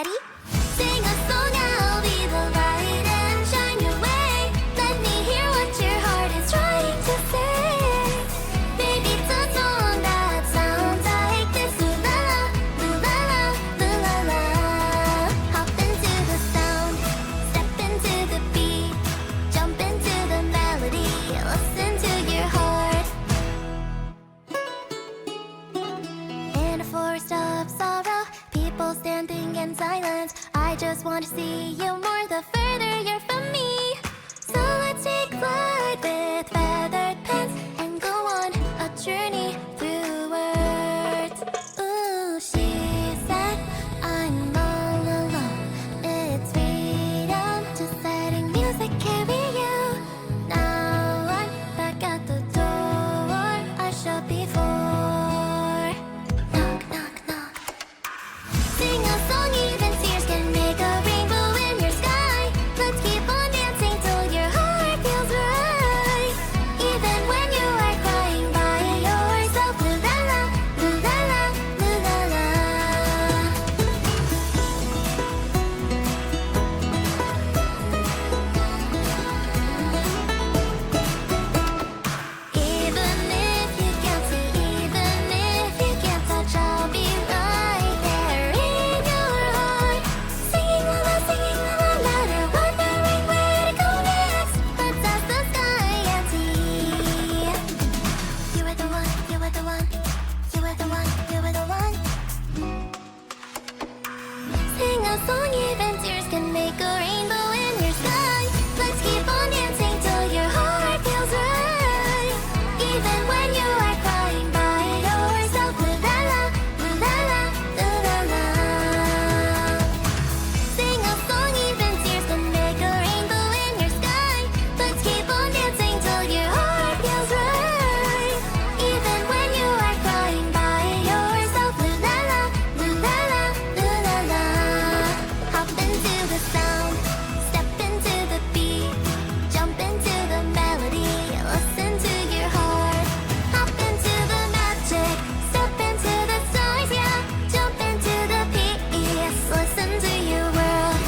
Ready? Sing a song, I'll be the light and shine your way. Let me hear what your heart is trying to say. Baby, it's a song that sounds like this. Ooh la la, ooh la la, ooh la la. Hop into the sound, step into the beat, jump into the melody, listen to your heart. In a forest of sorrow, people standing in silence. I just want to see you more the further you're from me. So let's take flight with feathered pens and go on a journey through words. Ooh, she said, I'm all alone. It's freedom, just letting music carry you. Now I'm back at the door I shut before. Knock, knock, knock. Sing a song, even tears can make a rainbow in your sky. Let's keep on dancing till your heart feels right. Even when you are crying by yourself. Loo la la, loo la la, loo la la. Even if you can't see, even if you can't touch, I'll be right there in your heart. Singing la la, louder, wondering where to go next. Let's ask the sky and see. You are the one, you are the one, you are the one, you are the one. Sing a song, even tears can make a rainbow in your sky. Let's keep on dancing till your heart feels right. Even when you are crying by yourself. Loo la la, loo la la, loo la la. Sing a song, even tears can make a rainbow in your sky. Let's keep on dancing till your heart feels right. Even when you are crying by yourself. Loo la la, loo la la, loo la la. Hop into the sound, step into the beat, jump into the melody, listen to your heart. Hop into the magic, step into the stars, yeah. Jump into the peace, listen to your world.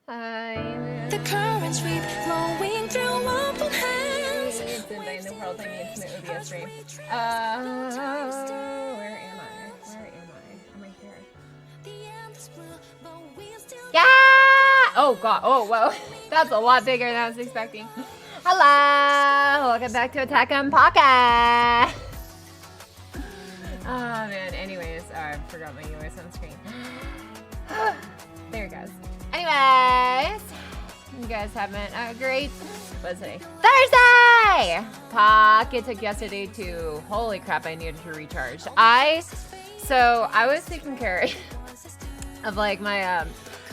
Hi. The currents sweep, flowing through open hands. In the world, I need to move the stream. Where am I? Am I here? Yeah! Oh god. Oh whoa. That's a lot bigger than I was expecting. Hello. Welcome back to Attack on POCKY. Oh man. Anyways, I forgot my US on screen. There it goes. Anyways, you guys having a great, what's today? Thursday! Pocket took yesterday to, holy crap, I needed to recharge. I was taking care of like my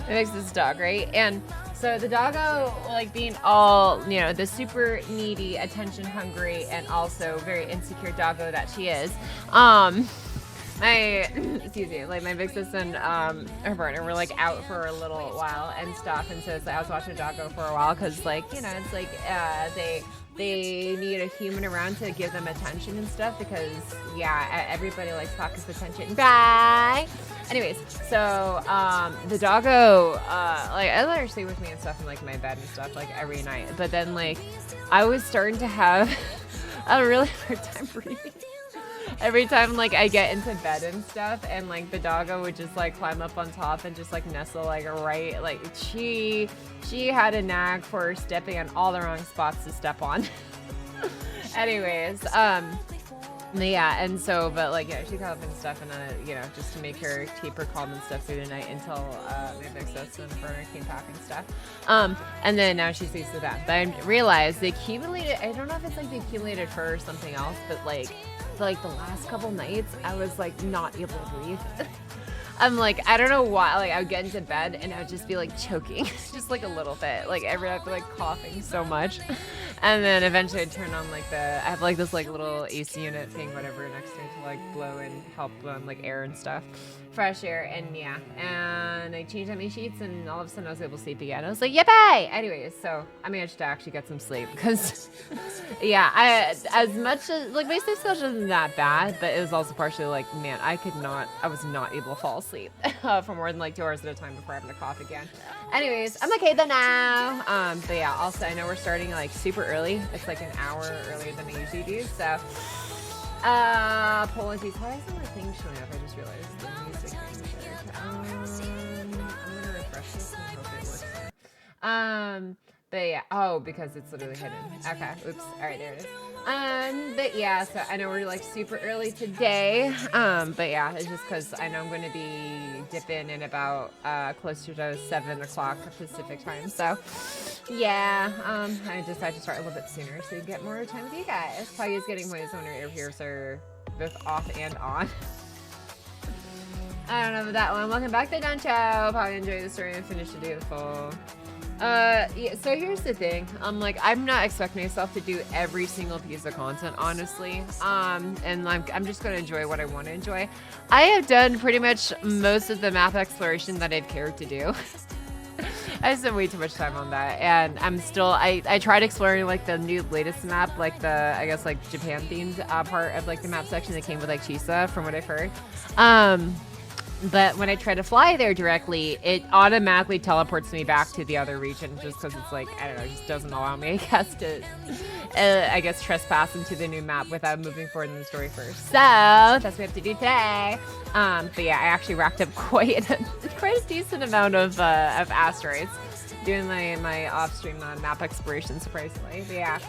Mix's dog, right? And so the doggo, like being all, you know, the super needy, attention hungry, and also very insecure doggo that she is, excuse me, like my big sister and her partner were like out for a little while and stuff, and so I was watching doggo for a while because, like, you know, it's like they need a human around to give them attention and stuff because, yeah, everybody likes Pocket's attention. Bye. Anyways, so the doggo, like, I let her sleep with me and stuff in like my bed and stuff like every night, but then like I was starting to have a really hard time breathing. Every time like I get into bed and stuff, and like the doggo would just like climb up on top and just like nestle like right, like she had a knack for stepping on all the wrong spots to step on. Anyways, yeah, and so, but like, yeah, she got up and stuff, and you know, just to make her keep her calm and stuff through the night until my big sis and Burner came back and stuff. And then now she sleeps with that. But I realized the accumulated, I don't know if it's like the accumulated fur or something else, but like, for like the last couple nights, I was like not able to breathe. I'm like, I don't know why, like I would get into bed and I would just be like choking, just like a little bit, like every night I'd be like coughing so much. And then eventually I turn on like I have like this like little AC unit thing, whatever, next to me to like blow and help blow in like air and stuff. Fresh air, and yeah. And I changed out my sheets, and all of a sudden I was able to sleep again. I was like, yippee! Anyways, so I managed to actually get some sleep because, yeah, as much as, like, my sleep schedule isn't that bad, but it was also partially like, man, I was not able to fall asleep for more than like 2 hours at a time before having to cough again. Anyways, I'm okay though now. But yeah, also I know we're starting like super early. It's like an hour earlier than I usually do, so. Poland teas. Why isn't my thing showing up? I just realized the music thing shared. I'm gonna refresh this and hope it works there. But yeah, oh, because it's literally hidden. Okay, oops. All right, there it is. But yeah, so I know we're like super early today. But yeah, it's just because I know I'm going to be dipping in about closer to 7 o'clock Pacific time. So yeah, I decided to start a little bit sooner so you get more time with you guys. Poggy is getting my zone ear here, so both off and on. I don't know about that one. Welcome back to Doncho. Probably enjoy the story and finish the day with full. Yeah, so here's the thing. I'm not expecting myself to do every single piece of content, honestly. And I'm just gonna enjoy what I want to enjoy. I have done pretty much most of the map exploration that I've cared to do. I spent way too much time on that, and I'm still, I tried exploring like the new latest map, like the, I guess like Japan themed part of like the map section that came with like Chisa, from what I've heard. But when I try to fly there directly, it automatically teleports me back to the other region just because it's like, I don't know, it just doesn't allow me, I guess, trespass into the new map without moving forward in the story first. So that's what we have to do today. But yeah, I actually racked up quite a decent amount of asteroids doing my off-stream map exploration, surprisingly. But yeah.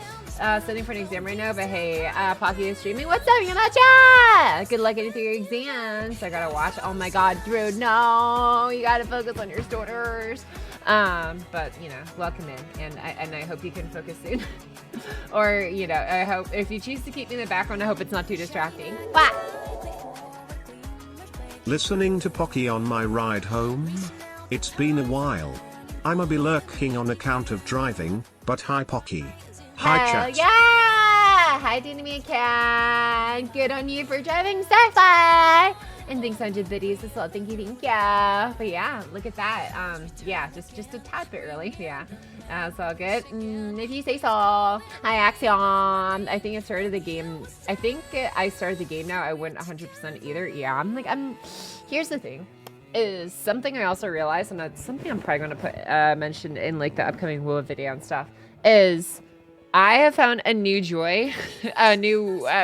Studying for an exam right now, but hey, Pocky is streaming. What's up, Yamacha? Good luck getting through your exams. I gotta watch. Oh my god, Drew, no! You gotta focus on your stutters. But, you know, welcome in, and I hope you can focus soon. Or, you know, I hope, if you choose to keep me in the background, I hope it's not too distracting. What? Listening to Pocky on my ride home? It's been a while. I'ma be lurking on account of driving, but hi Pocky. Hi chat. Yeah! Hi Dynamite Cat. Good on you for driving sci-fi. And thanks 100 videos as well. Thank you, thank you. But yeah, look at that. Yeah, just a tad bit early. Yeah, it's all good. If you say so. Hi Axiom. I think I started the game. I think I started the game now. I wouldn't 100% either. Yeah, here's the thing. Is something I also realized, and that's something I'm probably going to mention in like the upcoming Wuwa video and stuff, is I have found a new joy,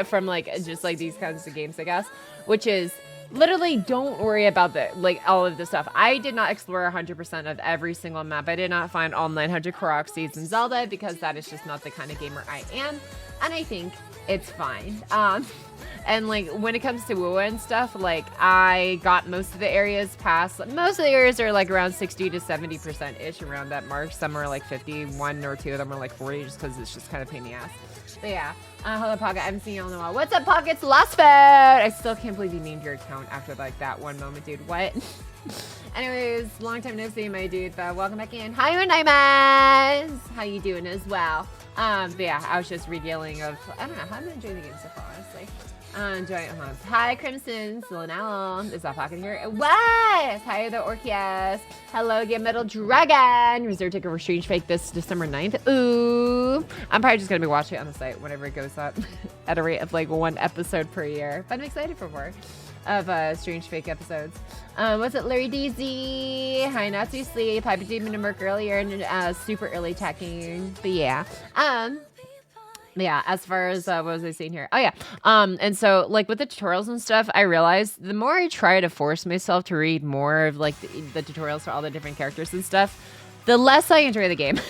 from like just like these kinds of games, I guess, which is literally don't worry about all of this stuff. I did not explore 100% of every single map. I did not find all 900 Korok seeds in Zelda because that is just not the kind of gamer I am, and I think it's fine. And like when it comes to Wuwa and stuff, like I got most of the areas past. Most of the areas are like around 60 to 70% ish around that mark. Some are like 50, one or two of them are like 40, just because it's just kind of pain in the ass. But yeah, hello Pocket, I haven't seen you all in a while. What's up, Pockets? Lost food. I still can't believe you named your account after like that one moment, dude. What? Anyways, long time no see, my dude. Welcome back in. Hi, Unimas. How you doing as well? But yeah, I was just regaling of, I don't know, how I'm enjoying the game so far, honestly. Enjoying it. Hi, Crimson, Silanel. Is that Pocket here? What? Hi, the Orchias. Hello, Game Metal Dragon. Reserve ticket for Strange Fake this December 9th. Ooh. I'm probably just going to be watching it on the site whenever it goes up at a rate of like 1 episode per year. But I'm excited for more of Strange Fake episodes. What's it, Larry DZ? Hi, Natsu Sleep. I've been doing work earlier and super early checking. But yeah. Yeah, as far as what was I saying here? Oh yeah. And so like with the tutorials and stuff, I realized the more I try to force myself to read more of like the tutorials for all the different characters and stuff, the less I enjoy the game.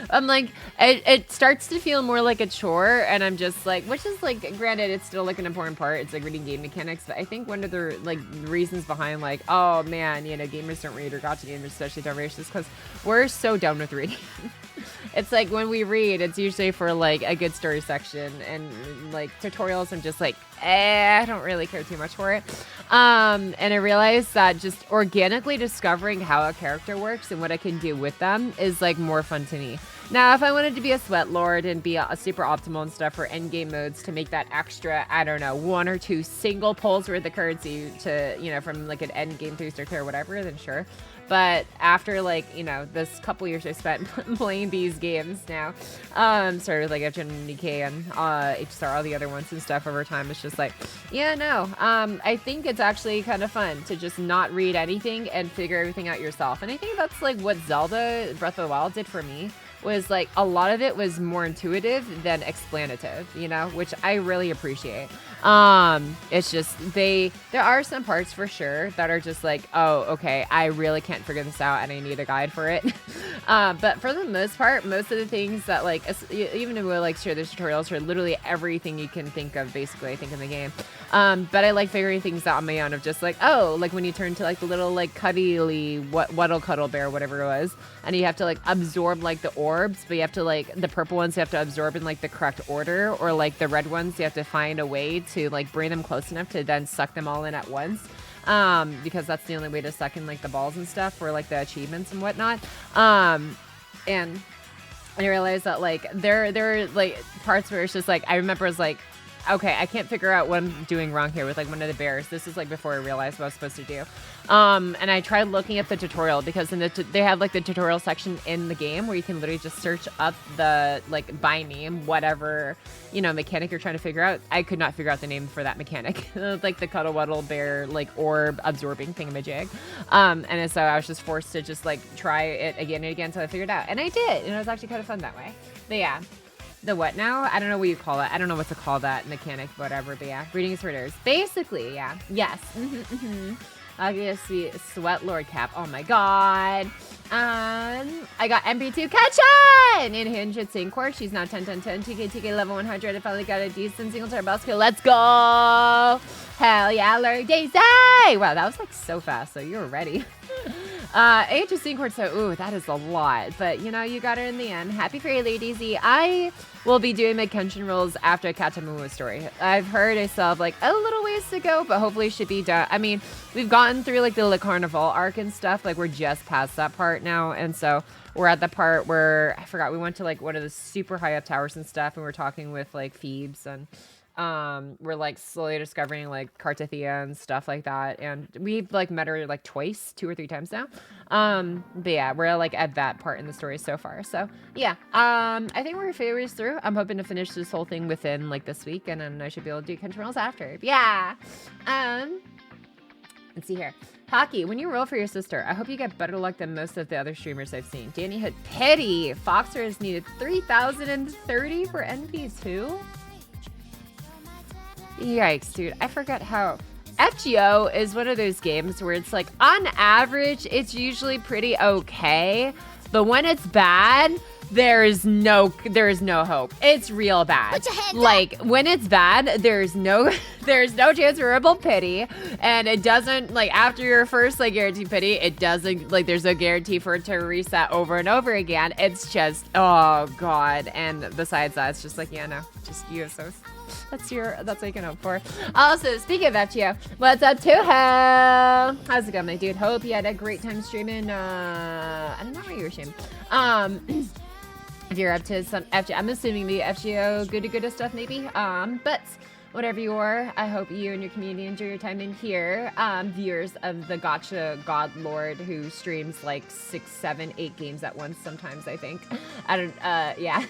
I'm like, it starts to feel more like a chore, and I'm just like, which is like, granted, it's still like an important part. It's like reading game mechanics, but I think one of the like reasons behind like, oh man, you know, gamers don't read, or gacha gamers especially don't read, is because we're so done with reading. It's like when we read, it's usually for like a good story section, and like tutorials, I'm just like, I don't really care too much for it. And I realized that just organically discovering how a character works and what I can do with them is like more fun to me. Now, if I wanted to be a sweat lord and be a super optimal and stuff for end game modes to make that extra, I don't know, 1 or 2 single pulls worth of currency to, you know, from like an end game 3-star clear or whatever, then sure. But after like, you know, this couple years I spent playing these games now, started with like FGNDK and HSR, all the other ones and stuff over time, it's just like, yeah, no, I think it's actually kind of fun to just not read anything and figure everything out yourself. And I think that's like what Zelda Breath of the Wild did for me. Was like a lot of it was more intuitive than explanative, you know, which I really appreciate. It's just there are some parts for sure that are just like, oh, okay, I really can't figure this out and I need a guide for it. But for the most part, most of the things that like, even if we like share the tutorials for literally everything you can think of, basically, I think in the game. But I like figuring things out on my own of just like, oh, like when you turn to like the little like cuddly Waddle Cuddle Bear, whatever it was, and you have to like absorb like the orbs, but you have to like the purple ones you have to absorb in like the correct order, or like the red ones you have to find a way to like bring them close enough to then suck them all in at once. Because that's the only way to suck in like the balls and stuff for like the achievements and whatnot. And I realized that like there are like parts where it's just like I remember it's like, okay, I can't figure out what I'm doing wrong here with like one of the bears. This is like before I realized what I was supposed to do. And I tried looking at the tutorial because in they have like the tutorial section in the game where you can literally just search up the like by name, whatever, you know, mechanic you're trying to figure out. I could not figure out the name for that mechanic. Like the Cuddle Waddle Bear, like orb absorbing thingamajig. And so I was just forced to just like try it again and again until I figured it out. And I did. And it was actually kind of fun that way. But yeah. The what now? I don't know what you call it. I don't know what to call that mechanic, whatever. But yeah, breeding is herders. Basically, yeah. Yes. I'll get a sweat lord cap. Oh my god. I got MP2 Kachan in Hinge at Syncor. She's now 10 TK level 100. I finally got a decent single turbo skill. Let's go. Hell yeah, Lord Daisy. Wow, that was like so fast. So you were ready. Age of Syncor, so ooh, that is a lot. But you know, you got her in the end. Happy for you, Lady Z. I will be doing my Kenshin rolls after I catch a Wuwa story. I've heard I still have like a little ways to go, but hopefully it should be done. I mean, we've gotten through like the Le Carnival arc and stuff. Like we're just past that part now, and so we're at the part where I forgot we went to like one of the super high up towers and stuff, and we're talking with like Phoebes and. We're like slowly discovering like CARTETHIYA and stuff like that, and we've like met her like twice, 2 or 3 times now. But yeah, we're like at that part in the story so far. So yeah, I think we're favorites through. I'm hoping to finish this whole thing within like this week, and then I should be able to do controls after. Yeah. Let's see here. Pocky, when you roll for your sister, I hope you get better luck than most of the other streamers I've seen. Danny hit pity. Foxer has needed 3,030 for NP2. Yikes, dude. I forgot how. FGO is one of those games where it's like, on average, it's usually pretty okay. But when it's bad, there is no hope. It's real bad. Like, when it's bad, there's no transferable pity. And it doesn't, like, after your first, like, guaranteed pity, it doesn't, like, there's no guarantee for it to reset over and over again. It's just, oh, God. And besides that, it's just like, yeah, no. Just, you have so... That's what you can hope for. Also, speaking of FGO, what's up to hell? How's it going, my dude? Hope you had a great time streaming. I don't know where you were streaming. If you're up to some FGO, I'm assuming the FGO good stuff maybe. But whatever you are, I hope you and your community enjoy your time in here. Viewers of the Gotcha God Lord who streams like 6, 7, 8 games at once sometimes, I think. Yeah.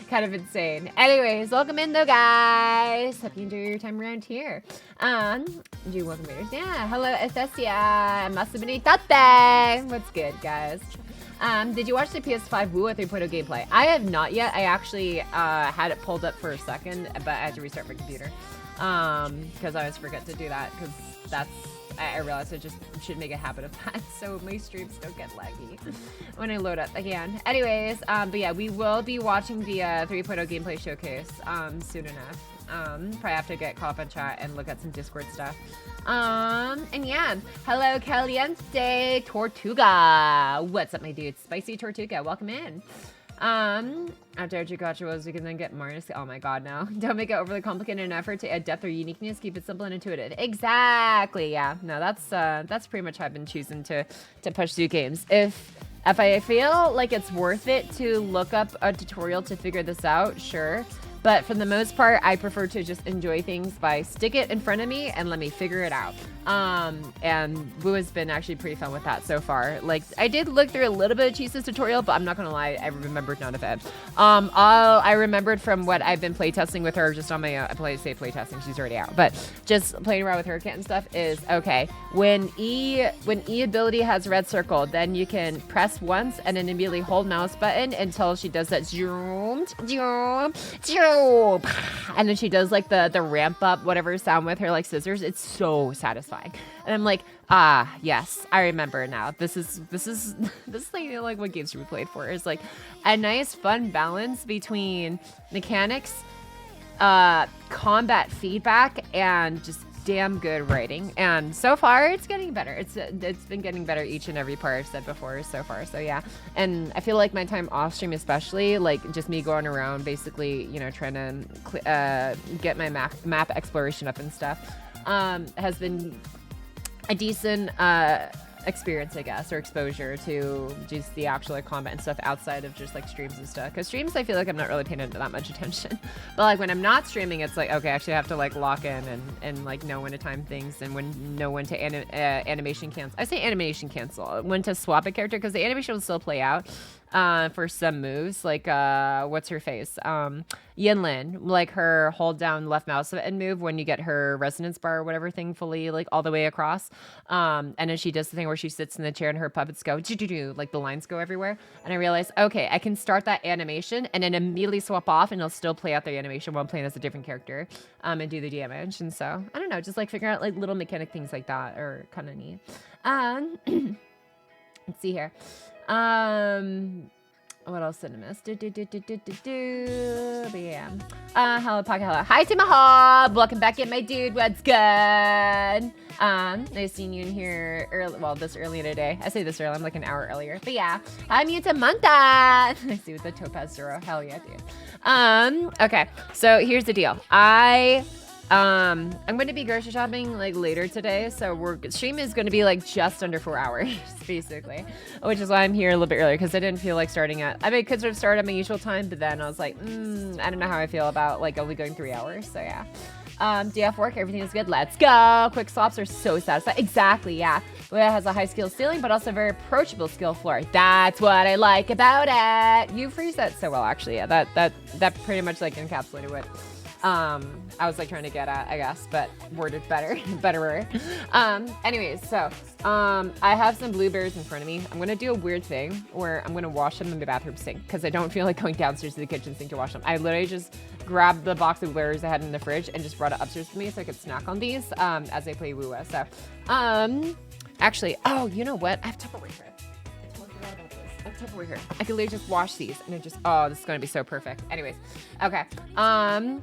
Kind of insane. Anyways, welcome in though, guys. Hope you enjoy your time around here. Do welcome readers. Yeah, hello, Estesia. Masubinitate. What's good, guys? Did you watch the PS5 Wuwa 3.0 gameplay? I have not yet. I actually had it pulled up for a second, but I had to restart my computer. Because I always forget to do that, because I realized I just should make a habit of that so my streams don't get laggy when I load up again. Anyways, but yeah, we will be watching the 3.0 gameplay showcase soon enough. Probably have to get caught up on chat and look at some Discord stuff. And yeah, hello Caliente Tortuga. What's up, my dude? Spicy Tortuga, welcome in. After your gotcha was, you can then get minus. Oh my god, no. Don't make it overly complicated in an effort to add depth or uniqueness. Keep it simple and intuitive. Exactly, yeah. No, that's pretty much how I've been choosing to push through games. If If I feel like it's worth it to look up a tutorial to figure this out, sure. But for the most part, I prefer to just enjoy things by stick it in front of me and let me figure it out. And Wuwa's been actually pretty fun with that so far. Like, I did look through a little bit of Chisa's tutorial, but I'm not gonna lie, I remembered none of it. I remembered from what I've been playtesting with her just on my playtesting, she's already out, but just playing around with her kit and stuff is okay. When E ability has red circle, then you can press once and then immediately hold mouse button until she does that zoom, and then she does like the ramp up whatever sound with her like scissors. It's so satisfying, and I'm like, ah, yes, I remember now. This is like what games should be played for. Is like a nice fun balance between mechanics, combat feedback, and just damn good writing. And so far it's getting better. It's been getting better each and every part I've said before so far. So yeah, and I feel like my time off stream, especially like just me going around basically, you know, trying to get my map exploration up and stuff, has been a decent experience, I guess, or exposure to just the actual like combat and stuff outside of just like streams and stuff. Because streams, I feel like I'm not really paying that much attention. But like when I'm not streaming, it's like, okay, I actually have to like lock in and like know when to time things and know when to animation cancel. I say animation cancel, when to swap a character, because the animation will still play out for some moves. Like what's her face? Yinlin, like her hold down left mouse and move when you get her resonance bar or whatever thing fully like all the way across. And then she does the thing where she sits in the chair and her puppets go like the lines go everywhere. And I realized, okay, I can start that animation and then immediately swap off and it'll still play out the animation while I'm playing as a different character and do the damage. And so I don't know, just like figuring out like little mechanic things like that are kind of neat. Let's see here. What else did I miss? But yeah. Hello, Pocket. Hello. Hi, Timahob. Welcome back in, my dude. What's good? Nice seeing you in here early. Well, this early today. I say this early. I'm like an hour earlier. But yeah. Hi, Mutamanta. I see with the Topaz Zero. Hell yeah, dude. Okay. So here's the deal. I'm going to be grocery shopping like later today, so stream is going to be like just under 4 hours basically, which is why I'm here a little bit earlier, because I didn't feel like starting at, I mean, could sort of start at my usual time, but then I was like, I don't know how I feel about like only going 3 hours. So yeah. Day off work, everything is good. Let's go. Quick swaps are so satisfying. Exactly, yeah. It has a high skill ceiling, but also a very approachable skill floor. That's what I like about it. You phrased that so well, actually. Yeah, that pretty much like encapsulated what I was like trying to get at, I guess, but worded betterer. Anyways, so I have some blueberries in front of me. I'm gonna do a weird thing where I'm gonna wash them in the bathroom sink, because I don't feel like going downstairs to the kitchen sink to wash them. I literally just grabbed the box of blueberries I had in the fridge and just brought it upstairs with me so I could snack on these as I play Wuwa. So actually, oh, you know what? I have Tupperware here. Tupperware here. I can literally just wash these and it just, oh, this is going to be so perfect. Anyways, okay. I'm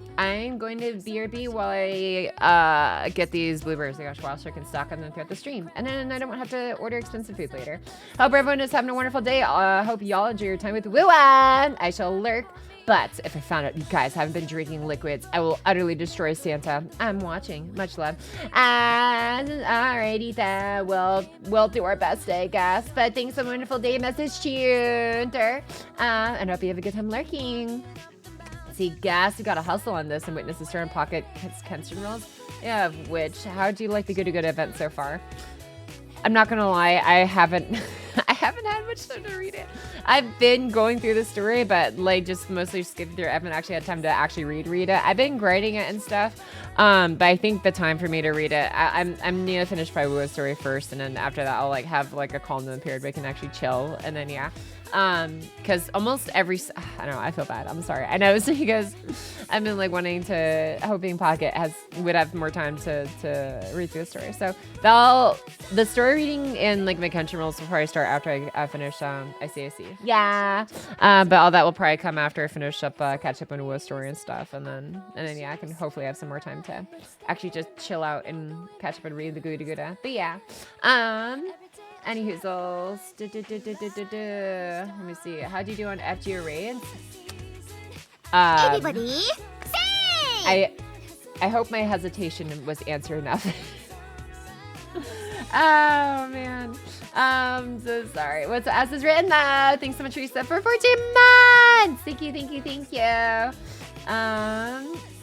going to BRB while I get these blueberries. I gosh, while so I can stock on them throughout the stream. And then I don't have to order expensive food later. Hope everyone is having a wonderful day. Hope y'all enjoy your time with Wuwa. I shall lurk. But if I found out you guys haven't been drinking liquids, I will utterly destroy Santa. I'm watching. Much love. And alrighty then. We'll do our best, I guess. But thanks for a wonderful day, message tutor. And I hope you have a good time lurking. See, guess you gotta hustle on this and witness the Stern Pocket Kenshin rolls. Yeah, how do you like the Good event so far? I'm not gonna lie, I haven't had much time to read it. I've been going through the story, but like just mostly skipping through. I haven't actually had time to actually read it. I've been grading it and stuff, but I think the time for me to read it, I'm gonna finish my Wuwa story first, and then after that I'll like have like a calm down period where I can actually chill, and then yeah. Because almost every, I don't know, I feel bad. I'm sorry. I know it's because I've been like hoping Pocket would have more time to read through the story. So the story reading in like my country rules will probably start after I finish ICAC. Yeah. But all that will probably come after I finish up catch up on Wuwa story and stuff, and then yeah, I can hopefully have some more time to actually just chill out and catch up and read the Gouda. But yeah. Any hoozles. Let me see. How do you do on FGO raids? Everybody, say! I hope my hesitation was answered enough. Oh man. I'm so sorry. What's as is written though? Thanks so much, Teresa, for 14 months. Thank you, thank you, thank you.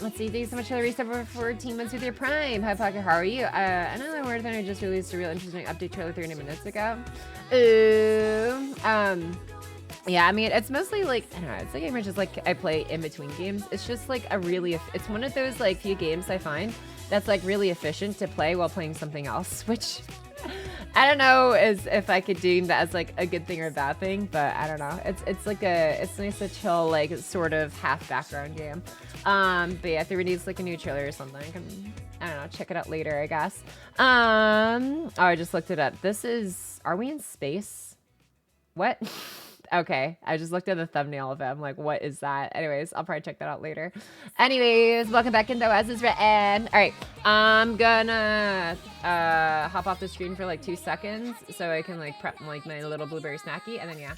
Let's see. Thanks so much, Teresa, for 14 months with your Prime. Hi, Pocket. How are you? I know that Word Thunder just released a real interesting update trailer 30 minutes ago. Ooh. Yeah, I mean, it's mostly like, I don't know, it's like I just like I play in between games. It's just like it's one of those like few games I find that's like really efficient to play while playing something else, which I don't know if I could deem that as like a good thing or a bad thing, but I don't know. It's nice to chill, like sort of half background game. But yeah, if they release like a new trailer or something, I don't know, check it out later, I guess. Oh, I just looked it up. Are we in space? What? Okay, I just looked at the thumbnail of it. I'm like, what is that? Anyways, I'll probably check that out later. Anyways, welcome back into As Is Written. All right, I'm gonna hop off the screen for like 2 seconds so I can like prep like my little blueberry snacky, and then yeah,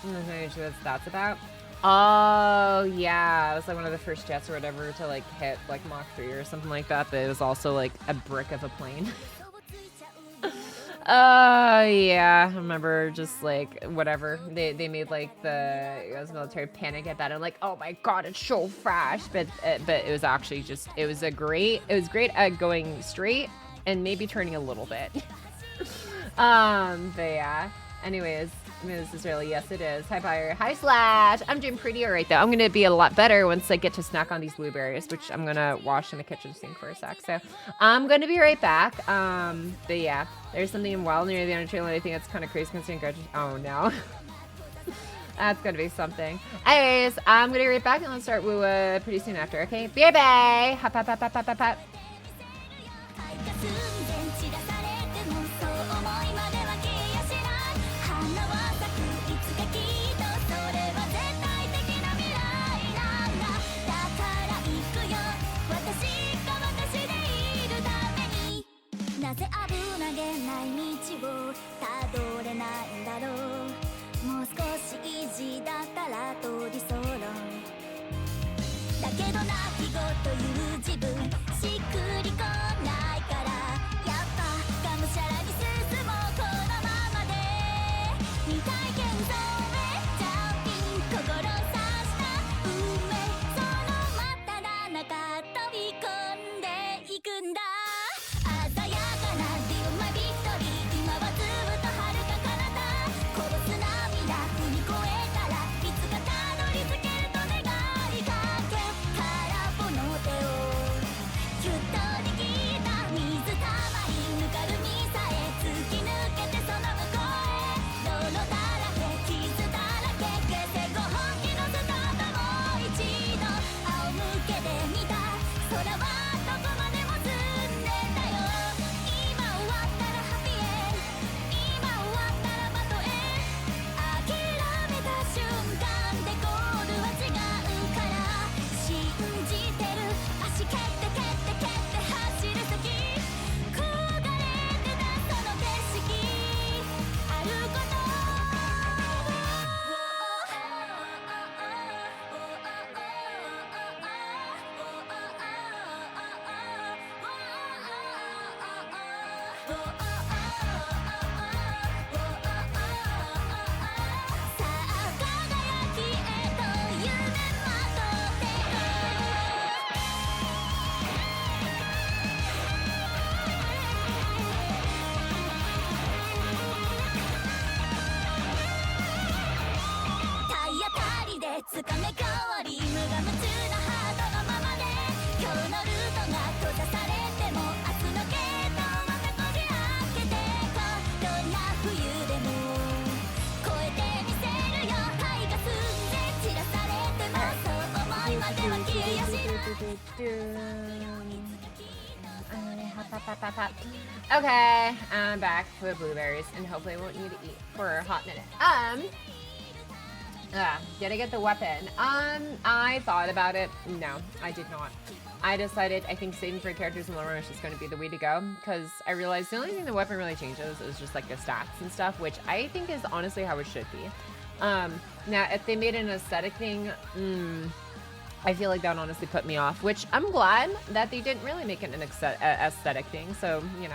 I'm gonna show you what that's about. Oh yeah, it was like one of the first jets or whatever to like hit like Mach 3 or something like that, but it was also like a brick of a plane. Yeah, I remember just like whatever they made like the US military panic at that. I'm like, oh my god, it's so fast, but it was actually just it was great at going straight and maybe turning a little bit. But yeah. Anyways, Ms. Israeli, yes it is. Hi Fire, hi Slash. I'm doing pretty alright though. I'm gonna be a lot better once I get to snack on these blueberries, which I'm gonna wash in the kitchen sink for a sec. So I'm gonna be right back. But yeah, there's something wild near the end of the trailer. I think it's kind of crazy considering. Oh no. That's gonna be something. Anyways, I'm gonna be right back and let's start Wuwa pretty soon after. Okay, bye bye. Hop hop hop hop hop hop hop. なぜ危なげない道をたどれないんだろうもう少し意地だったら取りそうだけど泣き言言う自分しっくりこないからやっぱがむしゃらに進もうこのままで未体験ゾーンへジャンピング志した運命その真っただ中飛び込んでいくんだ つかめ変わり無我夢中なハートのままで今日のルートが閉ざされても明日のゲートまたこじ開けてこうどんな冬でも越えてみせるよ愛が澄んで散らされてもそう思いまでは消えやしないOkay, I'm back with blueberries and hopefully I won't need to eat for a hot minute. Did I get the weapon? I thought about it. No, I did not. I decided I think saving for characters in the long run is just going to be the way to go because I realized the only thing the weapon really changes is just like the stats and stuff, which I think is honestly how it should be. Now, if they made an aesthetic thing, I feel like that would honestly put me off, which I'm glad that they didn't really make it an aesthetic thing. So, you know,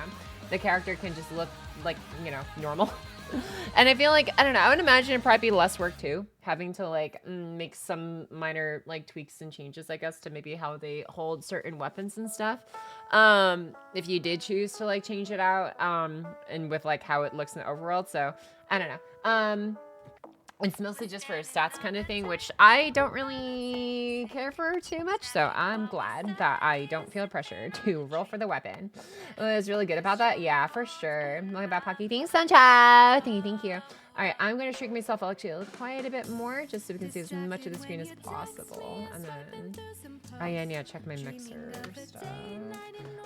the character can just look like, you know, normal. And I feel like, I don't know, I would imagine it'd probably be less work too, having to like make some minor like tweaks and changes, I guess, to maybe how they hold certain weapons and stuff. If you did choose to like change it out, and with like how it looks in the overworld. So I don't know. It's mostly just for a stats kind of thing, which I don't really care for too much. So I'm glad that I don't feel pressure to roll for the weapon. It was really good about that. Yeah, for sure. Look about Pocky. Thanks, Sunshine. Thank you. All right, I'm going to shrink myself actually quite a bit more just so we can see as much of the screen as possible. And then, oh yeah, and yeah, check my mixer stuff.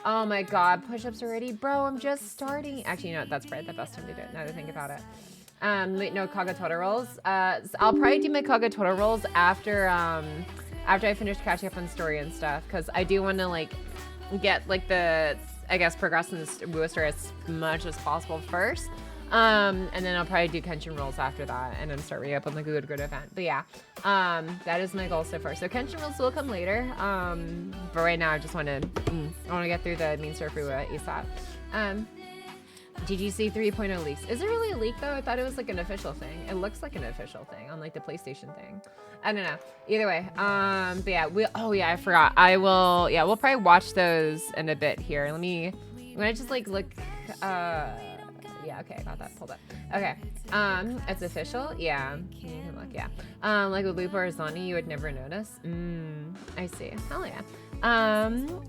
Oh my God, push-ups already? Bro, I'm just starting. Actually, you know what? That's probably the best time to do it now that I think about it. Wait, no, Kagatoto rolls. I'll probably do my Kagatoto rolls after after I finish catching up on story and stuff, because I do want to like get like the, I guess, progress in the Wuwa story as much as possible first. And then I'll probably do Kenshin rolls after that, and then start re up on the good event. But yeah, that is my goal so far. So Kenshin rolls will come later. But right now I just want to, I want to get through the main story for ASAP. Did you see 3.0 leaks? Is it really a leak though? I thought it was like an official thing. It looks like an official thing on like the PlayStation thing. I don't know. Either way. But yeah, oh yeah, I forgot. Yeah, we'll probably watch those in a bit here. I'm gonna just like look, yeah, okay, I got that pulled up. Okay, it's official? Yeah, you can look, yeah. Like with Lupo or Zani, you would never notice. I see, hell yeah.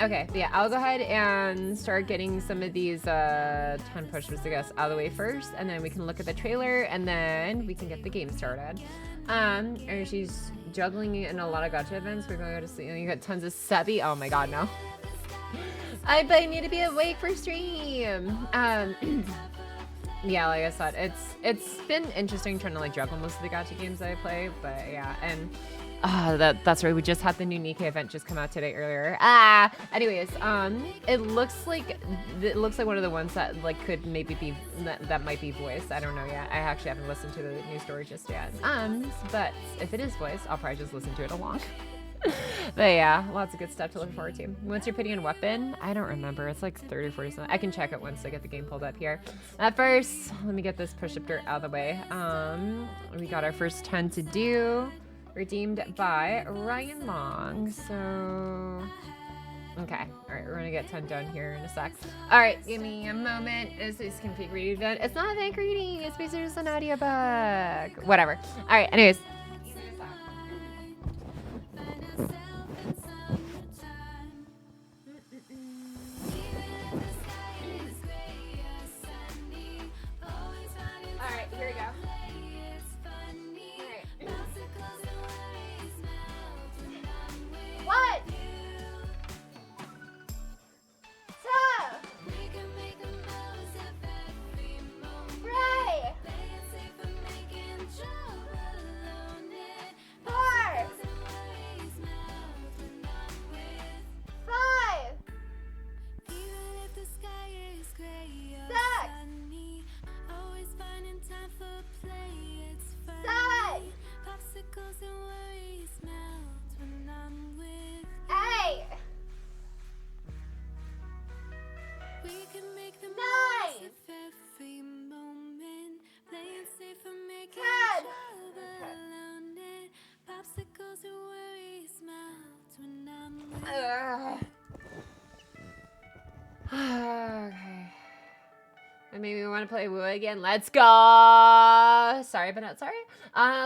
Okay, yeah, I'll go ahead and start getting some of these 10 push-ups, I guess, out of the way first, and then we can look at the trailer, and then we can get the game started. And she's juggling in a lot of gacha events. We're going to go to sleep, and you got tons of Sebi. Oh my God, no. I need to be awake for stream. Yeah, like I said, it's been interesting trying to like juggle most of the gacha games that I play, but yeah, and that's right, we just had the new Nikkei event just come out today earlier. Anyways, it looks like one of the ones that like could maybe be that might be voice. I don't know yet. I actually haven't listened to the new story just yet. But if it is voice, I'll probably just listen to it along. But yeah, lots of good stuff to look forward to. Once you're putting in weapon, I don't remember. It's like 30 or 40 something. I can check it once I get the game pulled up here. At first, let me get this push-up dirt out of the way. We got our first 10 to do. Redeemed by Ryan Long. So, okay. All right, we're gonna get 10 done here in a sec. All right, give me a moment. Is this config reading done? It's not event reading. It's basically just an audiobook. Whatever. All right. Anyways. What? Stop! Ray! 4! 5! 6! 7! 8! 9! 10! Okay. And maybe we want to play Wuwa again. Let's go! Sorry, but not sorry.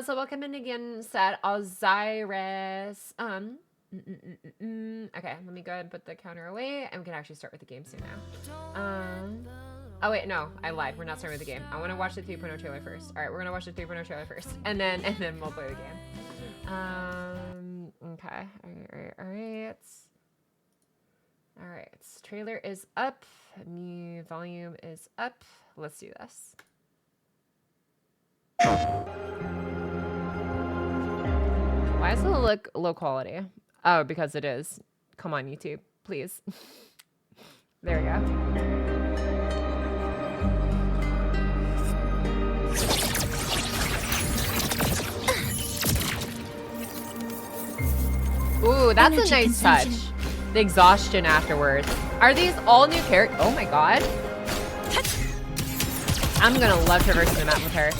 So welcome in again, Sad Osiris. Okay, let me go ahead and put the counter away, and we can actually start with the game soon now. Oh wait, no, I lied. We're not starting with the game. I want to watch the 3.0 trailer first. All right, we're gonna watch the 3.0 trailer first, and then we'll play the game. Okay. All right. Trailer is up. New volume is up. Let's do this. Why does it look low quality? Oh, because it is. Come on, YouTube, please. There we go. Ooh, that's a nice touch. The exhaustion afterwards. Are these all new characters? Oh my God. I'm gonna love traversing the map with her.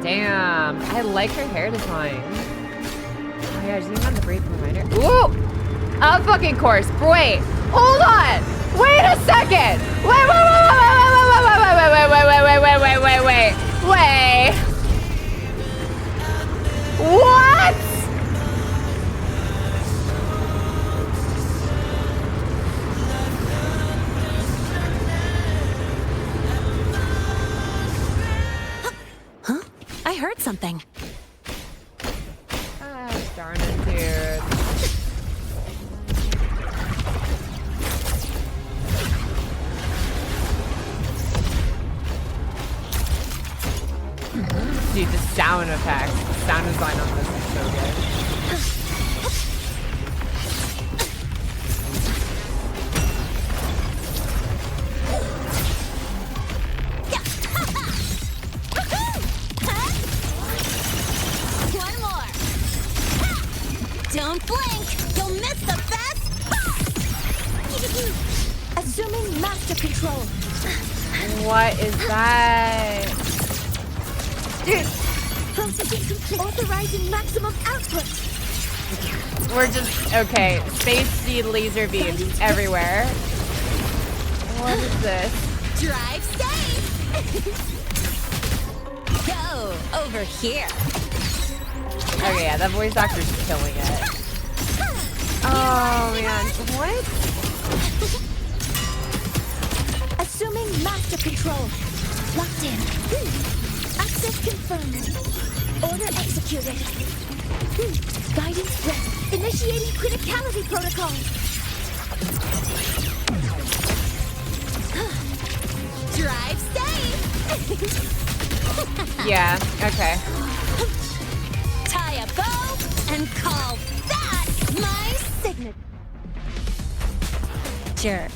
Damn, I like her hair design. Oh yeah, she's even got the braids behind her. Ooh! Of fucking course. Wait, hold on! Wait a second! Wait! What? Huh? I heard something. Ah, darn it, dude. Dude, the sound effects, the sound design on this is so good. One more. Don't blink. You'll miss the best part. Assuming master control. What is that? Dude, Processing complete. Authorizing maximum output. we're just, okay, space seed laser beams everywhere. What is this? Drive safe. Go over here. Okay, yeah, that voice actor's killing it. Oh man, what? Assuming master control. Locked in. Access confirmed. Order executed. Guidance set. Initiating criticality protocol. Drive safe. Yeah, okay. Tie a bow and call that my signature. Sure.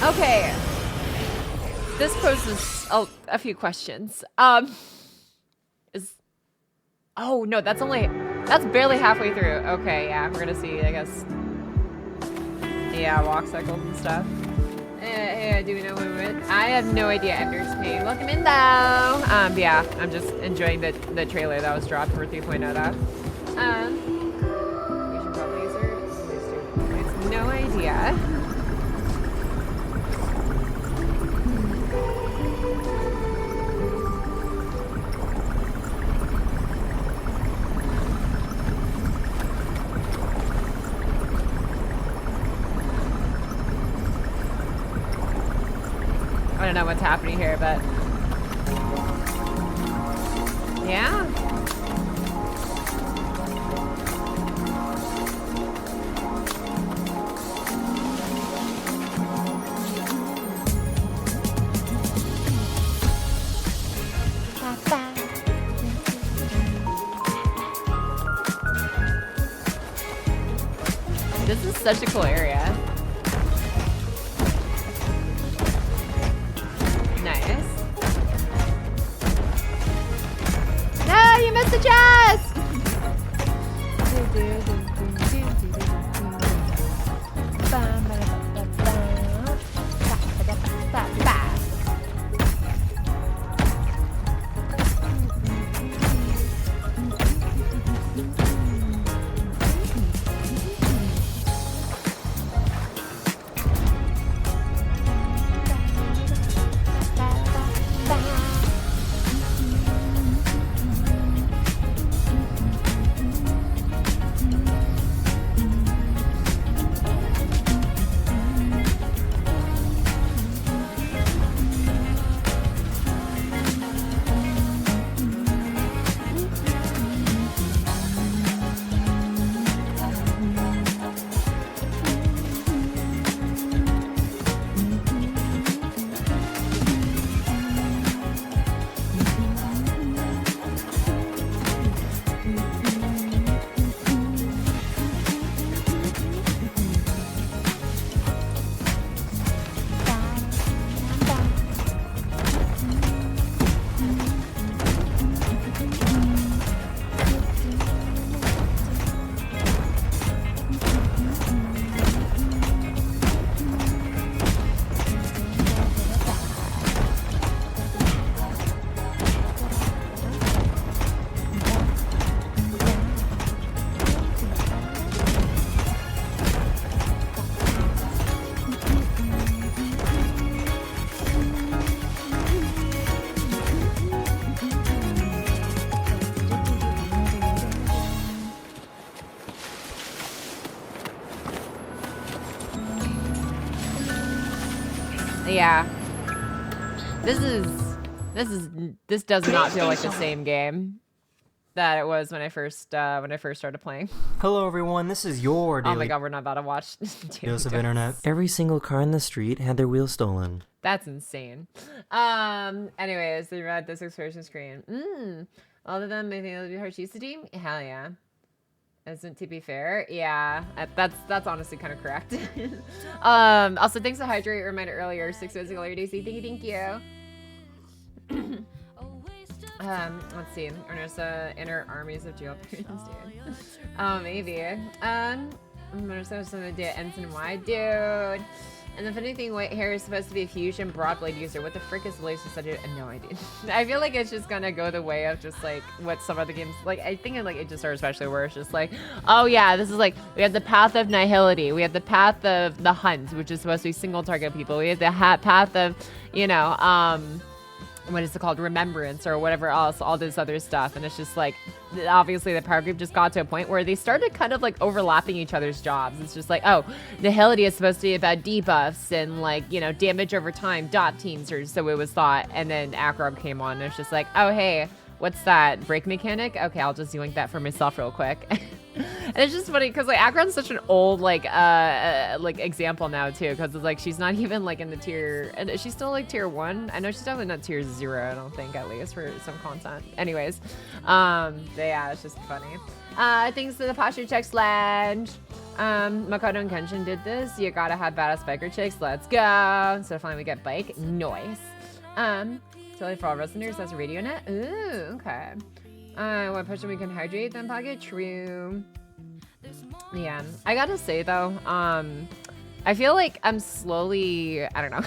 Okay. This poses a few questions. Oh no, that's barely halfway through. Okay, yeah, we're gonna see, I guess. Yeah, walk cycles and stuff. Do we know when we're in? I have no idea. Ender's Pain. Welcome in though. Yeah, I'm just enjoying the trailer that was dropped for 3.0 though. We should probably use her. No idea. I don't know what's happening here, but yeah. This is such a cool area. Nice. No, you missed the chest! Yeah. This does not feel like the same game that it was when I first started playing. Hello everyone, this is your daily Oh my god, we're not about to watch dose of internet. Every single car in the street had their wheels stolen. That's insane. Anyways, they read this expression screen. All of them, I think it'll be hard to use the team. Hell yeah. Isn't to be fair? Yeah, that's honestly kind of correct. Also, thanks to Hydrate reminder earlier, 6 physical Daisy. Thank you. Let's see. There's inner armies of jailbirds, dude. Oh, maybe. I'm gonna say something to Ensign Y, dude. And the funny thing, white hair is supposed to be a fusion broad blade user. What the frick is laser such a no idea. I feel like it's just gonna go the way of just like what some other games like. I think like it just are especially where it's just like, oh yeah, this is like we have the path of nihility, we have the path of the hunt, which is supposed to be single target people. We have the path of, you know, what is it called, remembrance or whatever else, all this other stuff. And it's just like, obviously the power group just got to a point where they started kind of like overlapping each other's jobs. It's just like, oh, nihility is supposed to be about debuffs and like, you know, damage over time, dot teams, or so it was thought. And then Acrob came on and it's just like, oh hey, what's that, brake mechanic? Okay, I'll just yoink that for myself real quick. And it's just funny because like Akron's such an old like example now too, because it's like she's not even like in the tier, and she's still like tier 1. I know she's definitely not tier 0, I don't think, at least for some content. Anyways, but yeah, it's just funny. Thanks to the posture checks lounge. Makoto and Kenshin did this. You gotta have badass biker chicks. Let's go. So finally we get bike. Nice. Totally for all listeners, that's a radio net. Ooh, okay. What push we can hydrate then pocket? True. Yeah. I gotta say though, I feel like I'm slowly, I don't know.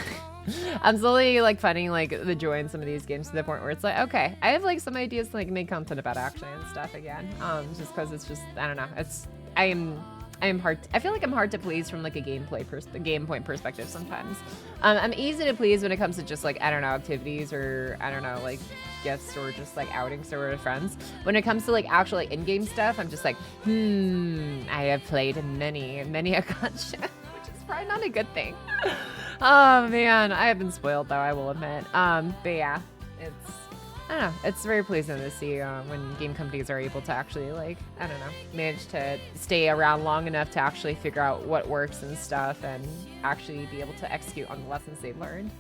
I'm slowly like finding like the joy in some of these games to the point where it's like, okay, I have like some ideas to like make content about actually and stuff again. Just cause it's just, I don't know. I feel like I'm hard to please from like a game point perspective sometimes. I'm easy to please when it comes to just like, I don't know, activities or I don't know, like gifts or just like outings or with friends. When it comes to like actual like, in-game stuff, I'm just like, I have played many a gotcha, which is probably not a good thing. Oh man, I have been spoiled though, I will admit. But yeah, I don't know, it's very pleasing to see when game companies are able to actually like, I don't know, manage to stay around long enough to actually figure out what works and stuff and actually be able to execute on the lessons they've learned.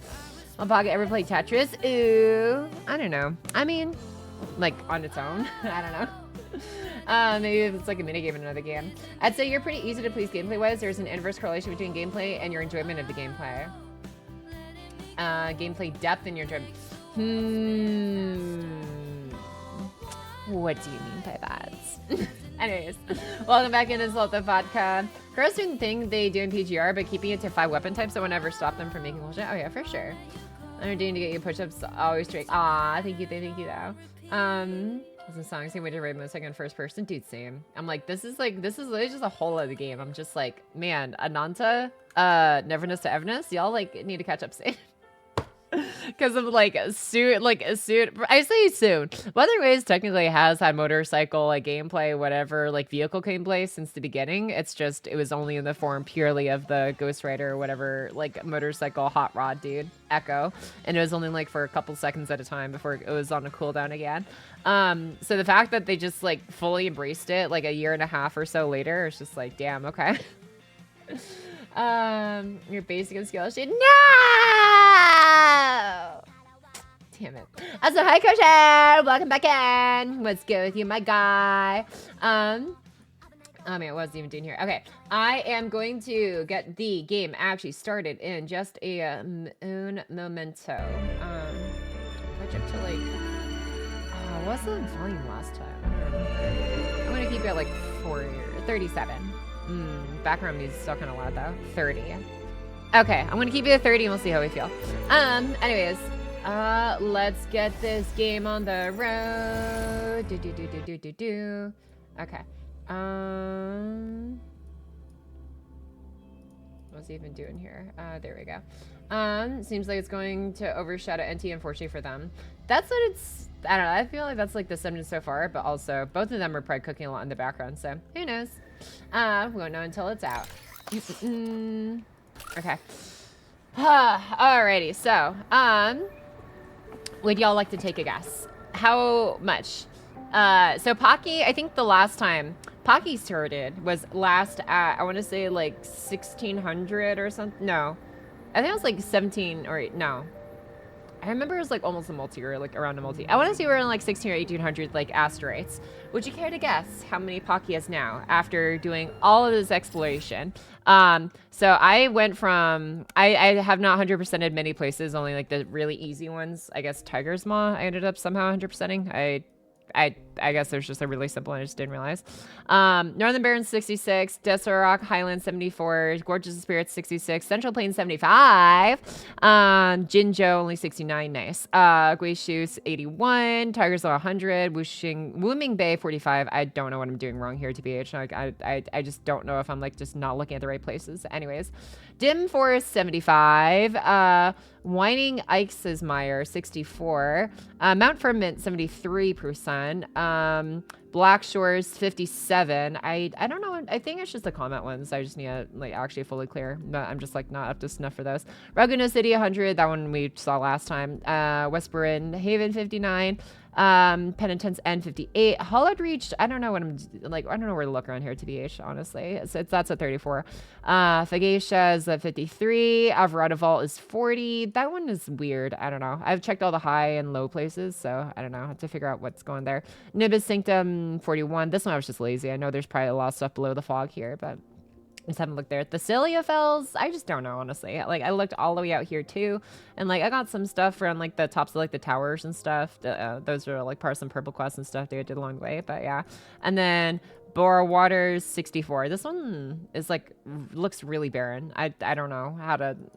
Will Pocket ever play Tetris? Ooh, I don't know. I mean, like on its own, I don't know. Maybe if it's like a minigame in another game. I'd say you're pretty easy to please gameplay-wise. There's an inverse correlation between gameplay and your enjoyment of the gameplay. Gameplay depth and your enjoyment. What do you mean by that? Anyways, welcome back in Insult the Vodka. Girls doing the thing they do in PGR, but keeping it to 5 weapon types that will never stop them from making bullshit. Oh yeah, for sure. I'm doing to get you push-ups always straight. Aw, thank you though. This song same way to rate most second first person, dude, same. I'm like, this is literally just a whole other game. I'm just like, man, Ananta, Neverness to Everness, y'all like need to catch up soon. Because of like soon, I say soon. Weather Ways technically has had motorcycle like gameplay, whatever, like vehicle gameplay since the beginning. It's just it was only in the form purely of the Ghost Rider or whatever, like motorcycle hot rod dude Echo, and it was only like for a couple seconds at a time before it was on a cooldown again. So the fact that they just like fully embraced it like a year and a half or so later, it's just like, damn, okay. Your basic and skill shit. No! Damn it. Also, hi, Kosher. Welcome back in. What's good with you, my guy? Oh man, what was I even doing here? Okay, I am going to get the game actually started in just un momento. Catch up to like, what's the volume last time? I'm gonna keep it at like 37. Background music's still kind of loud though. 30. Okay, I'm gonna keep it at 30 and we'll see how we feel. Anyways, let's get this game on the road. Okay. What's he even doing here? There we go. Seems like it's going to overshadow NT, unfortunately for them. That's what it's, I don't know, I feel like that's like the sentiment so far, but also both of them are probably cooking a lot in the background, so who knows? We won't know until it's out. Okay. Alrighty, so, would y'all like to take a guess? How much? So Pocky, I think the last time Pocky started was last at, I want to say like 1600 or something. No, I think it was like 17 or no. I remember it was like almost a multi or like around a multi. I want to say we're in like 16 or 1800 like asteroids. Would you care to guess how many Pocky has now after doing all of this exploration? So I went from, I have not 100%ed many places, only like the really easy ones. I guess Tiger's Maw I ended up somehow 100%ing. I guess there's just a really simple one I just didn't realize. Northern Barrens 66, Desert Rock Highlands 74, Gorgeous Spirits 66, Central Plains 75, Jinzhou only 69, nice. Guizhou 81, Tigers 100, Wuming Bay 45. I don't know what I'm doing wrong here, TBH. Like, I just don't know if I'm like just not looking at the right places. Anyways, Dim Forest 75, Whining Eichsmeyer 64, Mount Ferment 73%, Black Shores 57. I don't know. I think it's just the comment ones. I just need to like actually fully clear. But I'm just like not up to snuff for those. Ragusa City 100. That one we saw last time. West Burin Haven 59. Penitence N 58. Hollowed Reach. I don't know what I'm like. I don't know where to look around here. TBH, honestly. That's a 34. Fagacia is a 53. Alvarado Vault is 40. That one is weird. I don't know. I've checked all the high and low places, so I don't know. I have to figure out what's going there. Nibis Sanctum 41. This one I was just lazy. I know there's probably a lot of stuff below the fog here, but just haven't looked there. The Cilia Fells, I just don't know, honestly. Like, I looked all the way out here too, and like I got some stuff around like the tops of like the towers and stuff. Those are like part of some purple quests and stuff they did along the way, but yeah. And then Bora Waters 64. This one is like looks really barren. I don't know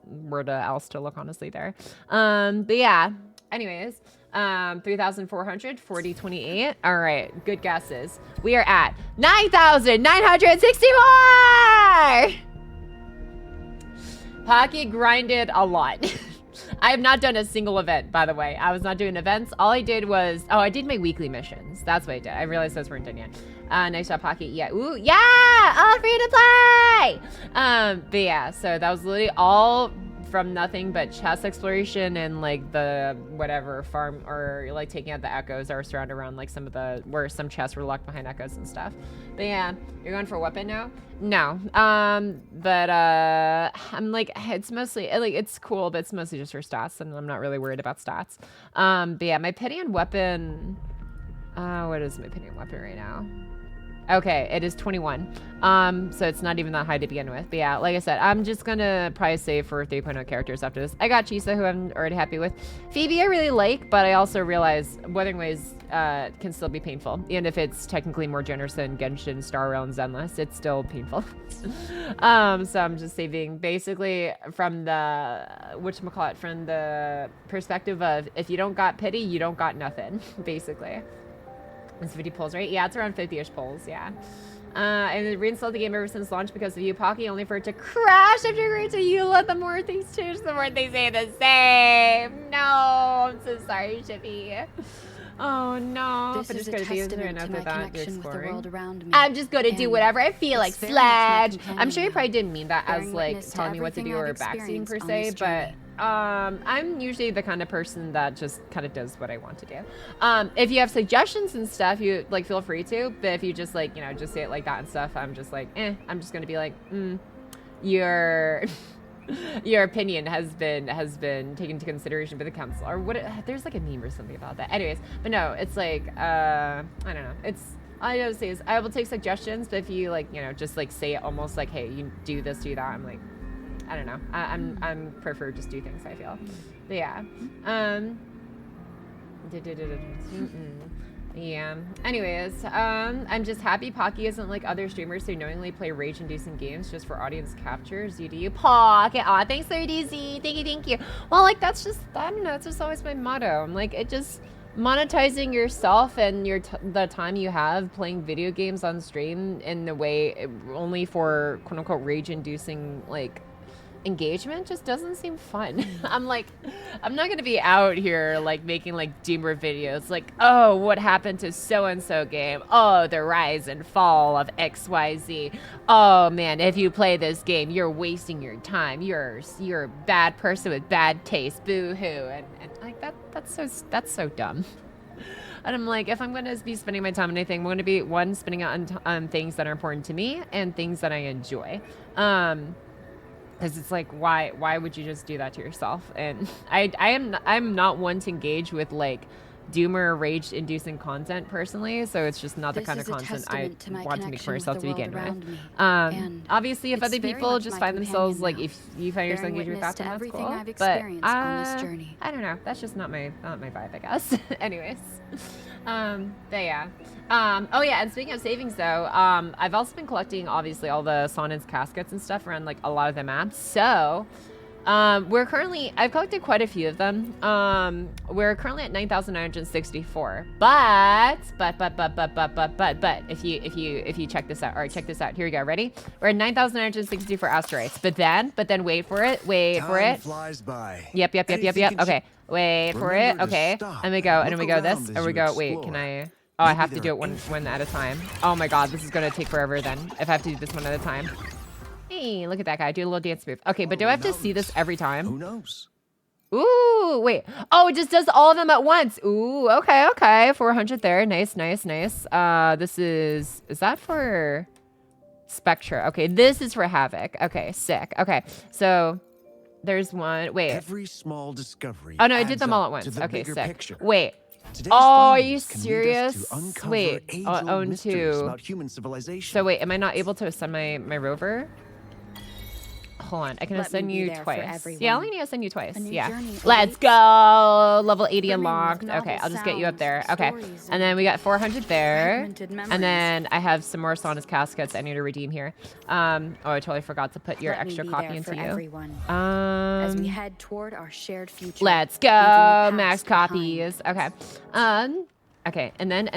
where else to look, honestly, there. But yeah. Anyways, 3,400, 4028. All right, good guesses. We are at 9,964! Pocky grinded a lot. I have not done a single event, by the way. I was not doing events. All I did was, I did my weekly missions. That's what I did. I realized those weren't done yet. Nice shot, Pocky. Yeah. Ooh, yeah! All free to play! But yeah, so that was literally all from nothing but chest exploration and like the whatever farm or like taking out the echoes that were surrounded around like some of the where some chests were locked behind echoes and stuff. But yeah, you're going for a weapon now? No. But I'm like, it's mostly like it's cool, but it's mostly just for stats, and I'm not really worried about stats. But yeah, my Pidian weapon. What is my Pidian weapon right now? Okay, it is 21. So it's not even that high to begin with. But yeah, like I said, I'm just gonna probably save for 3.0 characters after this. I got Chisa, who I'm already happy with. Phoebe I really like, but I also realize Wuthering Waves can still be painful. Even if it's technically more generous than Genshin, Star Rail, and Zenless, it's still painful. So I'm just saving basically from the, whatchamacallit, from the perspective of if you don't got pity, you don't got nothing, basically. It's 50 polls, right? Yeah, it's around 50-ish polls, yeah. And reinstalled the game ever since launch because of you, Pocky, only for it to crash after you're to you. Let the more things change, the more they say the same. No, I'm so sorry, Shippy. Oh no. This is a testament to my connection with the world around me. I'm just gonna do whatever I feel like, Sledge. I'm sure you probably didn't mean that as like telling me what to do or backseating per se, but I'm usually the kind of person that just kind of does what I want to do. If you have suggestions and stuff, you like feel free to, but if you just like, you know, just say it like that and stuff, I'm just like, I'm just gonna be like, your opinion has been taken into consideration by the council, or what there's like a meme or something about that. Anyways, but no, it's like I don't know, it's all I gotta say is I will take suggestions, but if you like, you know, just like say it almost like, hey, you do this, do that, I'm like, I don't know, I'm prefer just do things, I feel. But yeah, yeah. Anyways, I'm just happy Pocky isn't like other streamers who knowingly play rage-inducing games just for audience capture. ZDU Pock. Aw, thanks, 30Z. Thank you. Well, like that's just, I don't know. It's just always my motto. I'm like, it just monetizing yourself and the time you have playing video games on stream in the way only for quote unquote rage-inducing like engagement just doesn't seem fun. I'm like, I'm not gonna be out here like making like doomer videos like, oh, what happened to so-and-so game? Oh, the rise and fall of XYZ. Oh man, if you play this game, you're wasting your time. You're a bad person with bad taste. Boo-hoo. And like that's so dumb. And I'm like, if I'm going to be spending my time on anything, I'm going to be, one, spending it on things that are important to me and things that I enjoy. Because it's like, why would you just do that to yourself? And I'm not one to engage with like doomer rage inducing content personally, so it's just not the kind of content I want to make for myself to begin with. Obviously, if other people just find themselves like, if you find yourself engaging with that, then that's cool. But I don't know, that's just not my vibe, I guess. Anyways, but yeah. Oh yeah, and speaking of savings though, I've also been collecting obviously all the Sonnen's caskets and stuff around like a lot of the maps. So I've collected quite a few of them. We're currently at 9,964. But if you check this out, all right, check this out. Here we go. Ready? We're at 9,964 asteroids. But then wait for it. Time flies by. Yep. Okay. Wait for it. Okay. And we go this. And we go. Wait, can I? Oh, I have to do it one at a time. Oh my God, this is gonna take forever then. If I have to do this one at a time. Hey, look at that guy. Do a little dance move. Okay, but do I have to see this every time? Who knows? Ooh, wait. Oh, it just does all of them at once. Ooh, okay. 400 there. Nice. This is that for Spectra? Okay, this is for Havoc. Okay, sick. Okay, so there's one. Wait. Every small discovery. Oh, no, I did them all at once. Okay, sick. Picture. Wait. Oh, are you serious? Wait. Own two. So wait, am I not able to ascend my rover? Hold on, I can ascend you twice. Yeah, I only need to ascend you twice. Yeah. Let's go! Level 80 unlocked. Okay, I'll just get you up there. Okay. And then we got 400 there. And then I have some more Sauna's caskets I need to redeem here. Oh, I totally forgot to put your extra copy into you. As we head toward our shared future. Let's go! Max copies. Okay. Okay, and then,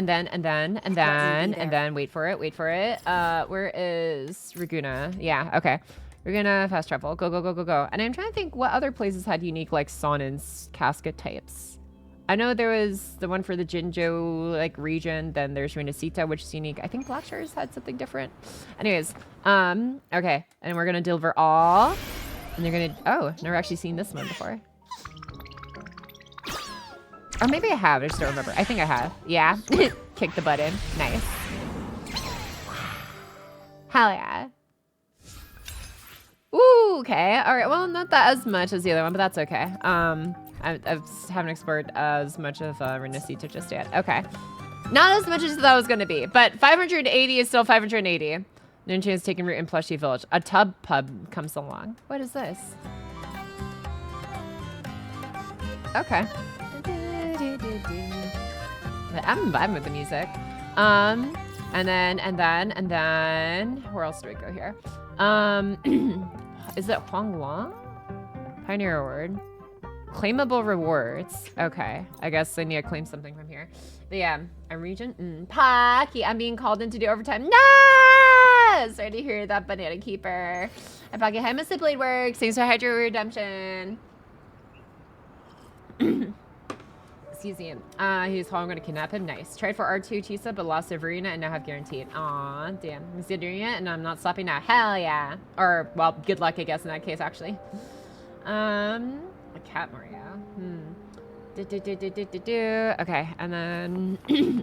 wait for it. Where is Raguna? Yeah, okay. We're gonna fast travel. Go. And I'm trying to think what other places had unique, like, Sonnen's casket types. I know there was the one for the Jinzhou, like, region. Then there's Renacita, which is unique. I think Blackshares had something different. Anyways, okay. And we're gonna deliver all. And they're gonna, oh, never actually seen this one before. Or maybe I have, I just don't remember. I think I have. Yeah. Kick the button. Nice. Hell yeah. Ooh, okay. All right. Well, not that as much as the other one, but that's okay. I haven't explored as much of Renacita just yet. Okay. Not as much as that was going to be, but 580 is still 580. Ninja is taking root in Plushy Village. A tub pub comes along. What is this? Okay. I'm vibing with the music. And then where else do we go here? Is it Huanglong? Pioneer Award. Claimable rewards. Okay. I guess I need to claim something from here. But yeah, I'm Regent. Pocky, I'm being called in to do overtime. No! Sorry to hear that, Banana Keeper. And Pocky, hi, Mr. Blade Works. Thanks for Hydro Redemption. Excuse me. He's how I'm gonna kidnap him. Nice. Tried for R2 Chisa, but lost Severina and now have guaranteed. Aw, damn. I'm still doing it and I'm not stopping now. Hell yeah. Or, well, good luck, I guess, in that case, actually. A cat Mario. Okay, and then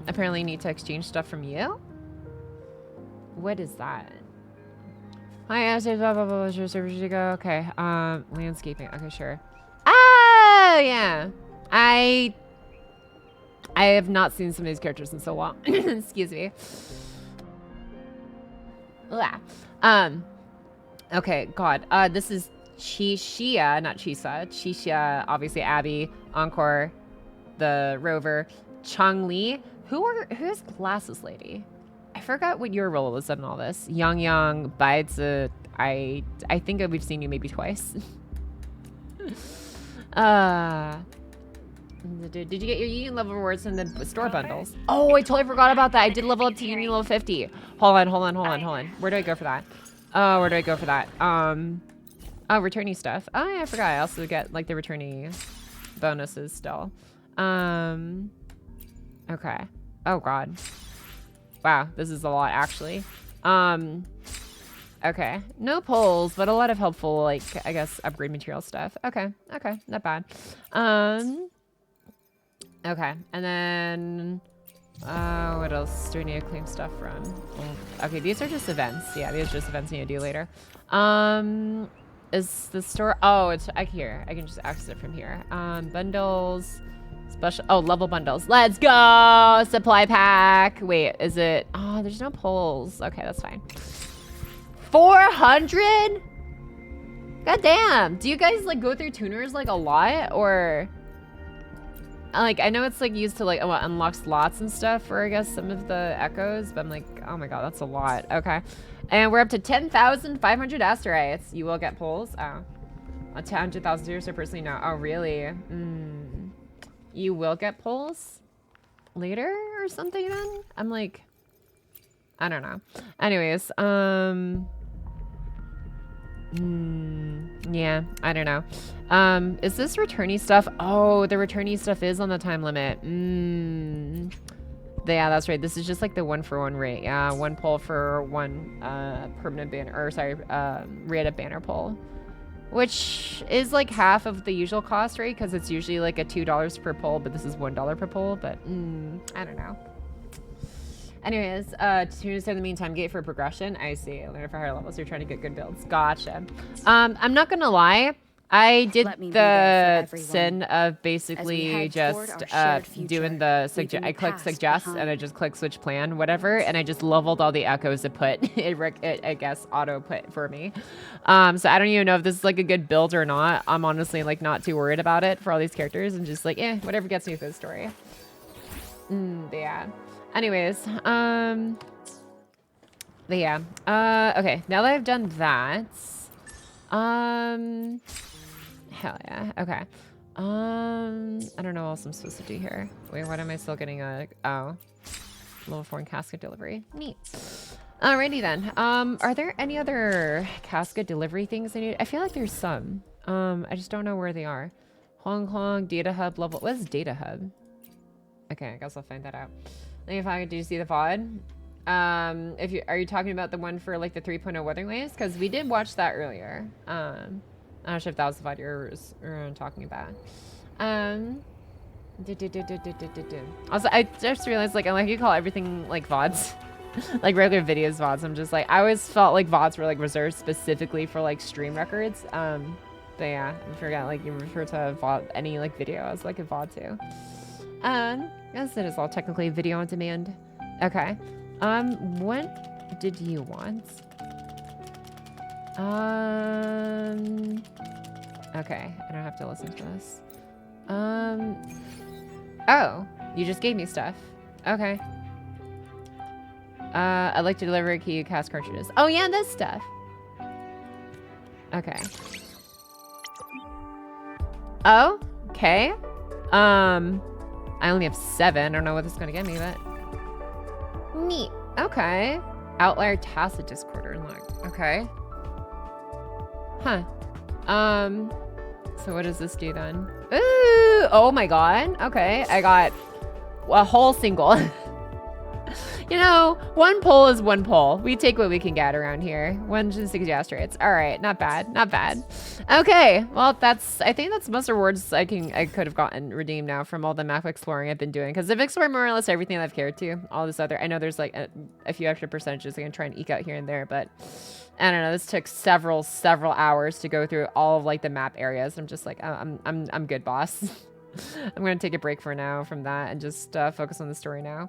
apparently need to exchange stuff from you. What is that? Hi, okay. Landscaping. Okay, sure. Oh yeah. I have not seen some of these characters in so long. Excuse me. Okay, God. This is Chishia, not Chisa. Chishia, obviously Abby, Encore, the Rover, Chang-Li. Who's Glasses Lady? I forgot what your role was in all this. Yang Baizi. I think we've seen you maybe twice. Did you get your union level rewards in the store bundles? Oh, I totally forgot about that. I did level up to union level 50. Hold on. Where do I go for that? Oh, where do I go for that? Oh, returnee stuff. Oh yeah, I forgot. I also get like the returnee bonuses still. Okay. Oh god. Wow, this is a lot actually. Okay. No pulls, but a lot of helpful, like, I guess, upgrade material stuff. Okay. Okay. Not bad. Okay. And then, what else do we need to claim stuff from? Okay, these are just events. Yeah, these are just events I need to do later. Is the store, oh, it's here. I can just access it from here. Bundles, special, oh, level bundles. Let's go! Supply pack. Wait, is it, oh, there's no pulls. Okay, that's fine. 400? God damn. Do you guys like go through tuners like a lot, or like I know it's like used to like unlock slots and stuff for I guess some of the echoes, but I'm like, oh my god, that's a lot. Okay. And we're up to 10,500 asterites. You will get pulls. Oh. 100,000 zeros, so personally no. Oh really? You will get pulls later or something then? I'm like, I don't know. Anyways, yeah, I don't know. Is this returnee stuff? Oh, the returnee stuff is on the time limit. Yeah, that's right. This is just like the 1-for-1 rate. Yeah, 1 pull for 1 permanent banner, or sorry, rated banner pull, which is like half of the usual cost rate because it's usually like a $2 per pull, but this is $1 per pull. But I don't know. Anyways, tuners in the meantime, gate for progression. I see. Learn for higher levels. You're trying to get good builds. Gotcha. I'm not gonna lie. I did the sin of basically just doing the I click suggest and I just click switch plan, whatever, and I just leveled all the echoes it put. it I guess auto put for me. So I don't even know if this is like a good build or not. I'm honestly like not too worried about it for all these characters and just like whatever gets me through the story. Yeah. Anyways, but yeah. Okay, now that I've done that, hell yeah. Okay. I don't know what else I'm supposed to do here. Wait, what am I still getting level 4 casket delivery. Neat. Alrighty then. Are there any other casket delivery things I need? I feel like there's some. I just don't know where they are. Hong Kong data hub level. What is data hub? Okay, I guess I'll find that out. If I do you see the VOD? Are you talking about the one for like the 3.0 Wuthering Waves? Because we did watch that earlier. I'm not sure if that was the VOD you're talking about. Also, I just realized like you call everything like VODs, like regular videos VODs. I'm just like I always felt like VODs were like reserved specifically for like stream records. But yeah, I forgot like you refer to VOD any like video as like a VOD too. Yes, it is all technically video on demand. Okay. What did you want? Okay, I don't have to listen to this. Oh, you just gave me stuff. Okay. I'd like to deliver a key cast cartridges. Oh yeah, this stuff. Okay. Oh, okay. I only have 7. I don't know what this is gonna get me, but neat. Okay. Outlier tacit discorder unlocked. Okay. Huh. So what does this do then? Ooh! Oh my god. Okay. I got a whole single. You know, 1 pull is 1 pull. We take what we can get around here. 160 asteroids. All right, not bad, not bad. Okay, well I think that's most rewards I could have gotten redeemed now from all the map exploring I've been doing. Because I've explored more or less everything I've cared to. All this other, I know there's like a few extra percentages I can try and eke out here and there, but I don't know. This took several hours to go through all of like the map areas. I'm just like, I'm good, boss. I'm gonna take a break for now from that and just focus on the story now.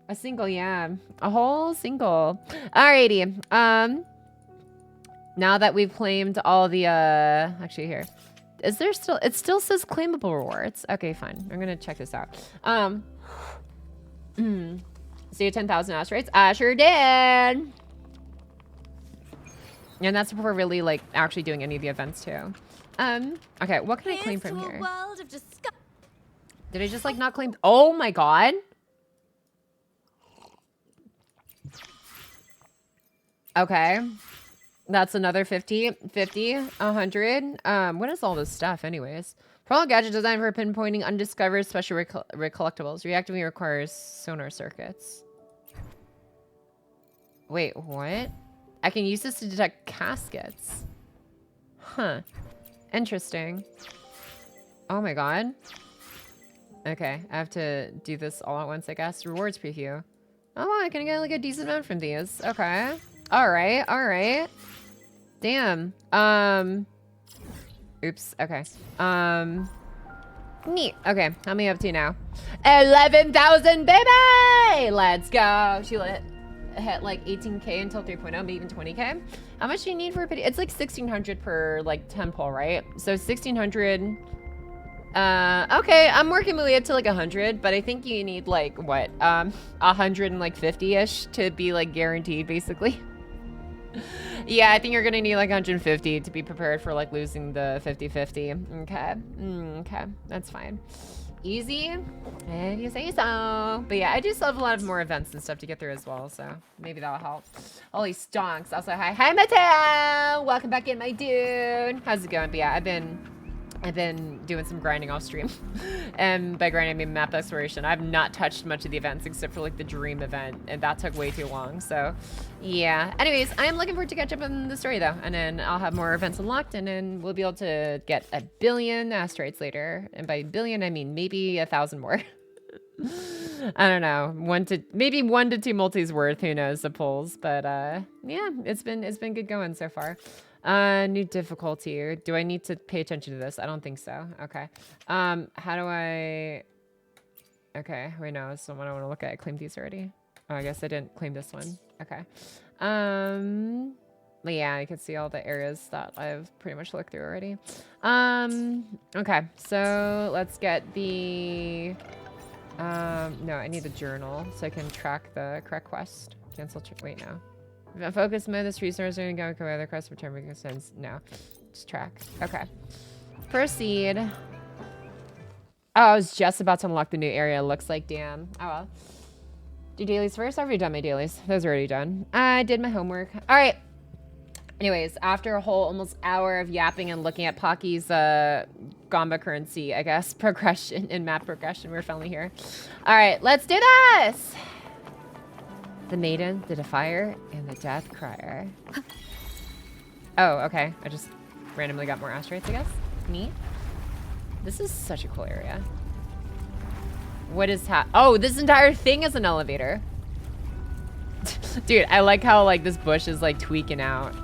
A single, yeah. A whole single. Alrighty. Now that we've claimed all the, actually here. Is there still, it still says claimable rewards. Okay, fine. I'm gonna check this out. See you 10,000 asteroids? I sure did. And that's before really, like, actually doing any of the events, too. Okay, what can I claim from here? Did I just, like, not claim? Oh my god. Okay. That's another 50, 100. What is all this stuff anyways? Prolonged gadget designed for pinpointing undiscovered special collectibles. Reactivating requires sonar circuits. Wait, what? I can use this to detect caskets. Huh. Interesting. Oh my god. Okay, I have to do this all at once, I guess. Rewards preview. Oh, I can get like a decent amount from these. Okay. Alright, alright. Damn. Oops, okay. Neat. Okay, how many up to now? 11,000, baby! Let's go. She hit like 18k until 3.0, maybe even 20k. How much do you need for a video? It's like 1,600 per like temple, right? So 1,600. Okay, I'm working my way up to like 100, but I think you need like what? 150-ish to be like guaranteed, basically. Yeah, I think you're gonna need like 150 to be prepared for like losing the 50-50. Okay. Okay, that's fine. Easy, if you say so. But yeah, I do still have a lot of more events and stuff to get through as well, so maybe that'll help. Holy stonks. Also, hi Mateo! Welcome back in, my dude. How's it going? But yeah, I've been doing some grinding off stream. And by grinding, I mean map exploration. I've not touched much of the events except for like the dream event, and that took way too long. So yeah. Anyways, I'm looking forward to catch up on the story though. And then I'll have more events unlocked, and then we'll be able to get 1 billion asteroids later. And by billion, I mean maybe 1,000 more. I don't know. Maybe 1 to 2 multis worth, who knows, the pulls. But yeah, it's been good going so far. New difficulty. Do I need to pay attention to this? I don't think so. Okay. How do I... Okay, wait, no, it's the one I want to look at. I claimed these already. Oh, I guess I didn't claim this one. Okay. But yeah, I can see all the areas that I've pretty much looked through already. Okay, so let's get the... no, I need the journal so I can track the correct quest. Cancel, wait, no. Focus mode, this resource are going to go other quests return because sense. No. Just track. Okay. Proceed. Oh, I was just about to unlock the new area, looks like. Damn. Oh well. Do dailies first? I've already done my dailies. Those are already done. I did my homework. Alright. Anyways, after a whole almost hour of yapping and looking at Pocky's Gamba currency, I guess, progression and map progression, we're finally here. Alright, let's do this! The maiden, the defier, and the death crier. Oh, okay. I just randomly got more asteroids, I guess. Neat. This is such a cool area. What is oh, this entire thing is an elevator. Dude, I like how like this bush is like tweaking out.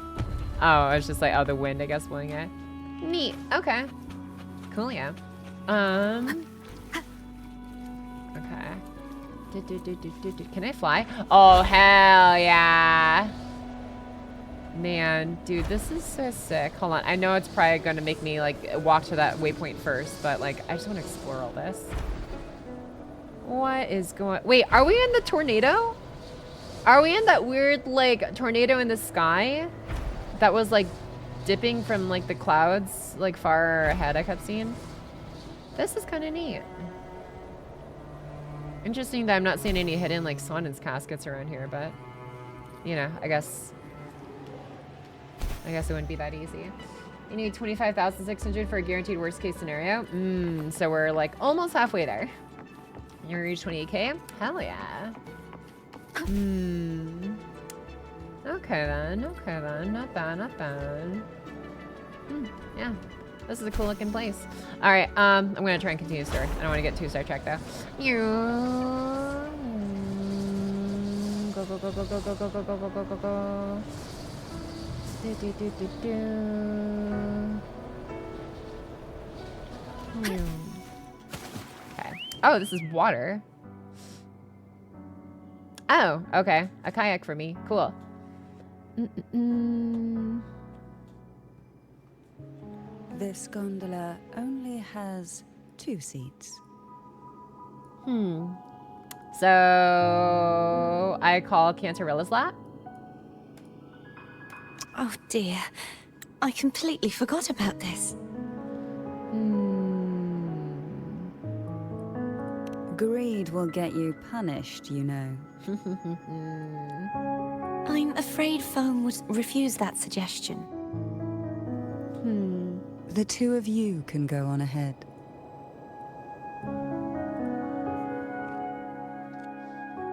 Oh, it's just like, oh, the wind, I guess, blowing it. Neat. Okay. Cool, yeah. Okay. Can I fly? Oh, hell yeah. Man, dude, this is so sick. Hold on. I know it's probably going to make me like walk to that waypoint first, but like, I just want to explore all this. What is going... Wait, are we in the tornado? Are we in that weird like tornado in the sky that was like dipping from like the clouds like far ahead I kept seeing? This is kind of neat. Interesting that I'm not seeing any hidden like Sonan's caskets around here, but you know, I guess it wouldn't be that easy. You need 25,600 for a guaranteed worst case scenario. So we're like almost halfway there. You reach 28k? Hell yeah. Okay then, not bad, not bad. Yeah. This is a cool looking place. All right, I'm gonna try and continue the story. I don't want to get too sidetracked though. Go, go, go, go, go, go, go, go, go, go, go, go, go. Okay. Oh, this is water. Oh, okay. A kayak for me. Cool. This gondola only has 2 seats. So I call Cantarella's lap. Oh dear, I completely forgot about this. Greed will get you punished, you know. I'm afraid Foam would refuse that suggestion. The two of you can go on ahead.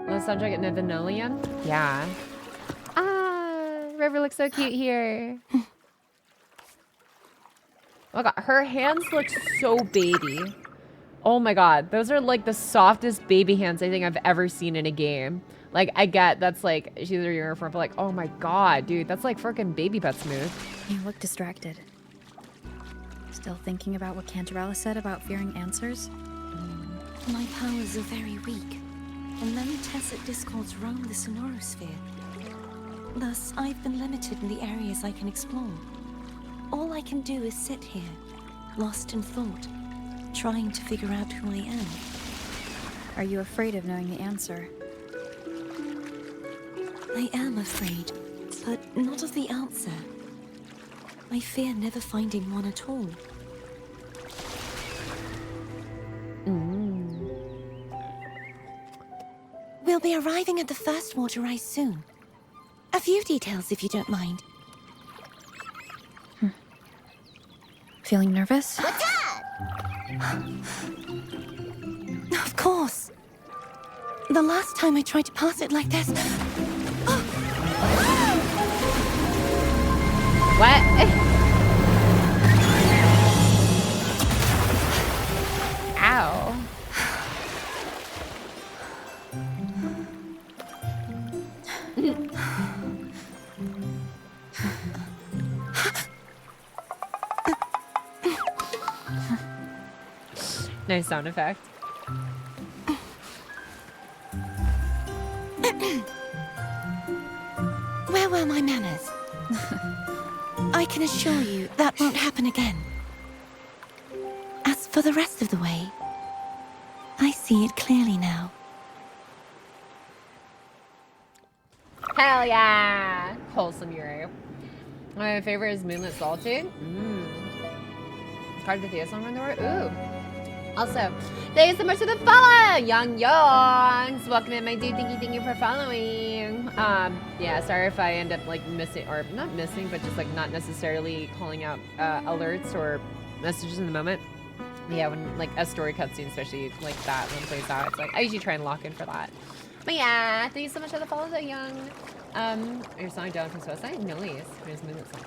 The subject in the Vanillion? Yeah. Ah, River looks so cute here. Oh my god, her hands look so baby. Oh my god, those are like the softest baby hands I think I've ever seen in a game. Like, I get that's like, she's a uniform, but like, oh my god, dude, that's like freaking baby butt smooth. You look distracted. Still thinking about what Cantarella said about fearing answers? My powers are very weak, and many tacit discords roam the sonorosphere. Thus, I've been limited in the areas I can explore. All I can do is sit here, lost in thought, trying to figure out who I am. Are you afraid of knowing the answer? I am afraid, but not of the answer. I fear never finding one at all. We'll be arriving at the first water ice soon. A few details, if you don't mind. Feeling nervous? Of course. The last time I tried to pass it like this... What? Ow. Nice sound effect. Where were my manners? I can assure you that won't happen again. As for the rest of the way, I see it clearly now. Hell yeah! Wholesome Yuri. My favorite is Moonlit Solitude. CARTETHIYA song on the way. Ooh. Also, thank you so much for the follow, Young Youngs. Welcome in, my dude. Thank you for following. Yeah, sorry if I end up like missing, or not missing, but just like not necessarily calling out alerts or messages in the moment. Yeah, when like a story cutscene, especially like that, when it plays out, it's like I usually try and lock in for that. But yeah, thank you so much for the follow, so Young. Your song down from Suicide? Noise. There's Moonlit Song.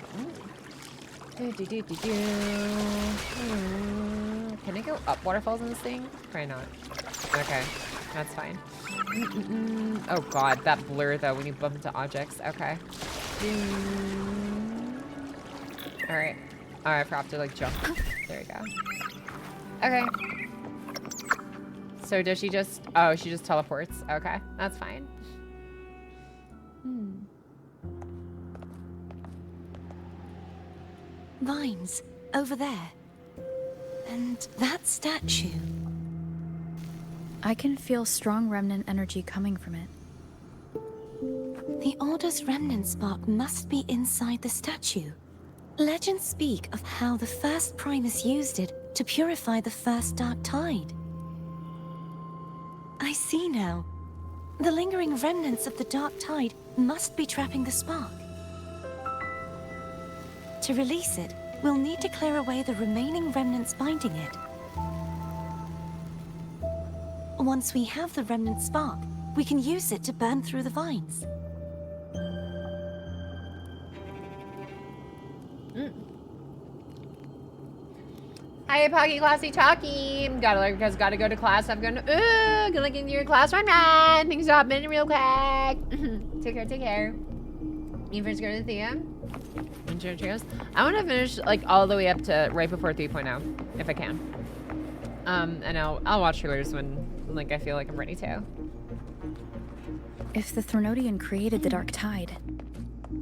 Can I go up waterfalls in this thing? Probably not. Okay, that's fine. Oh god, that blur though when you bump into objects. Okay. Alright. Alright, I forgot to like jump. There we go. Okay. So does she just... Oh, she just teleports. Okay, that's fine. Vines, over there. And that statue. I can feel strong remnant energy coming from it. The Order's remnant spark must be inside the statue. Legends speak of how the first Primus used it to purify the first Dark Tide. I see now. The lingering remnants of the Dark Tide must be trapping the spark. To release it, we'll need to clear away the remaining remnants binding it. Once we have the remnant spark, we can use it to burn through the vines. Hi, Pocky Classy Talkie. Gotta go to class. I'm gonna look into your class run. Things up in real quick. Take care. You first go to Thea. I want to finish like all the way up to right before 3.0 if I can. And I'll watch trailers when like I feel like I'm ready to. If the Threnodian created the Dark Tide,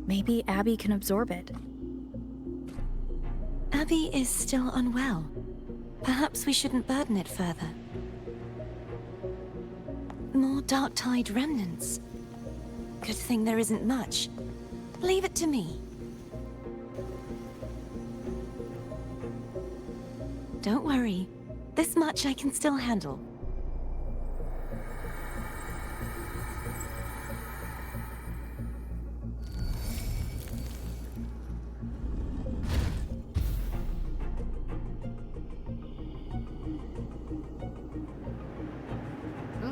maybe Abby can absorb it. Abby is still unwell. Perhaps we shouldn't burden it further. More Dark Tide remnants. Good thing there isn't much. Leave it to me. Don't worry. This much I can still handle.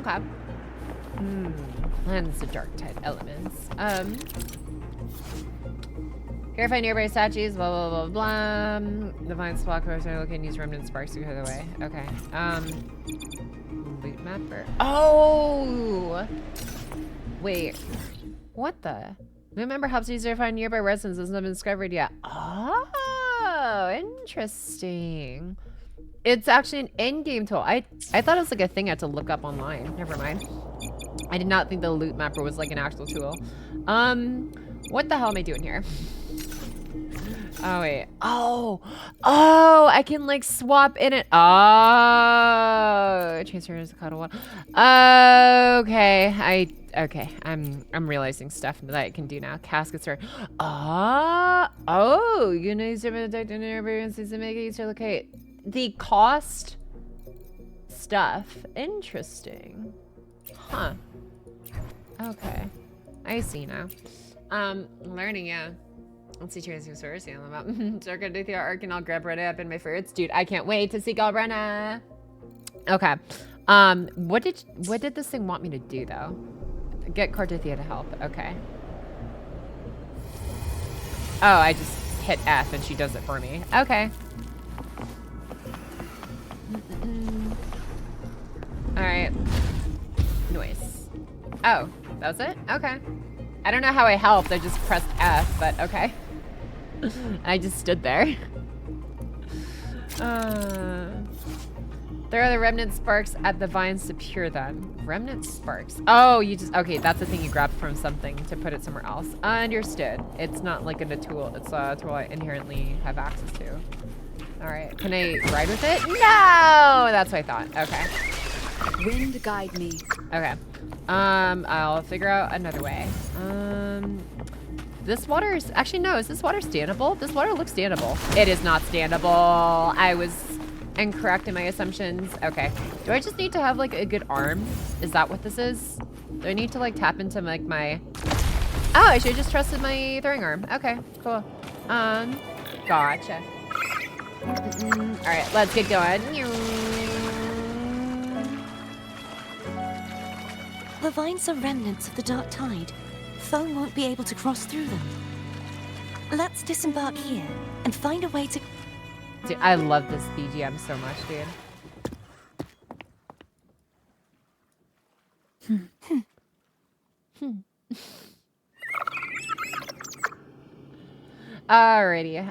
Okay. Cleanse the dark tide elements. Clarify nearby statues, blah, blah, blah, blah. The vine spot colors are looking, use remnant sparks to clear the way. Okay. Loot mapper. Oh! Wait. What the? New member helps you to find nearby residents that hasn't been discovered yet. Oh, interesting. It's actually an in-game tool. I thought it was like a thing I had to look up online. Never mind. I did not think the loot mapper was like an actual tool. What the hell am I doing here? Oh, wait. Oh, I can like swap in it. Oh, transfer is a cuddle one. Okay, okay. I'm realizing stuff that I can do now. Caskets are. Oh, you know, to make it easier to locate the cost stuff. Interesting. Huh. Okay. I see now. Learning, yeah. Let's see, cheers your source. Yeah, I'm about CARTETHIYA arc and I'll grab Rena up in my favorites. Dude, I can't wait to see Rena. Okay. What did this thing want me to do though? Get CARTETHIYA to help. Okay. Oh, I just hit F and she does it for me. Okay. Alright. Noise. Oh, that was it? Okay. I don't know how I helped. I just pressed F, but okay. I just stood there. There are the remnant sparks at the vines to cure them. Remnant sparks. Oh, you just, okay, that's the thing you grabbed from something to put it somewhere else. Understood. It's not like a tool. It's a tool I inherently have access to. All right, can I ride with it? No, that's what I thought. Okay. Wind guide me. Okay. I'll figure out another way. This water is, actually no, is this water standable? This water looks standable. It is not standable. I was incorrect in my assumptions. Okay. Do I just need to have like a good arm? Is that what this is? Do I need to like tap into like my, oh, I should have just trusted my throwing arm. Okay, cool. Gotcha. All right, let's get going. The vines are remnants of the dark tide. Foe won't be able to cross through them. Let's disembark here and find a way to... Dude, I love this BGM so much, dude. Alrighty.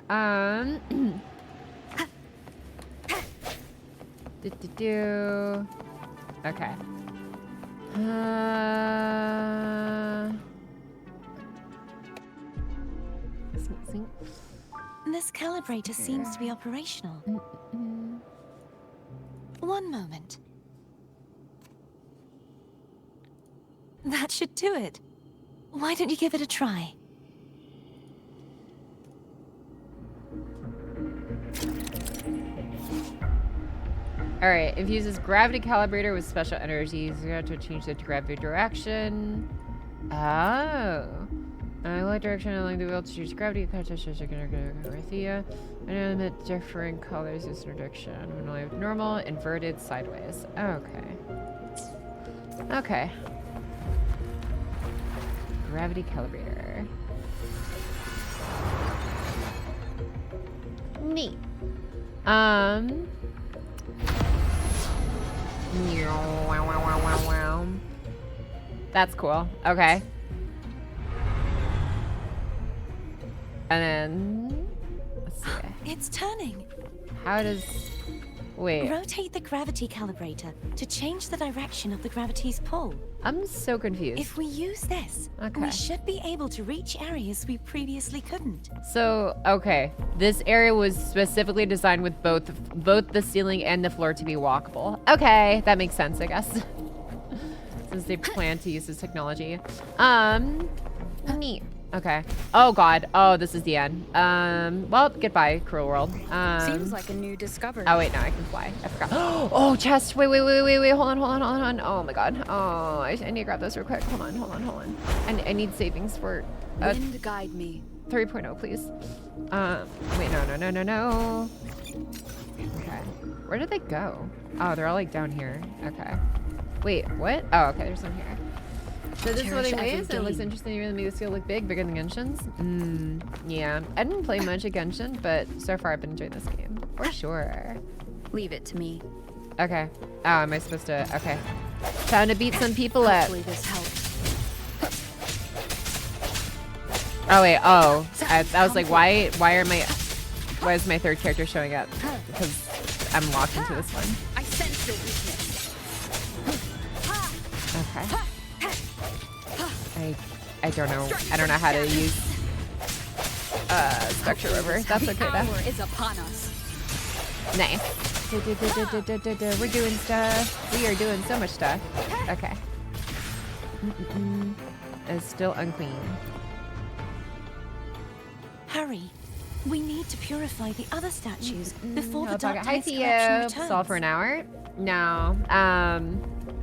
Okay. This calibrator seems to be operational. One moment. That should do it. Why don't you give it a try? Alright, it uses gravity calibrator with special energies to change the gravity direction. Oh. I like direction along the wheel to choose gravity. CARTETHIYA. And the different colors is direction. When I have normal, inverted, sideways. Okay. Okay. Gravity calibrator. Neat. That's cool. Okay. And then let's see. It's turning. How does wait? Rotate the gravity calibrator to change the direction of the gravity's pull. I'm so confused. If we use this, we should be able to reach areas we previously couldn't. So, okay. This area was specifically designed with both the ceiling and the floor to be walkable. Okay, that makes sense, I guess. Since they plan to use this technology. Neat. Okay. Oh god. Oh, this is the end. Well, goodbye, cruel world. Seems like a new discovery. Oh wait, no, I can fly. I forgot. Oh, chest. Wait. Hold on. Oh my god. Oh, I need to grab this real quick. Hold on. I need savings for Wind guide me. 3.0, please. Wait, no. Okay. Where did they go? Oh, they're all like down here. Okay. Wait, what? Oh, okay, there's one here. So this is what Cherish it every weighs, and it looks gain. interesting. You really make the skill look big, bigger than Genshin's. Yeah. I didn't play much of Genshin, but so far I've been enjoying this game. For sure. Leave it to me. Okay. Oh, am I supposed to? Okay. Time to beat some people up. Hopefully this helps. Oh wait. Oh, I was like, why is my third character showing up? Because I'm locked into this one. I sense your weakness. Okay. I don't know. I don't know how to use Spectre Rover. That's okay The though. hour is upon us. Nice. We're doing stuff. We are doing so much stuff. Okay. It's still unclean. Hurry. We need to purify the other statues before the Hello, Dark Pocket. Hi Tide's to corruption you. returns. Solve for an hour? No.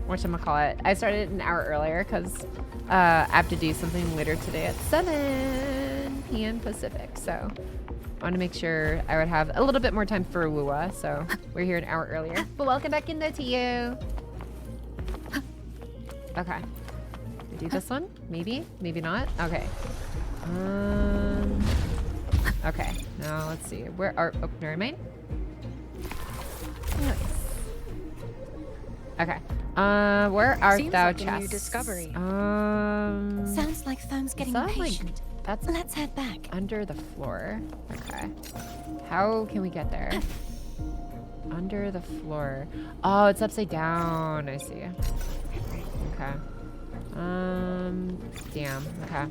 Whatchamacallit? I started an hour earlier because I have to do something later today at 7 p.m. Pacific. So I want to make sure I would have a little bit more time for Wuwa. So we're here an hour earlier. But welcome back in though to you. Okay. Do this one? Maybe? Maybe not? Okay. Okay. Now let's see. Where are... Oh, never mind. Nice. Okay. Where art Seems thou, like a new chest? discovery. Sounds like Foam's getting that, like, impatient. that's Let's head back. under the floor. Okay. How can we get there? Under the floor. Oh, it's upside down. I see. Okay. Damn. Okay.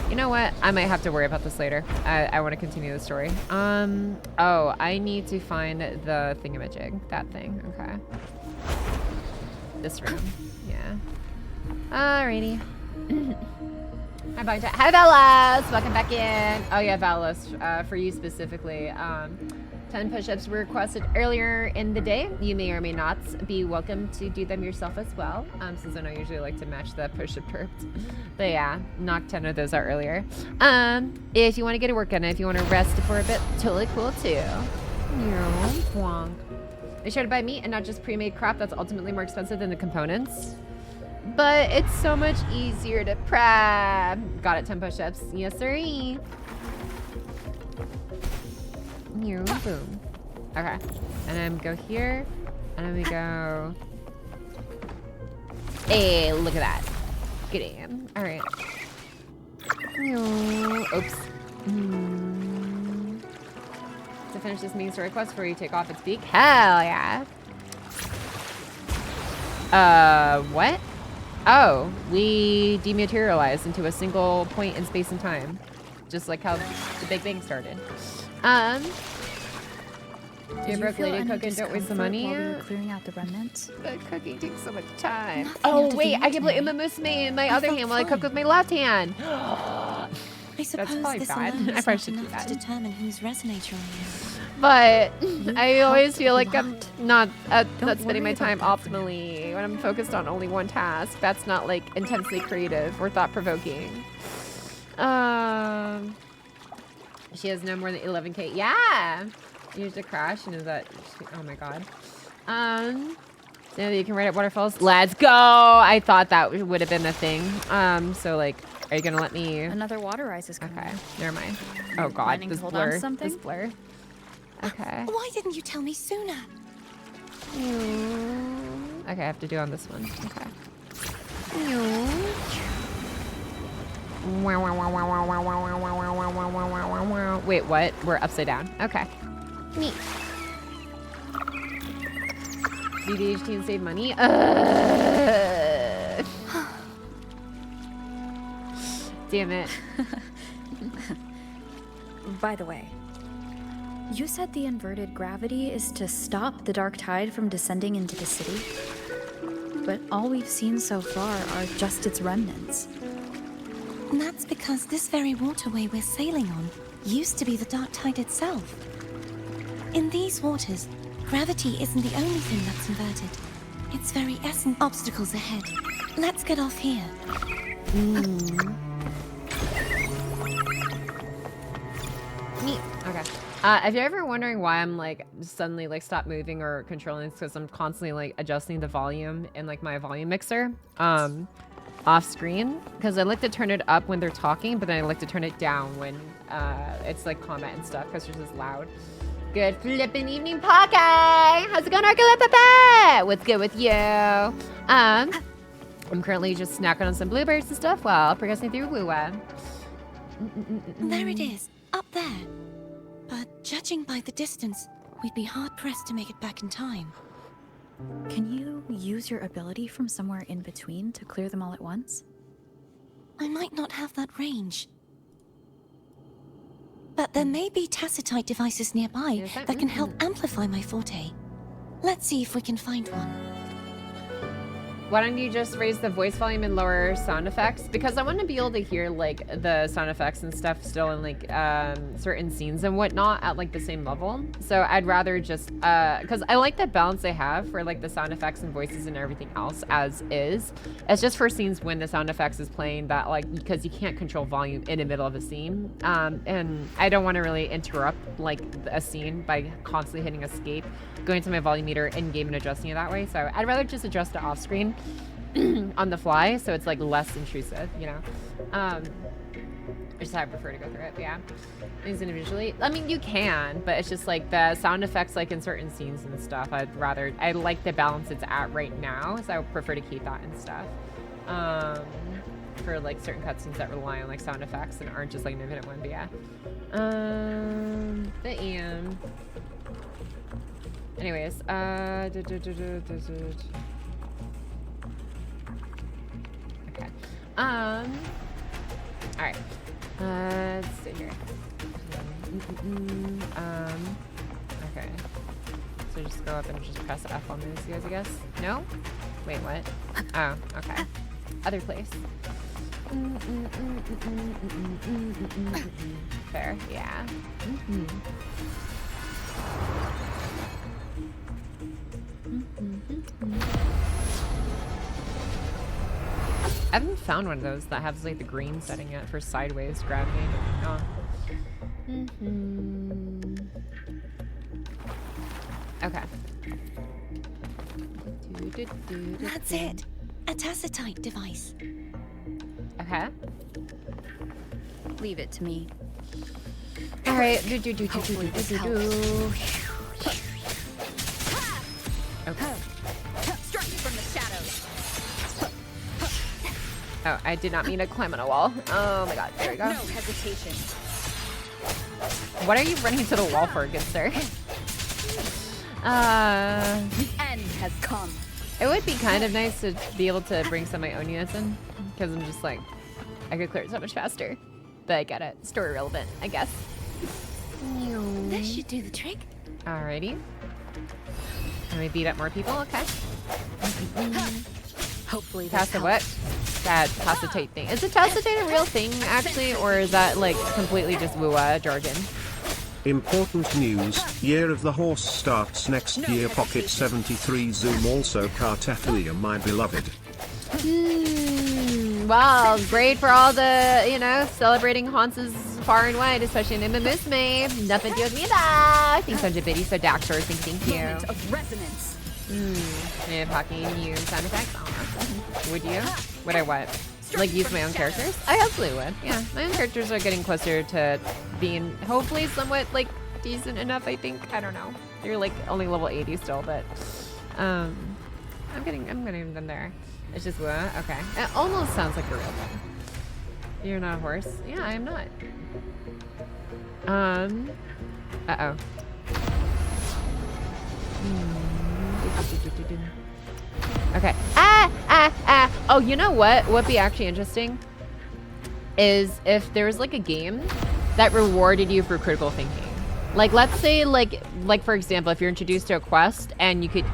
You know what? I might have to worry about this later. I want to continue the story. Oh, I need to find the thingamajig. That thing. Okay. This room. Yeah. Alrighty. Hi, Velos! Welcome back in. Oh yeah, Velos, for you specifically. 10 push-ups were requested earlier in the day. You may or may not be welcome to do them yourself as well, since I don't usually like to match the push-up perps. But yeah, knocked 10 of those out earlier. If you want to get a workout, if you want to rest for a bit, totally cool too. They sure to buy meat and not just pre-made crap that's ultimately more expensive than the components. But it's so much easier to prep. Got it, 10 push-ups. Yes, sirree. Here, boom. Okay. And then go here. And then we go... Hey, look at that. Good aim. Alright. Oops. To finish this main story quest before you take off its beak? Hell yeah. What? Oh, we dematerialized into a single point in space and time. Just like how the Big Bang started. Did broke you feel lady any cooking, don't waste the discomfort money. while we were clearing out the remnants? But cooking takes so much time. Nothing Oh out of wait, the I can play ordinary. Umamusume in my other felt hand while I cook fine. with my left hand. I suppose probably this bad. alone I is probably not should do enough that. to determine whose resonator I am. But I always helped feel a like I'm lot. not Don't spending my worry time about that for now. optimally when I'm focused on only one task. That's not like intensely creative or thought-provoking. She has no more than 11K. Yeah. Used a crash and is that? Oh my god. So you can ride at waterfalls. Let's go. I thought that would have been the thing. So like, are you gonna let me? Another water rise is coming. Okay, never mind. Oh god, Planning to this hold on to blur. something? This blur. Okay. Why didn't you tell me sooner? Okay, I have to do on this one. Okay. Wait, what? We're upside down. Okay. Neat. Do DHT and save money? Damn it. By the way, you said the inverted gravity is to stop the dark tide from descending into the city. But all we've seen so far are just its remnants. And that's because this very waterway we're sailing on used to be the Dark Tide itself. In these waters, gravity isn't the only thing that's inverted. Its very essence obstacles ahead. Let's get off here. Neat. Okay. If you're ever wondering why I'm like suddenly like stop moving or controlling, it's because I'm constantly like adjusting the volume in like my volume mixer off screen, because I like to turn it up when they're talking, but then I like to turn it down when it's like comment and stuff, because it's just loud. Good flipping evening, Pocky! How's it going, Arkalipapa? What's good with you? I'm currently just snacking on some blueberries and stuff while progressing through Wuwa. There it is, up there. But judging by the distance, we'd be hard-pressed to make it back in time. Can you use your ability from somewhere in between to clear them all at once? I might not have that range. But there may be tacitite devices nearby that can help amplify my forte. Let's see if we can find one. Why don't you just raise the voice volume and lower sound effects? Because I want to be able to hear like the sound effects and stuff still in like certain scenes and whatnot at like the same level. So I'd rather just, because I like that balance they have for like the sound effects and voices and everything else as is. It's just for scenes when the sound effects is playing that like, because you can't control volume in the middle of a scene. And I don't want to really interrupt like a scene by constantly hitting escape, going to my volume meter in game and adjusting it that way. So I'd rather just adjust it off screen on the fly, so it's like less intrusive, you know. Just how I prefer to go through it, but yeah. Things individually, I mean, you can, but it's just like the sound effects, like in certain scenes and stuff, I like the balance it's at right now, so I would prefer to keep that and stuff. For like certain cutscenes that rely on like sound effects and aren't just like an infinite one, but yeah. But yeah. Anyways, okay. All right. Let's see here. Okay. So just go up and just press F on these guys, I guess. No? Wait, what? Oh, okay. Other place. Fair, yeah. I haven't found one of those that has like the green setting yet for sideways gravity. Oh. Okay. That's it. A tacitite device. Okay. Leave it to me. All right. Hopefully this helps. Okay. Strike from the shadows. Oh, I did not mean to climb on a wall. Oh my god, there we go. No hesitation. What are you running to the wall for, good sir? The end has come. It would be kind of nice to be able to bring some of my own units in, because I'm just like, I could clear it so much faster. But I get it. Story relevant, I guess. This should do the trick. Alrighty. Can we beat up more people? Okay. Hopefully this Pass the helps. what? That tacitite thing. Is a tacitite a real thing, actually? Or is that, like, completely just Wuwa jargon? Important news, Year of the Horse starts next year. Pocket 73 Zoom also CARTETHIYA, my beloved. Well, great for all the, you know, celebrating Hanses far and wide, especially in Musume. Nothing to do with me though. Thanks, 100 biddies, so Daxor, thank you. Moment of resonance. Yeah, Pocky, you sound effects? Aw. Would you? Would I what? Like use my own characters? I absolutely would. Yeah, my own characters are getting closer to being hopefully somewhat like decent enough, I think. I don't know. They're like only level 80 still, but I'm getting them there. It's just what? Okay. It almost sounds like a real thing. You're not a horse? Yeah, I am not. Uh-oh. Okay. Oh, you know what? What'd be actually interesting is if there was like a game that rewarded you for critical thinking. Like, let's say like for example, if you're introduced to a quest and you could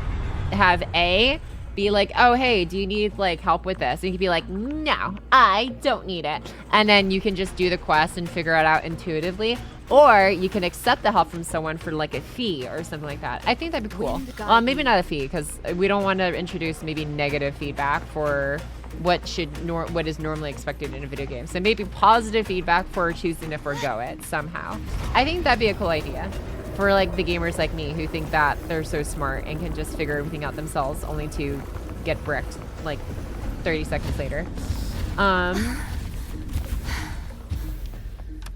have A be like, oh, hey, do you need like help with this? And you could be like, no, I don't need it. And then you can just do the quest and figure it out intuitively. Or you can accept the help from someone for like a fee or something like that. I think that'd be cool. Maybe not a fee, because we don't want to introduce maybe negative feedback for what is normally expected in a video game. So maybe positive feedback for choosing to forgo it somehow. I think that'd be a cool idea for like the gamers like me who think that they're so smart and can just figure everything out themselves, only to get bricked like 30 seconds later.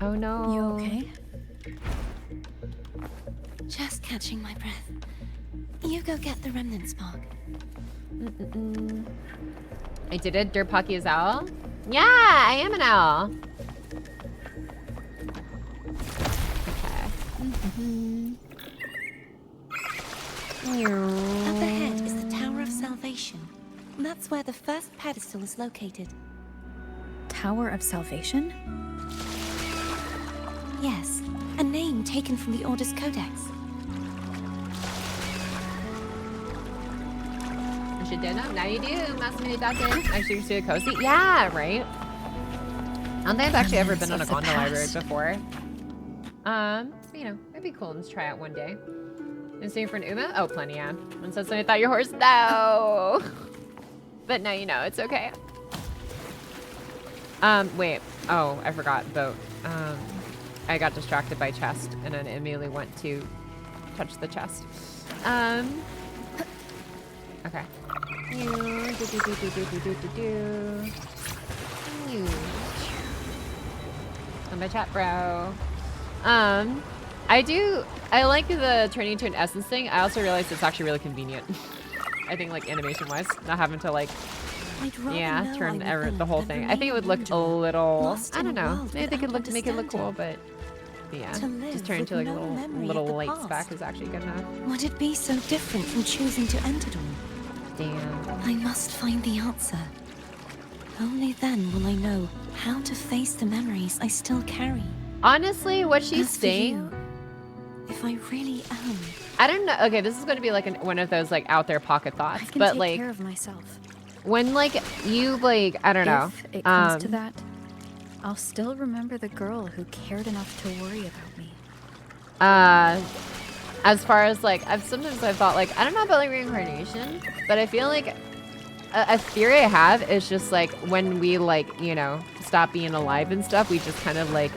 Oh no. You okay? Just catching my breath. You go get the remnants, Park. I did it. Dirt Pocky is owl. Yeah, I am an owl. Okay. Up ahead is the Tower of Salvation. That's where the first pedestal is located. Tower of Salvation? Yes, a name taken from the Order's Codex. You should know. Now you do. I should do a cozy. Yeah, right. I don't think I've actually ever been on a gondola library before. You know, it'd be cool to try out one day. And same for an Uma? Oh, plenty, yeah. One said something, thought your horse, no. But now you know, it's okay. Wait. Oh, I forgot boat. I got distracted by chest and then immediately went to touch the chest. Okay. On my chat, bro. I like the turning into an essence thing. I also realized it's actually really convenient. I think like animation wise, not having to like, yeah, turn the whole thing. I think it would look a little, I don't know. Maybe they could make it look cool, but yeah, just turn into like a little light speck is actually good enough. Would it be so different from choosing to end it all? Damn. I must find the answer. Only then will I know how to face the memories I still carry. Honestly, what she's saying, if I really am, I don't know. Okay, this is going to be like one of those like out there pocket thoughts, I can but take like care of myself. when like you like I don't know. If it comes to that, I'll still remember the girl who cared enough to worry about me. As far as like I've thought like I don't know about like reincarnation, but I feel like a theory I have is just like when we like, you know, stop being alive and stuff, we just kind of like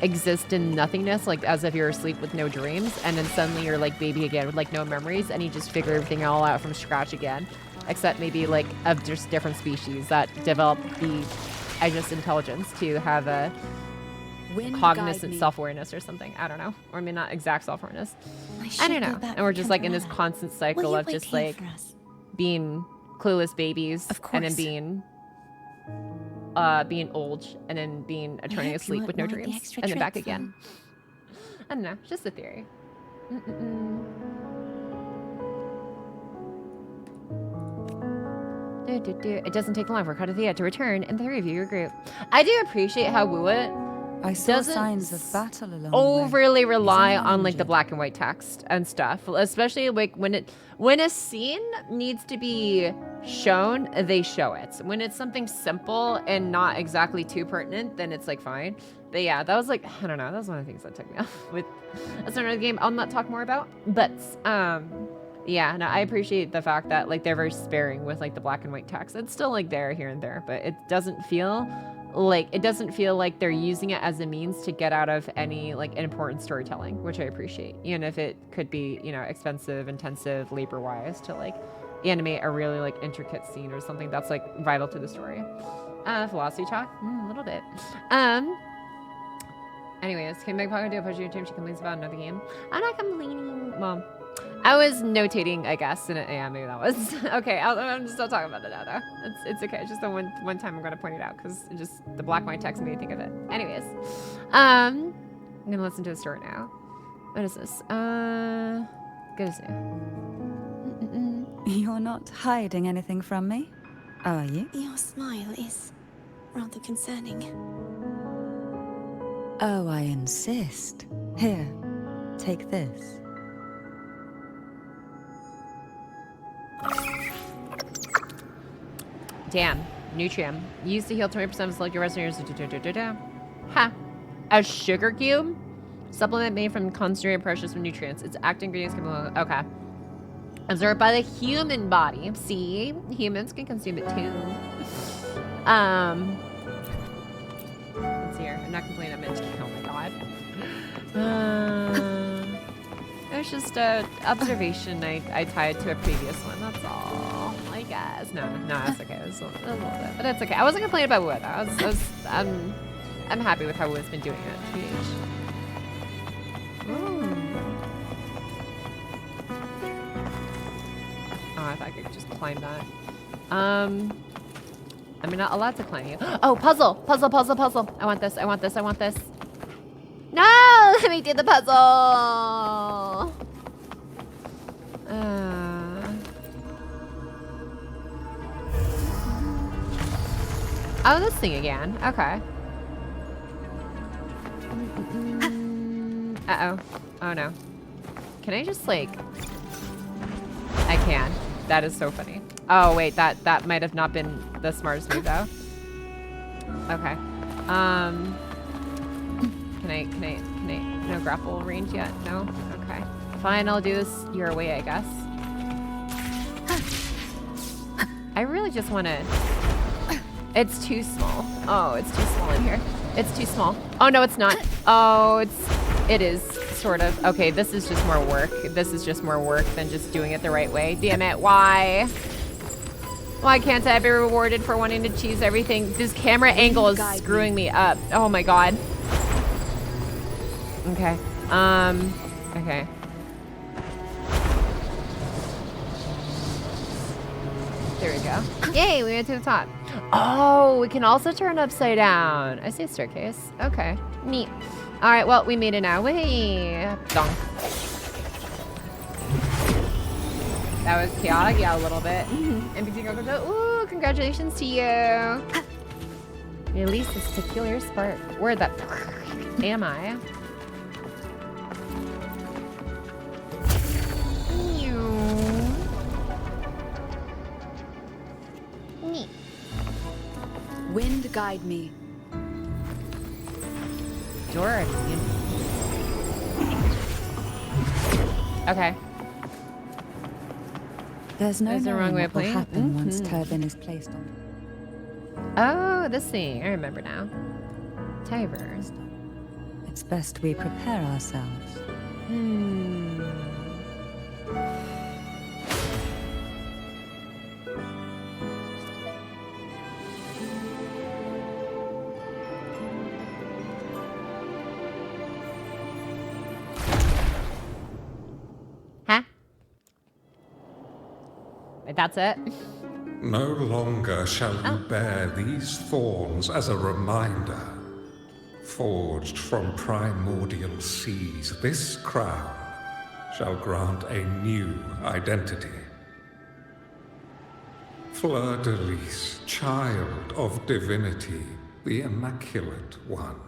exist in nothingness, like as if you're asleep with no dreams, and then suddenly you're like baby again with like no memories, and you just figure everything all out from scratch again, except maybe like of just different species that develop the intelligence to have a cognizant self-awareness or something. I don't know, or maybe not exact self-awareness. I don't know. And we're just like in this constant cycle of just like being clueless babies, and then being old, and then being eternally asleep with no dreams, and then back again. I don't know, just a theory. It doesn't take long for CARTETHIYA to return and the three of you group. I do appreciate how Wuwa doesn't overly rely on like the black and white text and stuff, especially like when a scene needs to be shown, they show it. When it's something simple and not exactly too pertinent, then it's like fine. But yeah, that was like, I don't know, that was one of the things that took me off with another game I'll not talk more about. But yeah, no, I appreciate the fact that like they're very sparing with like the black and white text. It's still like there here and there, but it doesn't feel like they're using it as a means to get out of any like important storytelling, which I appreciate, even if it could be, you know, expensive, intensive, labor-wise to like animate a really like intricate scene or something that's like vital to the story. Philosophy talk, a little bit. Anyways, can Meg Pocket do a push your team? She complains about another game. I'm not complaining. Well, I was notating, I guess, and yeah, maybe that was okay. I'm just not talking about it now, though. It's okay. It's just the one time I'm gonna point it out because just the black and white text made me think of it. Anyways, I'm gonna listen to the story now. What is this? Good as new. You're not hiding anything from me, are you? Your smile is rather concerning. Oh, I insist. Here, take this. Damn. Nutrient. Used to heal 20% of selected resonators. Ha. A sugar cube? Supplement made from concentrated precious nutrients. Its active ingredients can be... Okay. Absorbed by the human body. See? Humans can consume it too. Let's see here. I'm not complaining. I'm into. Oh my god. It was just a observation I tied to a previous one. That's all. I guess. No, it's okay. It was a little bit, but it's okay. I wasn't complaining about Wuwa though. I'm happy with how Wuwa's been doing it. TH. Ooh. Oh, I thought I could just climb that. I'm not allowed to climb you. Oh, puzzle. I want this. No, let me do the puzzle. Oh, this thing again. Okay. Uh-oh. Oh, no. Can I just, like... I can. That is so funny. Oh, wait. That might have not been the smartest move, though. Okay. Can I... No grapple range yet? No? Okay. Fine, I'll do this your way, I guess. I really just want to... It's too small. Oh, it's too small in here. It's too small. Oh, no, it's not. Oh, it is, sort of. Okay, this is just more work. This is just more work than just doing it the right way. Damn it, why? Why can't I be rewarded for wanting to choose everything? This camera angle is screwing me up. Oh my god. Okay. Okay. There we go. Yay, we went to the top. Oh, we can also turn upside down. I see a staircase. Okay, neat. All right, well, we made it now. Whee! Dong. That was chaotic, yeah, a little bit. NPC goes, ooh, congratulations to you. Release this peculiar spark. Where the am I? Neat. Wind guide me. Door. Okay. There's no the wrong way of what will playing. happen once turbine is placed on. Oh, this thing. I remember now. Tiber. It's best we prepare ourselves. Huh? That's it? No longer shall you bear these thorns as a reminder. Forged from primordial seas, this crown shall grant a new identity. Fleur-de-Lis, child of divinity, the Immaculate One.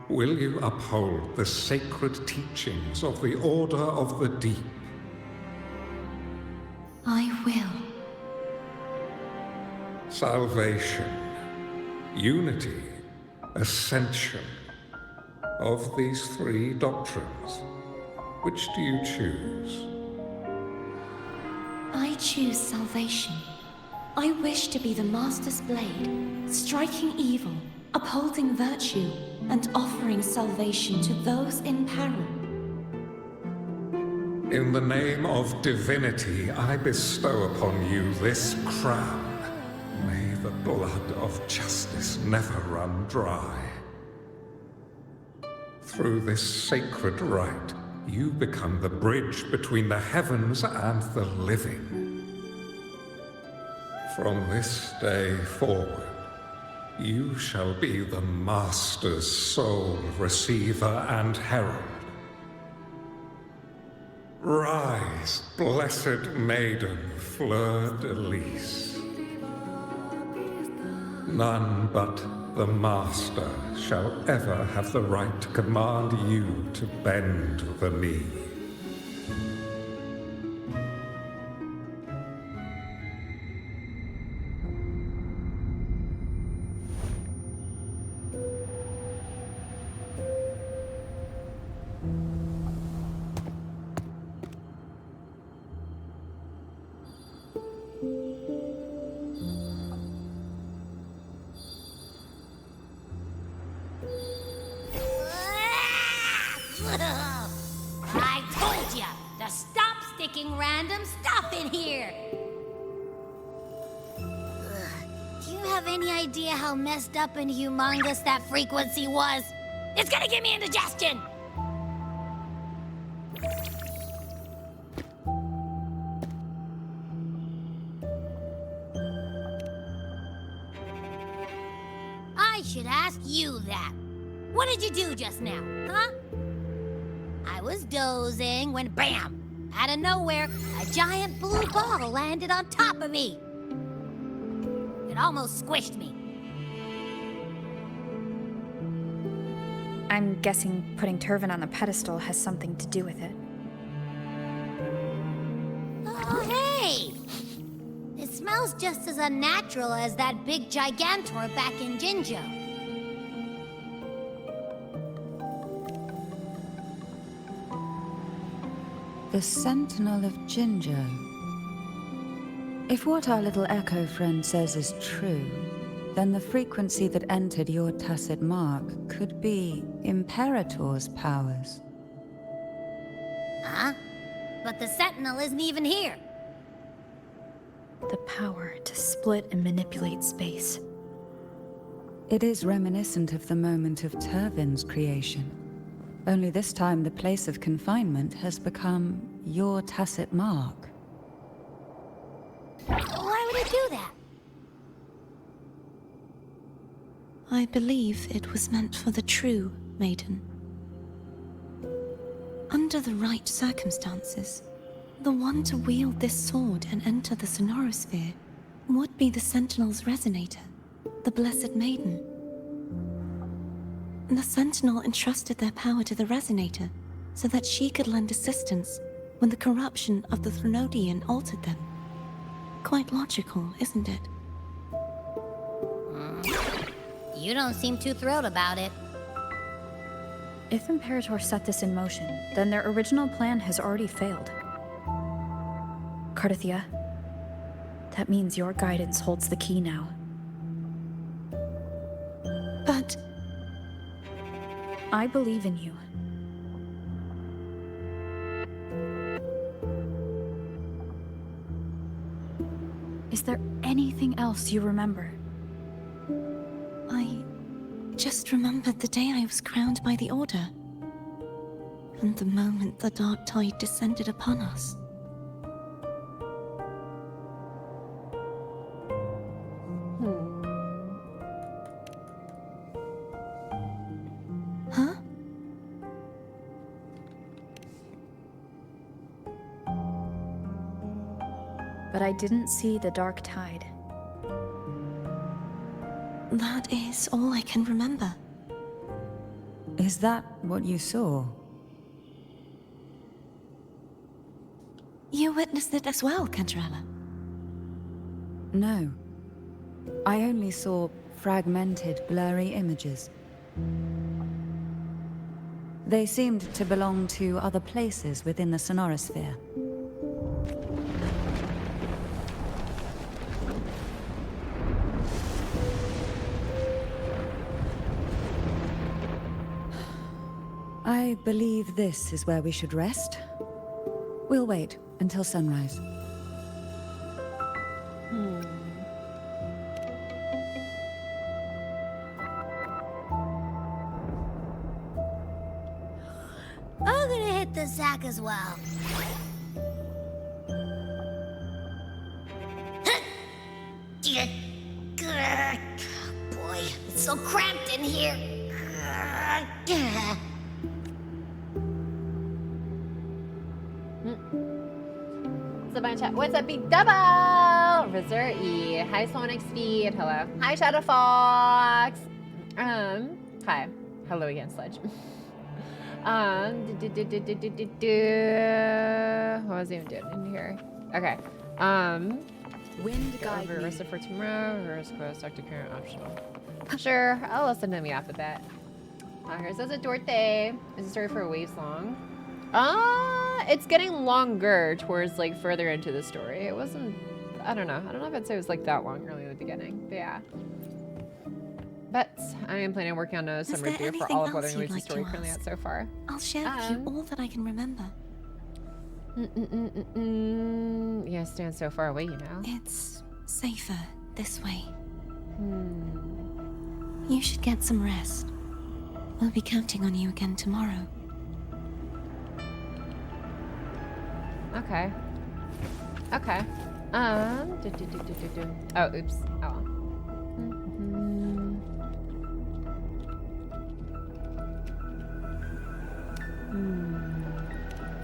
Will you uphold the sacred teachings of the Order of the Deep? I will. Salvation, unity, ascension. Of these three doctrines, which do you choose? I choose salvation. I wish to be the Master's blade, striking evil, upholding virtue, and offering salvation to those in peril. In the name of divinity, I bestow upon you this crown. May the blood of justice never run dry. Through this sacred rite, you become the bridge between the heavens and the living. From this day forward, you shall be the Master's sole receiver and herald. Rise, blessed maiden Fleur-de-Lis. None but the Master shall ever have the right to command you to bend the knee. here! Ugh. Do you have any idea how messed up and humongous that frequency was? It's gonna give me indigestion! I should ask you that. What did you do just now, huh? I was dozing when BAM! Out of nowhere, a giant blue ball landed on top of me. It almost squished me. I'm guessing putting Turvin on the pedestal has something to do with it. Oh, hey! It smells just as unnatural as that big gigantor back in Jinjo. The Sentinel of Jinjo. If what our little echo friend says is true, then the frequency that entered your tacit mark could be Imperator's powers. Huh? But the Sentinel isn't even here. The power to split and manipulate space. It is reminiscent of the moment of Turvin's creation. Only this time the place of confinement has become your tacit mark. Why would it do that? I believe it was meant for the true maiden. Under the right circumstances, the one to wield this sword and enter the sonorosphere would be the Sentinel's resonator, the Blessed Maiden. The Sentinel entrusted their power to the resonator so that she could lend assistance when the corruption of the Threnodian altered them. Quite logical, isn't it? You don't seem too thrilled about it. If Imperator set this in motion, then their original plan has already failed. CARTETHIYA, that means your guidance holds the key now. But I believe in you. Is there anything else you remember? I just remembered the day I was crowned by the Order. And the moment the dark tide descended upon us. Huh? But I didn't see the dark tide. That is all I can remember. Is that what you saw? You witnessed it as well, Cantarella. No. I only saw fragmented, blurry images. They seemed to belong to other places within the sonorosphere. I believe this is where we should rest. We'll wait until sunrise. I'm gonna hit the sack as well. Boy, it's so cramped in here. What's up, my chat? What's up, B-Double? Resort E. Hi, Sonic Speed. Hello. Hi, Shadow Fox. Hi. Hello again, Sledge. What was I even doing in here? Okay. Wind guide me. Reverse it for tomorrow. Reverse quest. Talk to current optional. Sure. I'll listen to me off of that. Here's a Dorte. Is the story for a wave song? It's getting longer towards like further into the story. It wasn't. I don't know if I'd say it was like that long early in the beginning. But yeah. But I am planning on working on a summary for all of Wuthering Waves' story currently out so far. I'll share with you all that I can remember. Yeah, stand so far away, you know. It's safer this way. You should get some rest. We'll be counting on you again tomorrow. Okay. Okay. Oh, oops. Oh.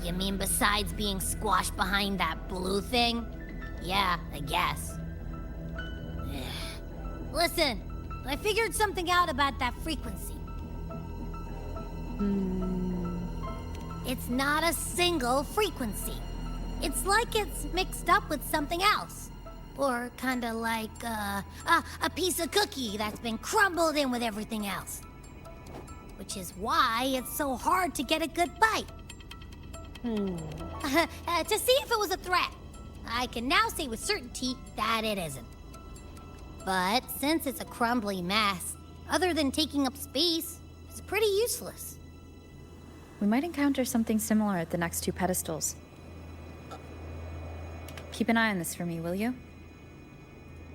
You mean besides being squashed behind that blue thing? Yeah, I guess. Listen, I figured something out about that frequency. It's not a single frequency. It's like it's mixed up with something else. Or kinda like, a piece of cookie that's been crumbled in with everything else. Which is why it's so hard to get a good bite. To see if it was a threat. I can now say with certainty that it isn't. But since it's a crumbly mess, other than taking up space, it's pretty useless. We might encounter something similar at the next 2 pedestals. Keep an eye on this for me, will you?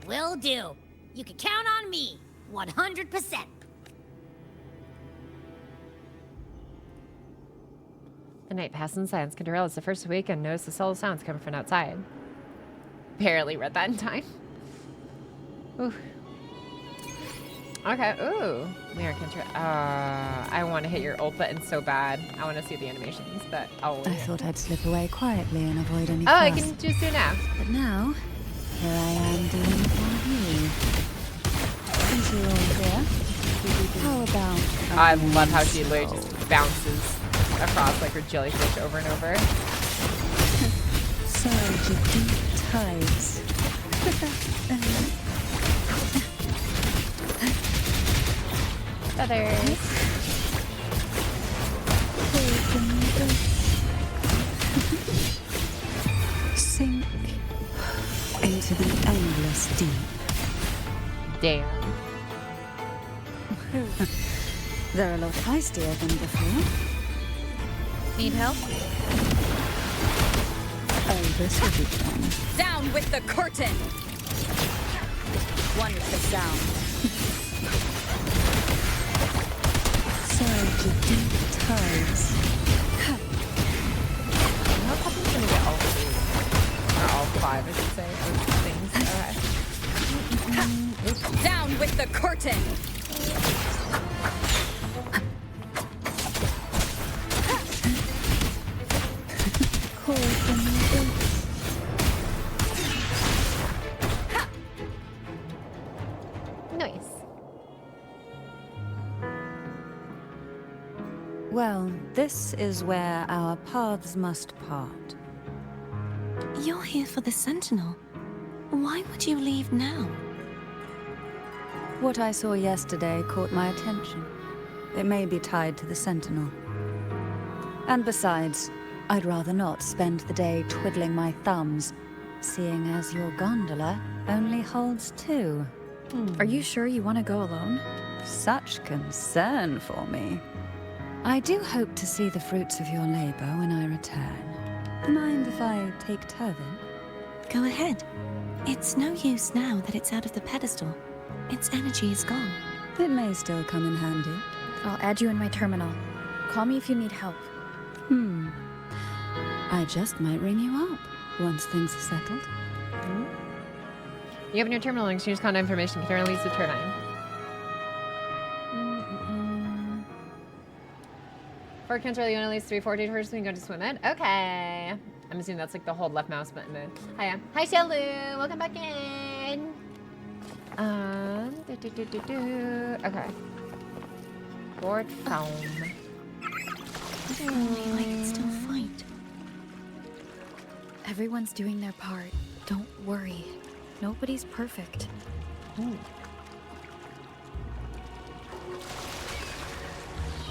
Will do. You can count on me, 100%. The night passed in silence. Cinderella is the first to wake and noticed the subtle sounds coming from outside. Barely read that in time. Ooh. Okay. Ooh. We are control. I want to hit your ult button so bad. I want to see the animations, but I thought I'd slip away quietly and avoid any Oh, I fuss. can just do it now. But now, here I am doing it for you. Since you're all here, how about... I love how she literally just bounces across like her jellyfish over and over. Surge of deep tides. Feathers. Sink into the endless deep. Damn. They're a lot feistier than before. Need help? Oh, this will be fun. Down with the curtain! Wonderful sound. Surge of deep tides. How Puppy's gonna get all 3? Or all 5, I should say, of things. Okay. Down with the curtain! Call from the Nice. Well, this is where our paths must part. You're here for the Sentinel. Why would you leave now? What I saw yesterday caught my attention. It may be tied to the Sentinel. And besides, I'd rather not spend the day twiddling my thumbs, seeing as your gondola only holds 2. Are you sure you want to go alone? Such concern for me. I do hope to see the fruits of your labor when I return. Mind if I take Turvin? Go ahead. It's no use now that it's out of the pedestal. Its energy is gone. It may still come in handy. I'll add you in my terminal. Call me if you need help. I just might ring you up once things are settled. You open your terminal and exchange contact information. You can release the turbine. For control, you want to release 3 4 first when you go to swim mode. Okay. I'm assuming that's like the hold left mouse button mode. Hiya. Hi, Shalu. Welcome back in. Okay. Board foam. If only I could still fight. Everyone's doing their part. Don't worry. Nobody's perfect.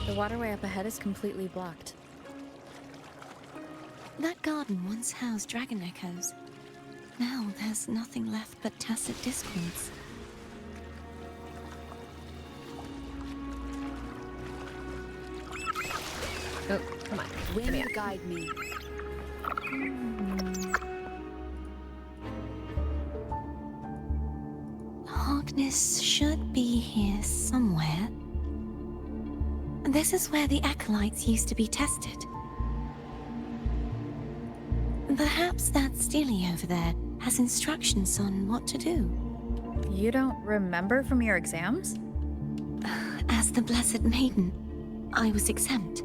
The waterway up ahead is completely blocked. That garden once housed dragon echoes. Now there's nothing left but tacit discords. Oh, come on. Wind guide me. Harkness should be here somewhere. This is where the acolytes used to be tested. Perhaps that Steely over there has instructions on what to do. You don't remember from your exams? As the Blessed Maiden, I was exempt.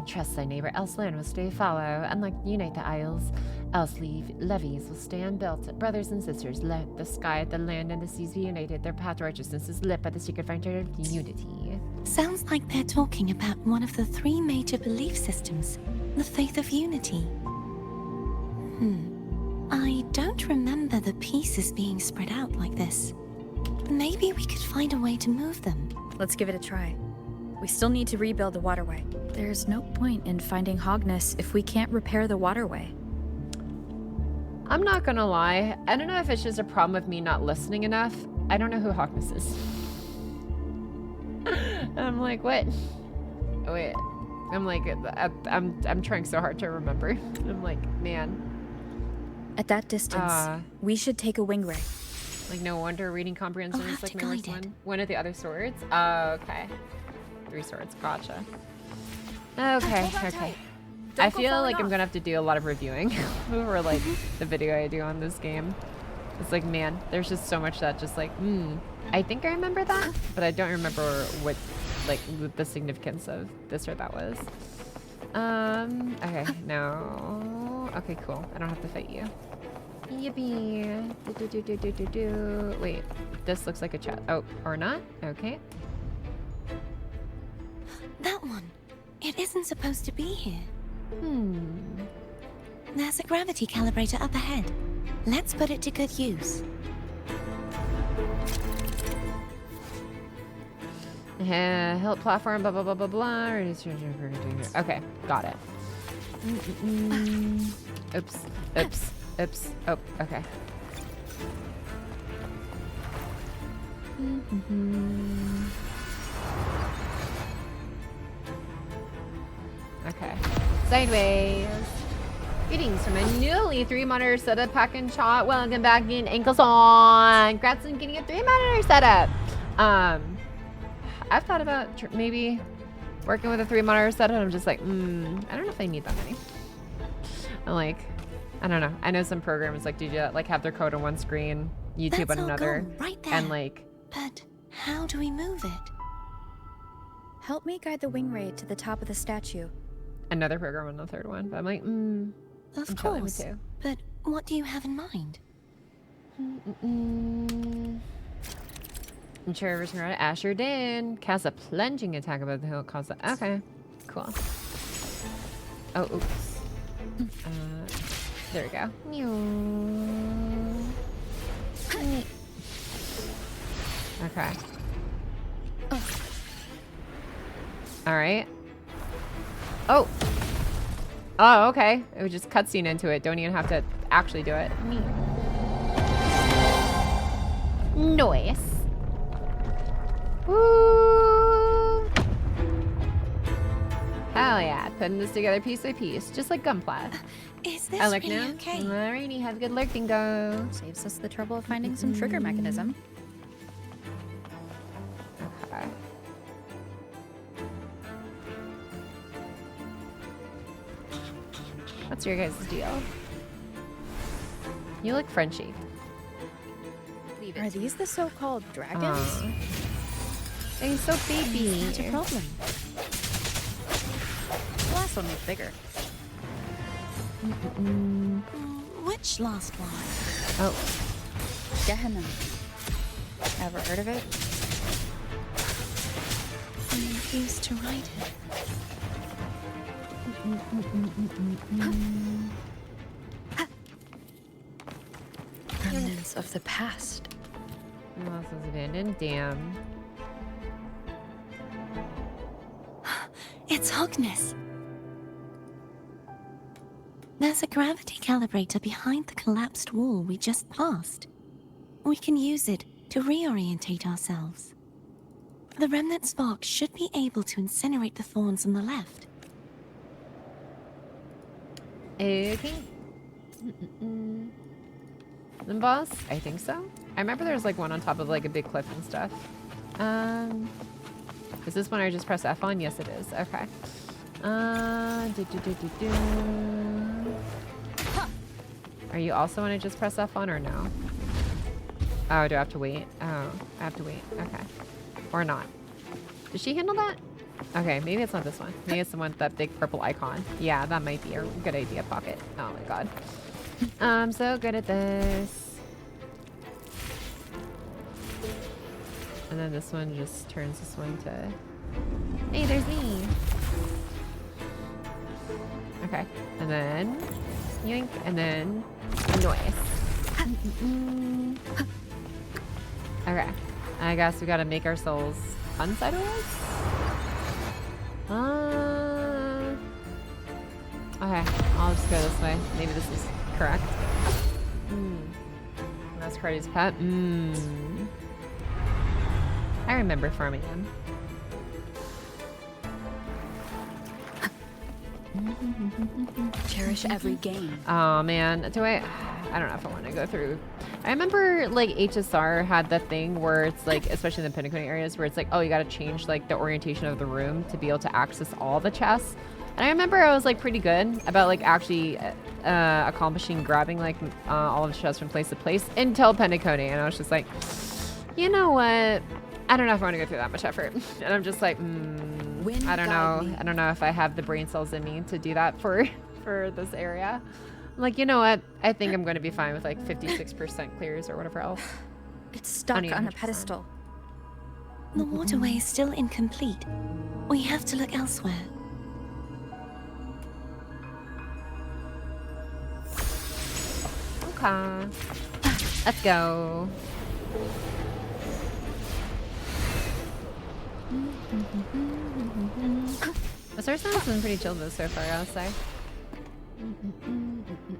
Trust thy neighbor, else land will stay follow. Unlike unite the isles, else levies will stay unbuilt. Brothers and sisters, let the sky, the land, and the seas be united. Their path to righteousness is lit by the secret frontier of unity. Sounds like they're talking about one of the 3 major belief systems, the faith of unity. I don't remember the pieces being spread out like this. Maybe we could find a way to move them. Let's give it a try. We still need to rebuild the waterway. There's no point in finding Hogness if we can't repair the waterway. I'm not gonna lie. I don't know if it's just a problem with me not listening enough. I don't know who Hogness is. I'm like, what? Wait. I'm like, I'm trying so hard to remember. I'm like, man. At that distance, we should take a wing ray. Like, no wonder reading comprehension is like my worst one. One of the other swords? Okay. 3 swords. Gotcha. Okay, okay. I feel like I'm gonna have to do a lot of reviewing over like the video I do on this game. It's like, man, there's just so much that just like, I think I remember that, but I don't remember what, like, the significance of this or that was. Okay, no. Okay, cool. I don't have to fight you. Yippee. Wait, this looks like a chat. Oh, or not? Okay. That one. It isn't supposed to be here. There's a gravity calibrator up ahead. Let's put it to good use. Hill platform, blah, blah, blah, blah, blah. Okay, got it. Oops, oops, oops. Oh, okay. Okay. Sideways. Greetings from a newly 3-monitor setup pack and shot. Welcome back in ankles on. Congrats on getting a 3-monitor setup. I've thought about maybe working with a 3-monitor setup. I'm just like, I don't know if I need that many. I'm like, I don't know. I know some programs like do like have their code on one screen, YouTube on another, right there. and like. But how do we move it? Help me guide the wing ray to the top of the statue. Another program on the 3rd one, but I'm like, Of course. But what do you have in mind? Ensure everything right. Asher Din cast a plunging attack above the hill. Cause that. Okay, cool. Oh, oops. There we go. Okay. All right. Oh. Oh, okay. It was just cutscene into it. Don't even have to actually do it. Noise. Woo! Hell yeah. Putting this together piece by piece. Just like Gunpla. Is this really now? Okay? Alrighty, have a good lurk, dingo. Saves us the trouble of finding some trigger mechanism. Okay. What's your guys' deal? You look Frenchy. Are these the so-called dragons? They're so baby. Not a problem. The last one was bigger. Which last one? Oh. Gehenna. Ever heard of it? I used to write it. Remnants of the past. Lost was abandoned. Damn. It's Hogness. There's a gravity calibrator behind the collapsed wall we just passed. We can use it to reorientate ourselves. The remnant spark should be able to incinerate the thorns on the left. Okay. The boss? I think so. I remember there's like one on top of like a big cliff and stuff. Is this one I just press F on? Yes, it is. Okay. Are you also want to just press F on or no? Oh, do I have to wait? Oh, I have to wait. Okay. Or not. Did she handle that? Okay, maybe it's not this one. Maybe it's the one with that big purple icon. Yeah, that might be a good idea, Pocket. Oh my god. I'm so good at this. And then this one just turns this one to... Hey, there's me! Okay, and then... Yoink, and then... Noise. Okay, I guess we gotta make ourselves fun sideways? Okay, I'll just go this way. Maybe this is correct. That's Cardi's pet. I remember farming him. Cherish every game. Oh man, do I don't know if I want to go through. I remember like HSR had the thing where it's like, especially in the Pinnacle areas, where it's like, oh, you got to change like the orientation of the room to be able to access all the chests. And I remember I was like pretty good about like actually accomplishing grabbing like all of the chests from place to place until Penacony, and I was just like, you know what? I don't know if I want to go through that much effort. And I'm just like, I don't know. I don't know if I have the brain cells in me to do that for this area. I'm like, you know what? I think I'm going to be fine with like 56% clears or whatever else. It's stuck on a pedestal. The waterway is still incomplete. We have to look elsewhere. Okay. Let's go. The source sounds been pretty chill though so far, I gotta say.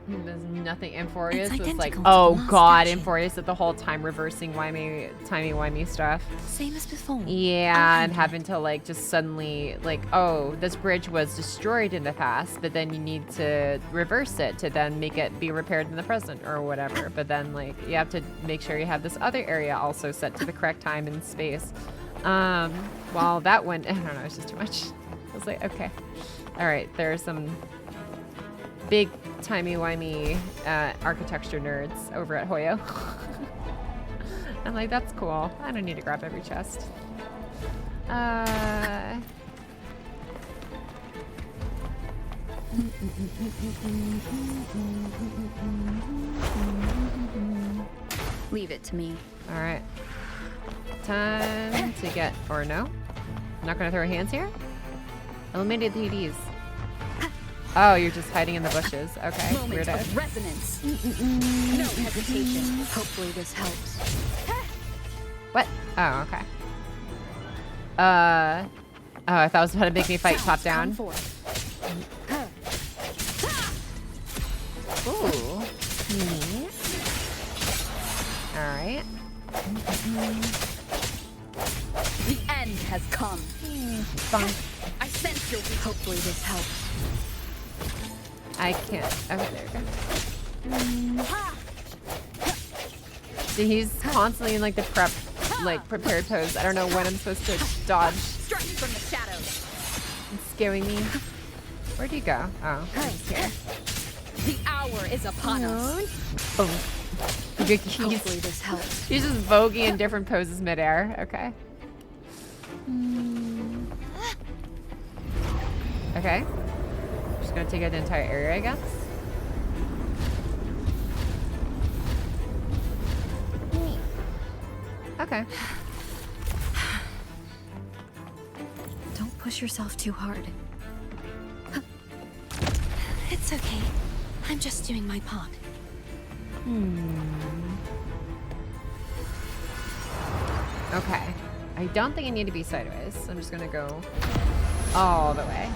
There's nothing. Amphorius was like, oh god, Amphorius at the whole time reversing timey-wimey stuff. Same as before. Yeah, and having to like just suddenly like, oh, this bridge was destroyed in the past, but then you need to reverse it to then make it be repaired in the present or whatever. But then like you have to make sure you have this other area also set to the correct time and space. Well, that went, I don't know, it's just too much. I was like, okay. All right, there are some big timey-wimey architecture nerds over at Hoyo. I'm like, that's cool. I don't need to grab every chest. Leave it to me. All right. Time to get, or no? Not gonna throw hands here? Eliminated the TDs. Oh, you're just hiding in the bushes. Okay, Moment weirdo. of resonance. No hesitation. Hopefully this helps. What? Oh, okay. Oh, I thought it was about to make me fight top down. Ooh. Neat. Alright. The end has come. Fine. I sense your weakness. Hopefully this helps. I can't. Okay, there we go. See, he's constantly in like the prepared pose. I don't know when I'm supposed to dodge. Strike from the shadows. It's scaring me. Where'd you go? Oh, he's here. The hour is upon us. Boom. Hopefully this helps. He's just voguing in different poses midair. Okay. Okay. Just gonna take out the entire area, I guess. Okay. Don't push yourself too hard. It's okay. I'm just doing my part. Okay. I don't think I need to be sideways. I'm just gonna go all the way.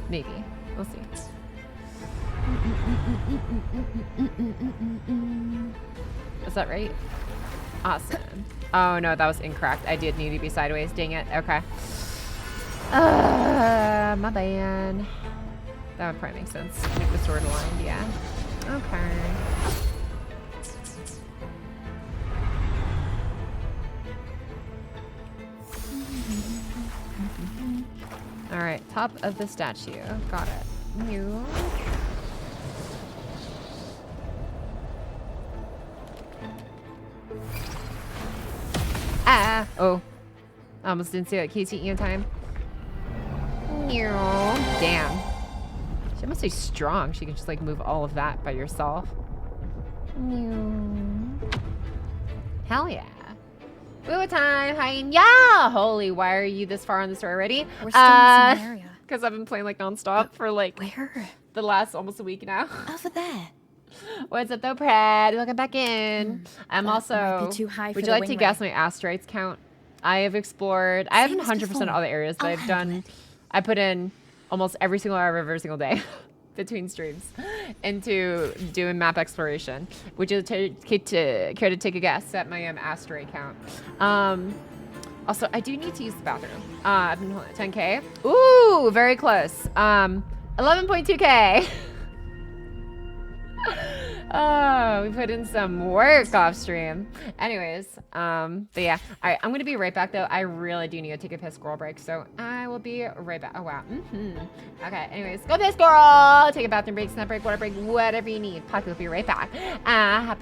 Maybe. We'll see. Is that right? Awesome. Oh no, that was incorrect. I did need to be sideways. Dang it. Okay. My bad. That would probably make sense. Make the sword aligned, yeah. Okay. Alright, top of the statue. Got it. You. Ah! Oh. I almost didn't see that KTE in time. Damn. She must be strong. She can just like move all of that by yourself. Hell yeah. Wuwa time. Hi, yeah. Holy, why are you this far on the story already? We're still in the same area. Because I've been playing like nonstop for like the last almost a week now. Over there. What's up though, Pred? Welcome back in. I'm That also. might be too high for would the you like to wing guess ray. my asteroids count? I have explored. I haven't Same as 100% before. all the areas, but I'll I've handle done. it. I put in almost every single hour of every single day between streams into doing map exploration. Would you care to take a guess at my asteroid count? Also, I do need to use the bathroom. I've been holding 10K. Ooh, very close. 11.2K. Oh, we put in some work off stream. Anyways, but yeah. All right, I'm gonna be right back though. I really do need to take a piss squirrel break, so I will be right back. Oh wow. Okay. Anyways, go piss squirrel. Take a bathroom break, snack break, water break, whatever you need. Pocky will be right back. Hop,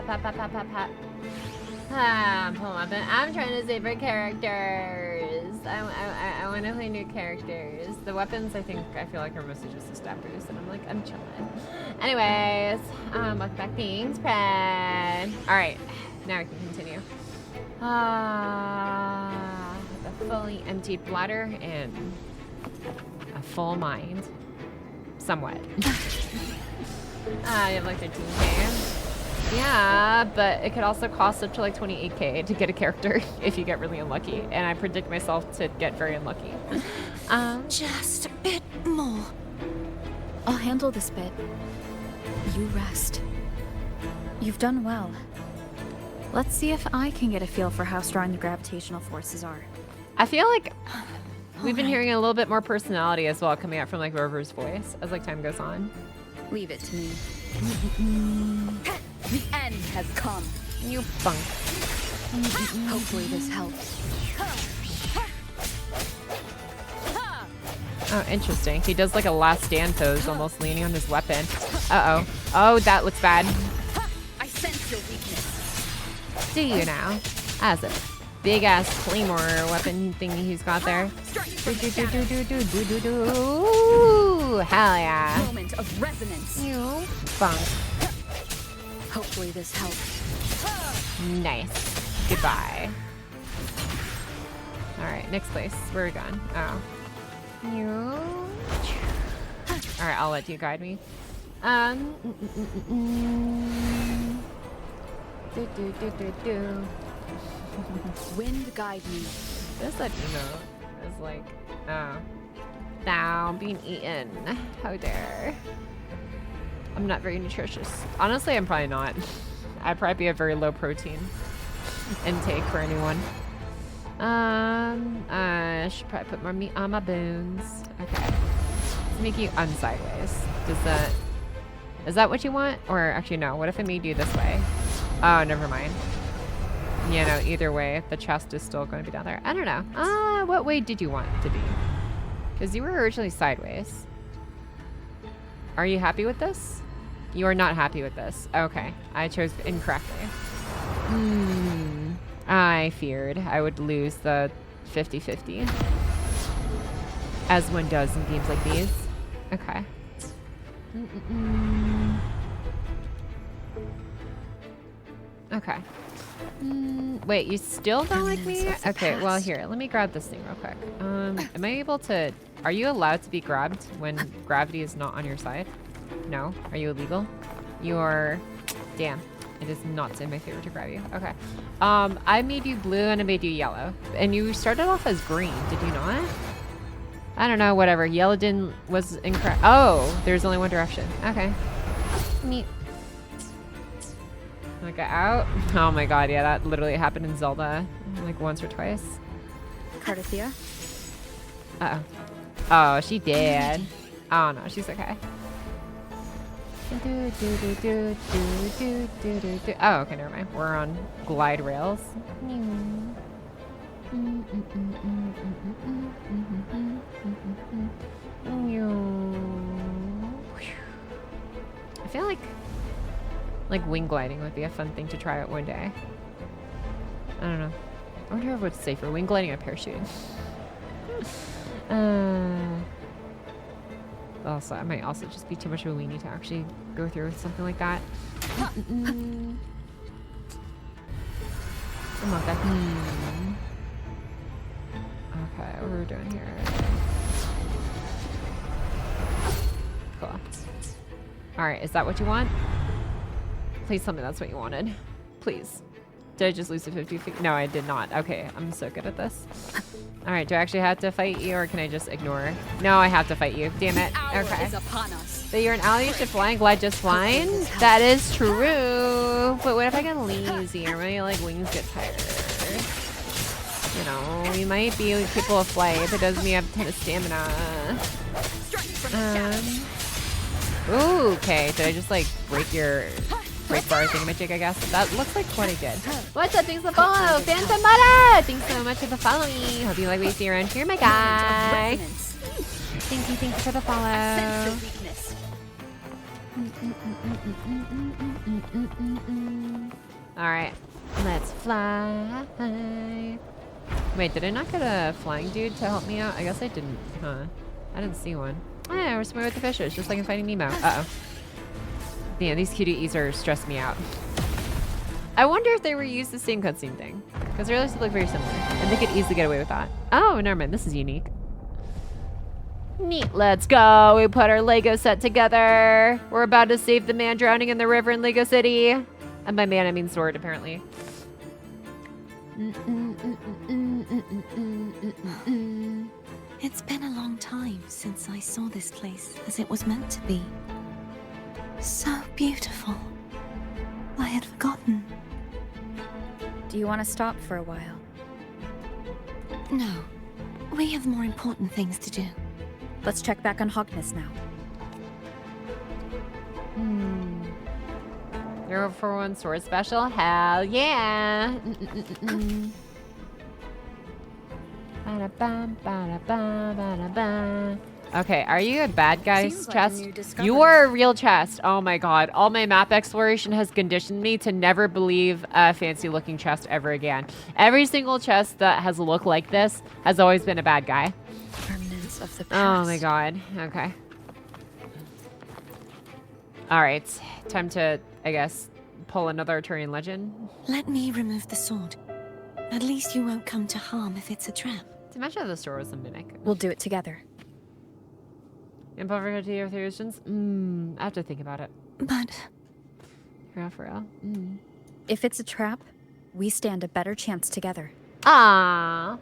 hop, hop, hop, hop, hop, hop. I'm pulling up and I'm trying to save for characters. I want to play new characters. The weapons, I feel like are mostly just the stabbers, and I'm like, I'm chilling. Anyways, welcome back. Thanks, Pred. All right, now we can continue. The fully emptied bladder and a full mind, somewhat. You have like 13K. Yeah, but it could also cost up to like 28K to get a character if you get really unlucky, and I predict myself to get very unlucky. Just a bit more. I'll handle this bit. You rest. You've done well. Let's see if I can get a feel for how strong the gravitational forces are. I feel like we've been hearing a little bit more personality as well coming out from like Rover's voice as like time goes on. Leave it to me. The end has come. You bunk. Hopefully this helps. Oh, interesting. He does like a last stand pose, almost leaning on his weapon. Uh-oh. Oh, that looks bad. I sense your weakness. Do you now? As a big-ass claymore weapon thingy he's got there. Ooh, hell yeah. Moment of resonance. You bunk. Hopefully this helps. Nice. Goodbye. Alright, next place. Where are we going? Oh. You. Alright, I'll let you guide me. Wind guide me. Just let you know. It's like, oh. Now being eaten. How dare. I'm not very nutritious. Honestly, I'm probably not. I'd probably be a very low protein intake for anyone. I should probably put more meat on my bones. Okay. Let's make you unsideways. Is that what you want? Or actually, no. What if I made you this way? Oh, never mind. Yeah, no, either way, the chest is still going to be down there. I don't know. What way did you want it to be? Because you were originally sideways. Are you happy with this? You are not happy with this. Okay. I chose incorrectly. I feared I would lose the 50-50. As one does in games like these. Okay. Okay. Wait, you still don't like me? Okay, well here, let me grab this thing real quick. Am I able to... Are you allowed to be grabbed when gravity is not on your side? No? Are you illegal? You're... Damn. It is not in my favor to grab you. Okay. I made you blue and I made you yellow. And you started off as green, did you not? I don't know, whatever. Yellow was incorrect. Oh, there's only one direction. Okay. Neat. Okay, out. Oh my god, yeah, that literally happened in Zelda like once or twice. CARTETHIYA? Uh-oh. Oh, she did. Oh no, she's okay. Oh, okay, never mind. We're on glide rails. I feel like wing gliding would be a fun thing to try out one day. I don't know. I wonder what's safer, wing gliding or parachuting. Also, I might also just be too much of a weenie to actually go through with something like that. I'm not that. Okay, what are we doing here? Cool. Alright, is that what you want? Please tell me that's what you wanted. Please. Did I just lose the 50 feet? No, I did not. Okay, I'm so good at this. Alright, do I actually have to fight you or can I just ignore? No, I have to fight you. Damn it. Okay. So you're an ally, you should fly and glide just fine? That is true. But what if I get lazy or my like wings get tired? You know, we might be capable of flight, but it doesn't mean I have a ton of stamina. Ooh, okay. Did I just like break your bar thingamajig, I guess? That looks like what I did. What's up? Thanks for the follow. Phantom Butter! Thanks so much for the following. Hope you like what you see around here, my guy. Thank you for the follow. Alright, let's fly. Wait, did I not get a flying dude to help me out? I guess I didn't, huh? I didn't see one. Oh yeah, we're swimming with the fishes, just like in Finding Nemo. Uh-oh. Yeah, these cuties are stressing me out. I wonder if they reused the same cutscene thing. Because they really look very similar. And they could easily get away with that. Oh, never mind. This is unique. Neat. Let's go. We put our Lego set together. We're about to save the man drowning in the river in Lego City. And by man, I mean sword, apparently. It's been a long time since I saw this place as it was meant to be. So beautiful. I had forgotten. Do you want to stop for a while? No. We have more important things to do. Let's check back on Hogness now. 041 sword special? Hell yeah! Okay, are you a bad guy's chest? You are a real chest. Oh my god. All my map exploration has conditioned me to never believe a fancy looking chest ever again. Every single chest that has a look like this has always been a bad guy. Remnants of the past. Oh my god. Okay. Alright. Time to, I guess, pull another Arturian legend. Let me remove the sword. At least you won't come to harm if it's a trap. Imagine if the sword was a mimic. We'll do it together. And over to your theorists? I have to think about it. But... For real. If it's a trap, we stand a better chance together. Ah.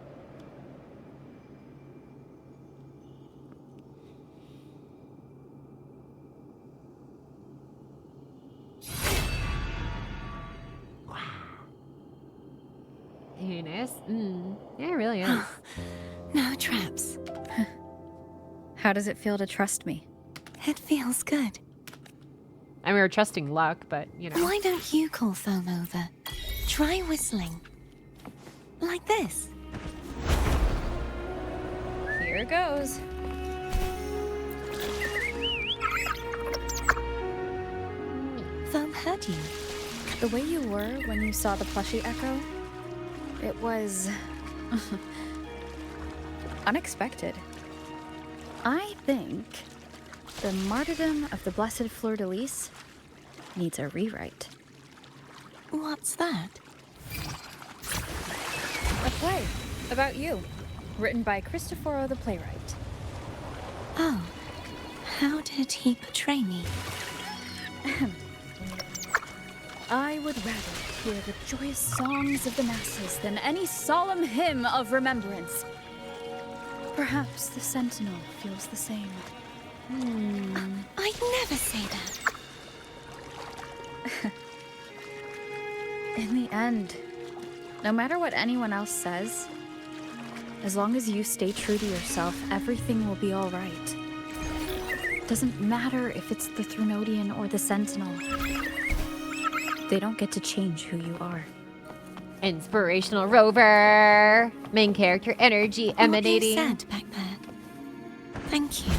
Very nice. Yeah, it really is. No traps. How does it feel to trust me? It feels good. I mean, we're trusting luck, but, you know. Why don't you call Foam over? Try whistling. Like this. Here goes. Foam heard you. The way you were when you saw the plushie Echo, it was... unexpected. I think the martyrdom of the Blessed Fleur-de-Lis needs a rewrite. What's that? A play about you, written by Cristoforo the playwright. Oh, how did he portray me? I would rather hear the joyous songs of the masses than any solemn hymn of remembrance. Perhaps the Sentinel feels the same. I'd never say that. In the end, no matter what anyone else says, as long as you stay true to yourself, everything will be all right. Doesn't matter if it's the Threnodian or the Sentinel. They don't get to change who you are. Inspirational rover. Main character energy emanating. What you said back there. Thank you.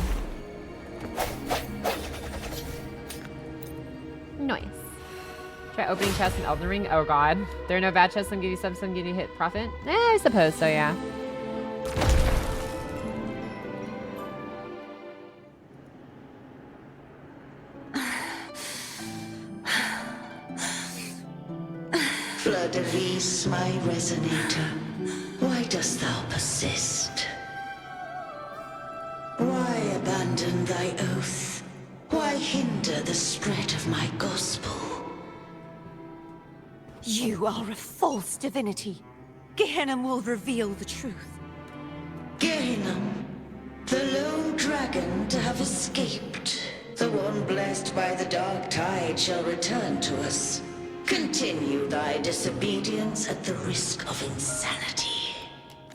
Nice. Try opening chests in Elden Ring. Oh god. There are no bad chests. Some give you subs, some give you hit profit. I suppose so, yeah. Fleur-de-Lis, my resonator, why dost thou persist? Why abandon thy oath? Why hinder the spread of my gospel? You are a false divinity. Gehenna will reveal the truth. Gehenna, the lone dragon to have escaped. The one blessed by the dark tide shall return to us. Continue thy disobedience at the risk of insanity.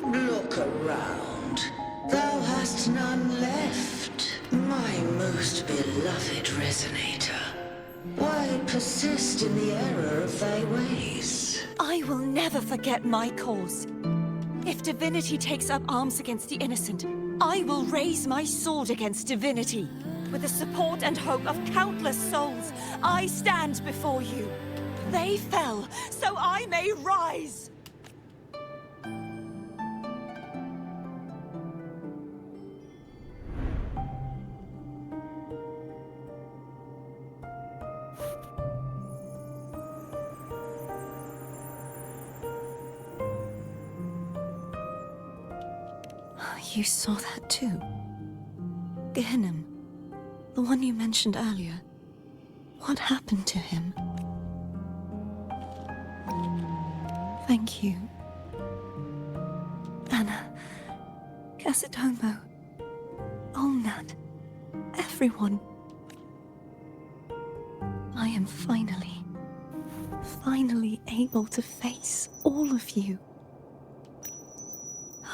Look around. Thou hast none left. My most beloved resonator. Why persist in the error of thy ways? I will never forget my cause. If divinity takes up arms against the innocent, I will raise my sword against divinity. With the support and hope of countless souls, I stand before you. They fell, so I may rise! You saw that too? Gehenna, the one you mentioned earlier. What happened to him? Thank you. Anna, Casitomo, Olnat, everyone. I am finally able to face all of you.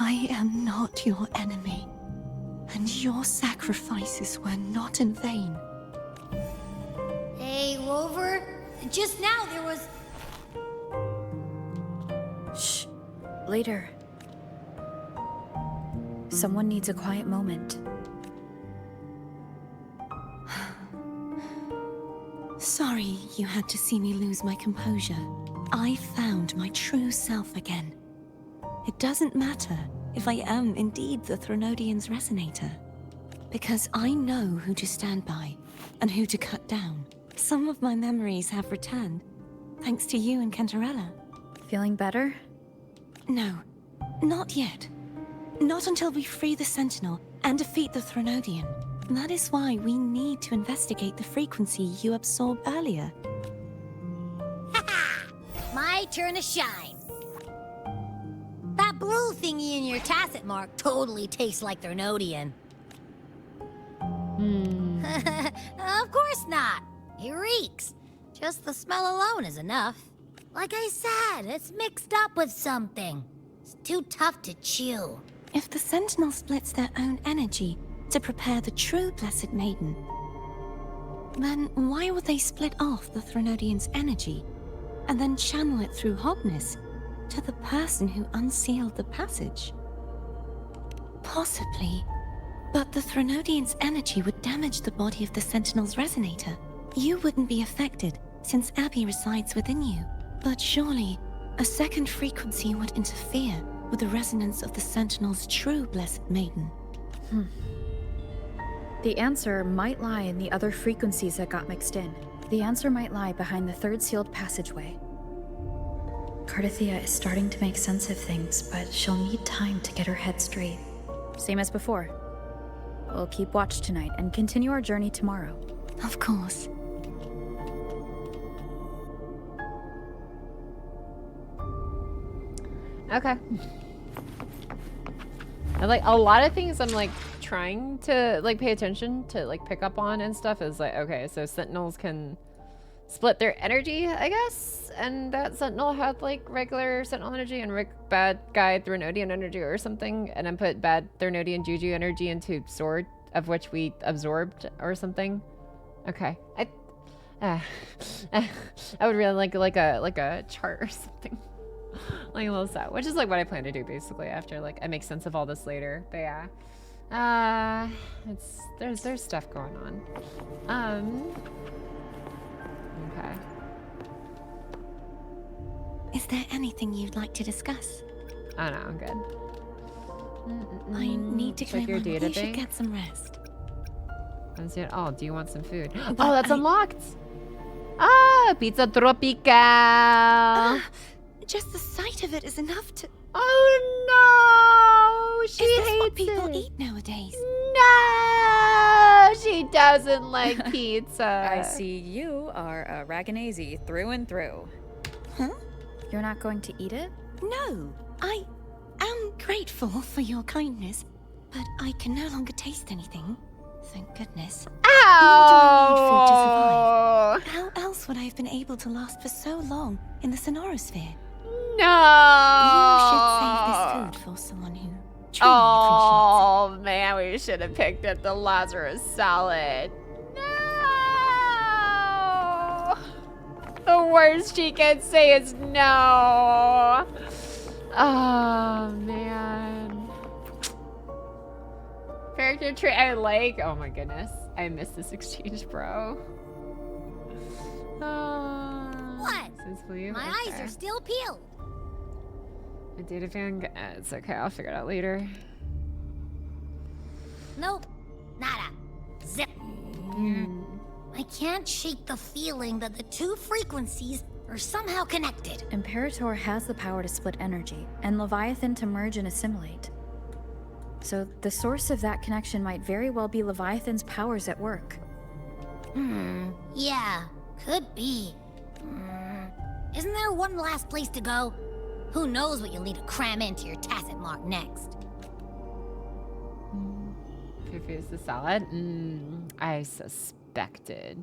I am not your enemy, and your sacrifices were not in vain. Hey, Rover. Just now there was... Shh. Later. Someone needs a quiet moment. Sorry you had to see me lose my composure. I found my true self again. It doesn't matter if I am indeed the Threnodian's resonator, because I know who to stand by and who to cut down. Some of my memories have returned, thanks to you and Cantarella. Feeling better? No, not yet. Not until we free the Sentinel and defeat the Threnodian. That is why we need to investigate the frequency you absorbed earlier. My turn to shine. That blue thingy in your tacit mark totally tastes like Threnodian. Of course not. It reeks. Just the smell alone is enough. Like I said, it's mixed up with something. It's too tough to chew. If the Sentinel splits their own energy to prepare the true Blessed Maiden, then why would they split off the Threnodian's energy and then channel it through Hognis to the person who unsealed the passage? Possibly, but the Threnodian's energy would damage the body of the Sentinel's resonator. You wouldn't be affected, since Abby resides within you. But surely, a second frequency would interfere with the resonance of the Sentinel's true Blessed Maiden. The answer might lie in the other frequencies that got mixed in. The answer might lie behind the third sealed passageway. CARTETHIYA is starting to make sense of things, but she'll need time to get her head straight. Same as before. We'll keep watch tonight and continue our journey tomorrow. Of course. Okay. And like a lot of things I'm like trying to like pay attention to like pick up on and stuff is like, okay, so Sentinels can split their energy, I guess, and that Sentinel had like regular Sentinel energy and bad guy Threnodian energy or something, and then put bad Threnodian Juju energy into Sword, of which we absorbed or something. Okay, I would really like a chart or something. Like a little set, which is like what I plan to do basically after like I make sense of all this later. But yeah, there's stuff going on. Okay. Is there anything you'd like to discuss? Oh no, I'm good. I need to Check clear your my data You should thing. get some rest. Oh, do you want some food? But Oh, that's unlocked. Ah, pizza tropical. Just the sight of it is enough to... Oh no! She is this hates what people it. eat nowadays? No! She doesn't like pizza. I see you are a Raganazi through and through. Huh? You're not going to eat it? No, I am grateful for your kindness, but I can no longer taste anything. Thank goodness. Nor do I need food to survive. How else would I have been able to last for so long in the Sonorosphere? No! You should save this food for someone who truly Oh man, we should have picked up the Lazarus salad. No! The worst she can say is no. Oh man. Character trait I like. Oh my goodness. I missed this exchange, bro. What? My eyes are still peeled. A data fan. It's okay. I'll figure it out later. Nope. Nada. Zip. I can't shake the feeling that the two frequencies are somehow connected. Imperator has the power to split energy, and Leviathan to merge and assimilate. So the source of that connection might very well be Leviathan's powers at work. Yeah, could be. Isn't there one last place to go? Who knows what you'll need to cram into your tacit mark next? Refuse the salad? I suspected.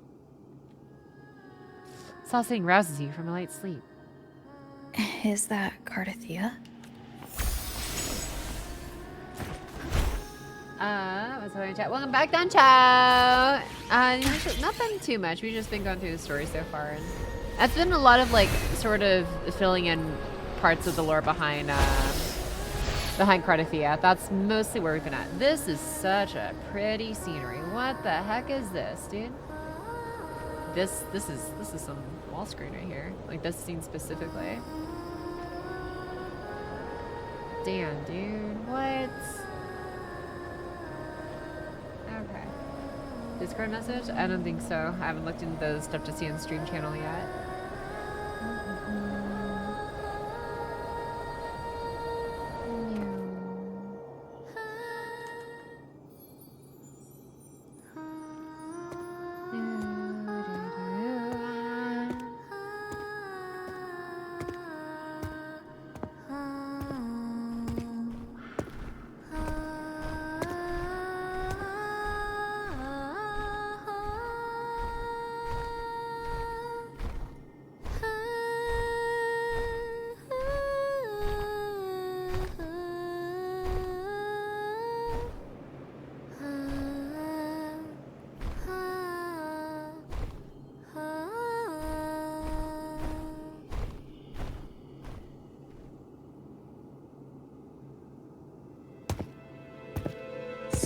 Saucing rouses you from a light sleep. Is that CARTETHIYA? What's going on, chat? Welcome back, Don Chow. Not been too much. We've just been going through the story so far, and that's been a lot of like sort of filling in parts of the lore behind CARTETHIYA. That's mostly where we've been at. This is such a pretty scenery. What the heck is this, dude? This is some wall screen right here. Like this scene specifically. Damn, dude. What? Okay. Discord message? I don't think so. I haven't looked into the stuff to see on stream channel yet.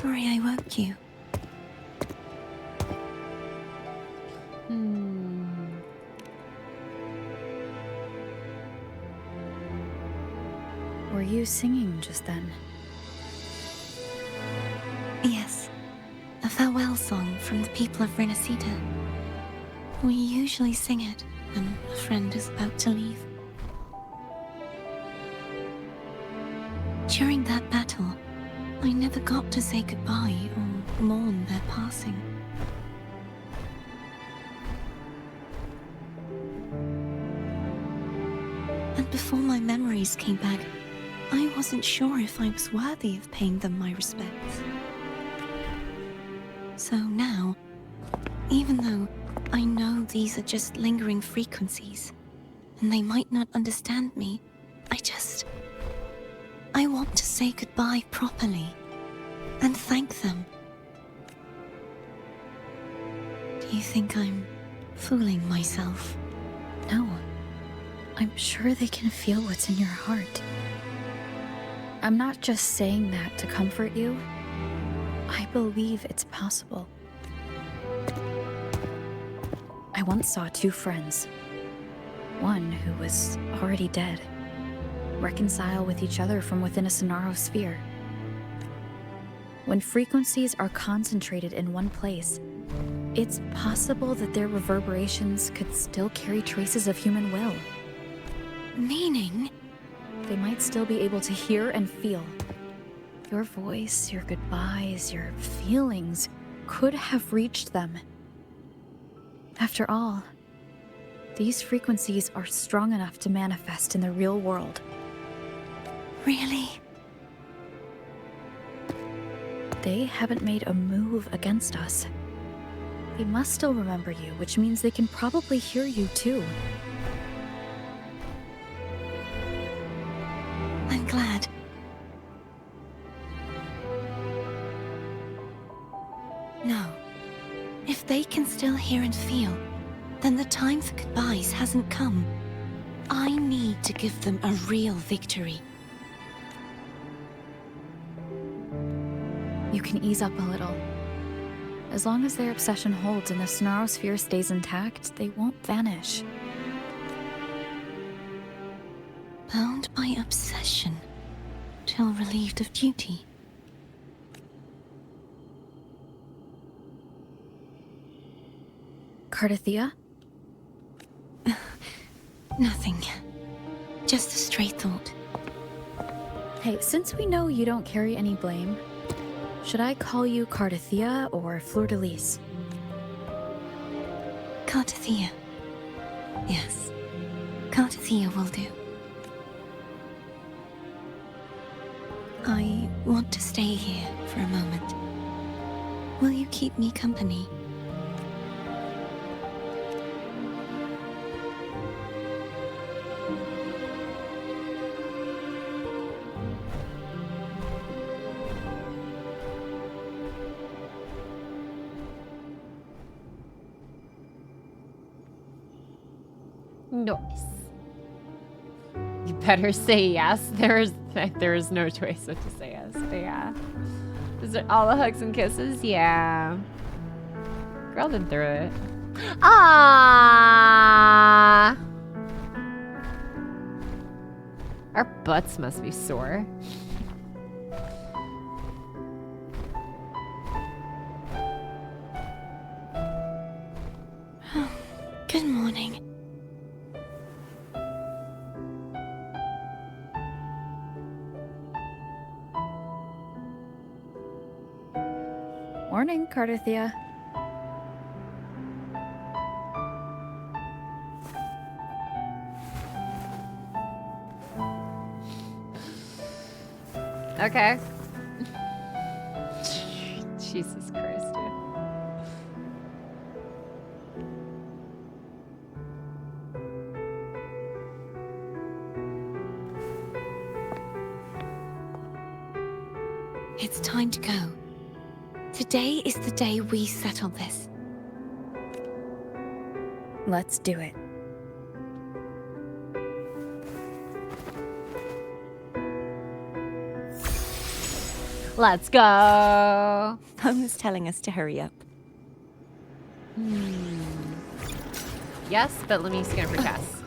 sorry I woke you. Were you singing just then? Yes, a farewell song from the people of Renacita. We usually sing it when a friend is about to leave. During that battle, I never got to say goodbye or mourn their passing. And before my memories came back, I wasn't sure if I was worthy of paying them my respects. So now, even though I know these are just lingering frequencies, and they might not understand me, I want to say goodbye properly, and thank them. Do you think I'm fooling myself? No. I'm sure they can feel what's in your heart. I'm not just saying that to comfort you. I believe it's possible. I once saw two friends. One who was already dead. Reconcile with each other from within a Sonaro sphere. When frequencies are concentrated in one place, it's possible that their reverberations could still carry traces of human will. Meaning? They might still be able to hear and feel. Your voice, your goodbyes, your feelings could have reached them. After all, these frequencies are strong enough to manifest in the real world. Really? They haven't made a move against us. They must still remember you, which means they can probably hear you too. I'm glad. No. If they can still hear and feel, then the time for goodbyes hasn't come. I need to give them a real victory. You can ease up a little. As long as their obsession holds and the Sonaro sphere stays intact, they won't vanish. Bound by obsession, till relieved of duty. CARTETHIYA? Nothing. Just a stray thought. Hey, since we know you don't carry any blame, should I call you CARTETHIYA or Fleur-de-Lis? CARTETHIYA. Yes. CARTETHIYA will do. I want to stay here for a moment. Will you keep me company? Nice. You better say yes. There is no choice but to say yes. But yeah. Is it all the hugs and kisses? Yeah. Girl been through it. Ah. Our butts must be sore. Good morning. Morning, CARTETHIYA. Okay. Jesus Christ, dude. It's time to go. Today is the day we settle this. Let's do it. Let's go. Home's telling us to hurry up. Yes, but let me scan for chests.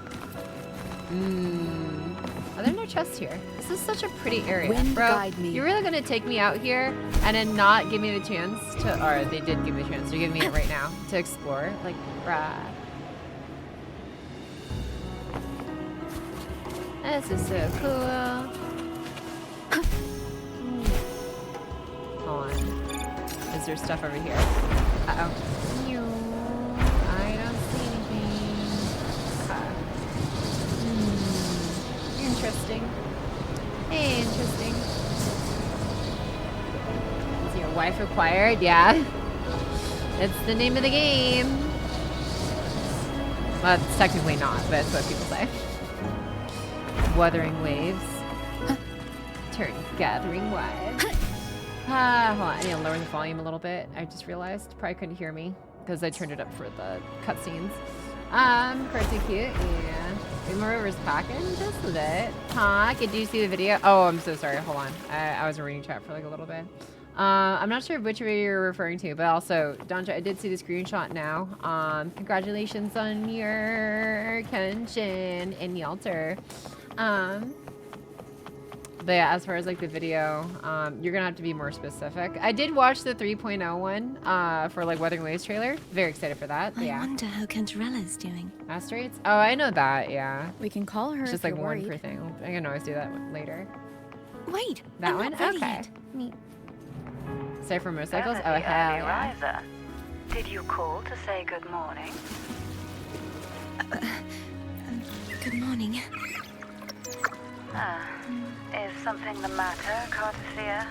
Are there no chests here? This is such a pretty area. Wind Bro, guide me. you're really gonna take me out here and then not give me the chance to, or they did give me the chance, they're giving me it right now, to explore? Like, bruh. This is so cool. Hold on. Is there stuff over here? Uh-oh. I don't see anything. Interesting. Interesting. Is your wife acquired? Yeah. It's the name of the game. Well, it's technically not, but it's what people say. Wuthering waves. Turn gathering wives. Hold on. I need to lower the volume a little bit. I just realized. Probably couldn't hear me because I turned it up for the cutscenes. Pretty cute. Yeah. Remember packing just a bit. Huh? Did you see the video? Oh, I'm so sorry. Hold on. I was reading chat for like a little bit. I'm not sure which video you're referring to, but also, Donja, I did see the screenshot now. Congratulations on your Kenshin in Yalter. But yeah, as far as like the video, you're gonna have to be more specific. I did watch the 3.0 one for like Wuthering Waves trailer. Very excited for that. But I yeah. wonder how Cantarella's doing. Asteroids? Oh, I know that. Yeah. We can call her. It's just if like you're one worried. per thing. I can always do that later. Wait, That I'm one? not ready Okay. yet. Neat. Sorry for motorcycles? Ever Oh, the hell early yeah. riser. Did you call to say good morning? Good morning. Is something the matter, CARTETHIYA?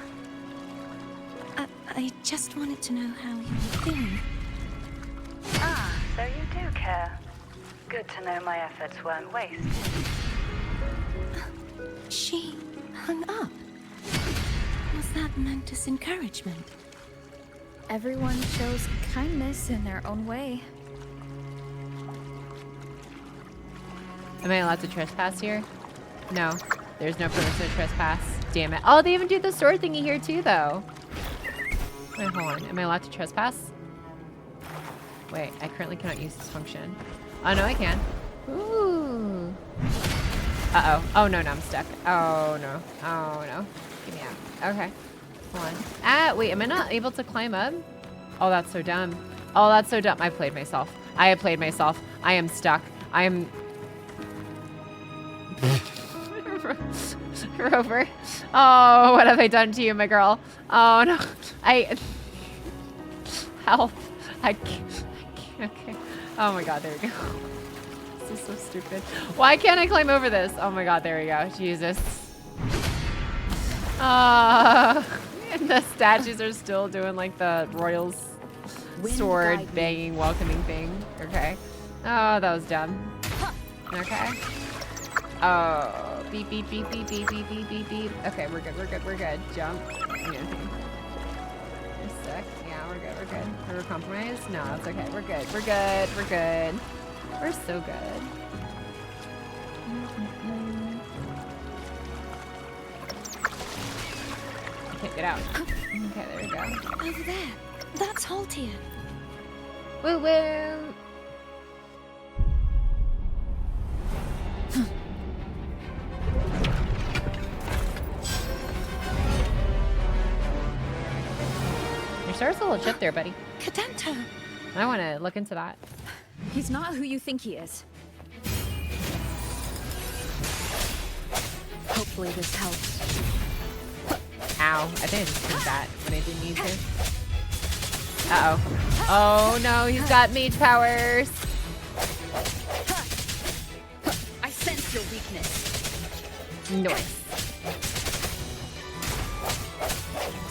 I just wanted to know how you were feeling. So you do care. Good to know my efforts weren't wasted. She hung up. Was that meant as encouragement? Everyone shows kindness in their own way. Am I allowed to trespass here? No. There's no permission to trespass. Damn it. Oh, they even do the sword thingy here too, though. Wait, hold on. Am I allowed to trespass? Wait, I currently cannot use this function. Oh, no, I can. Ooh. Uh-oh. Oh, no, I'm stuck. Oh, no. Oh, no. Get me out. Okay. Hold on. Ah, wait, am I not able to climb up? Oh, that's so dumb. Oh, that's so dumb. I played myself. I have played myself. I am stuck. I am... Rover. Oh, what have I done to you, my girl? Oh, no. Help. I can't. Okay. Oh, my God. There we go. This is so stupid. Why can't I climb over this? Oh, my God. There we go. Jesus. And the statues are still doing, like, the royals sword banging welcoming thing. Okay. Oh, that was dumb. Okay. Oh, beep, beep, beep, beep, beep, beep, beep, beep, beep. Okay, we're good, we're good, we're good. Jump. Yeah, we're stuck. Yeah, we're good, we're good. Are we compromised? No, it's okay. We're good, we're good, we're good. We're so good. I can't get out. Okay, there we go. Over there. That's Haltia. Woo woo! Your star's a little chip there, buddy. Cadento. I want to look into that. He's not who you think he is. Hopefully this helps. Ow. I think I just did that when I didn't need to. Uh-oh. Oh, no. He's got mage powers. I sense your weakness. Nice.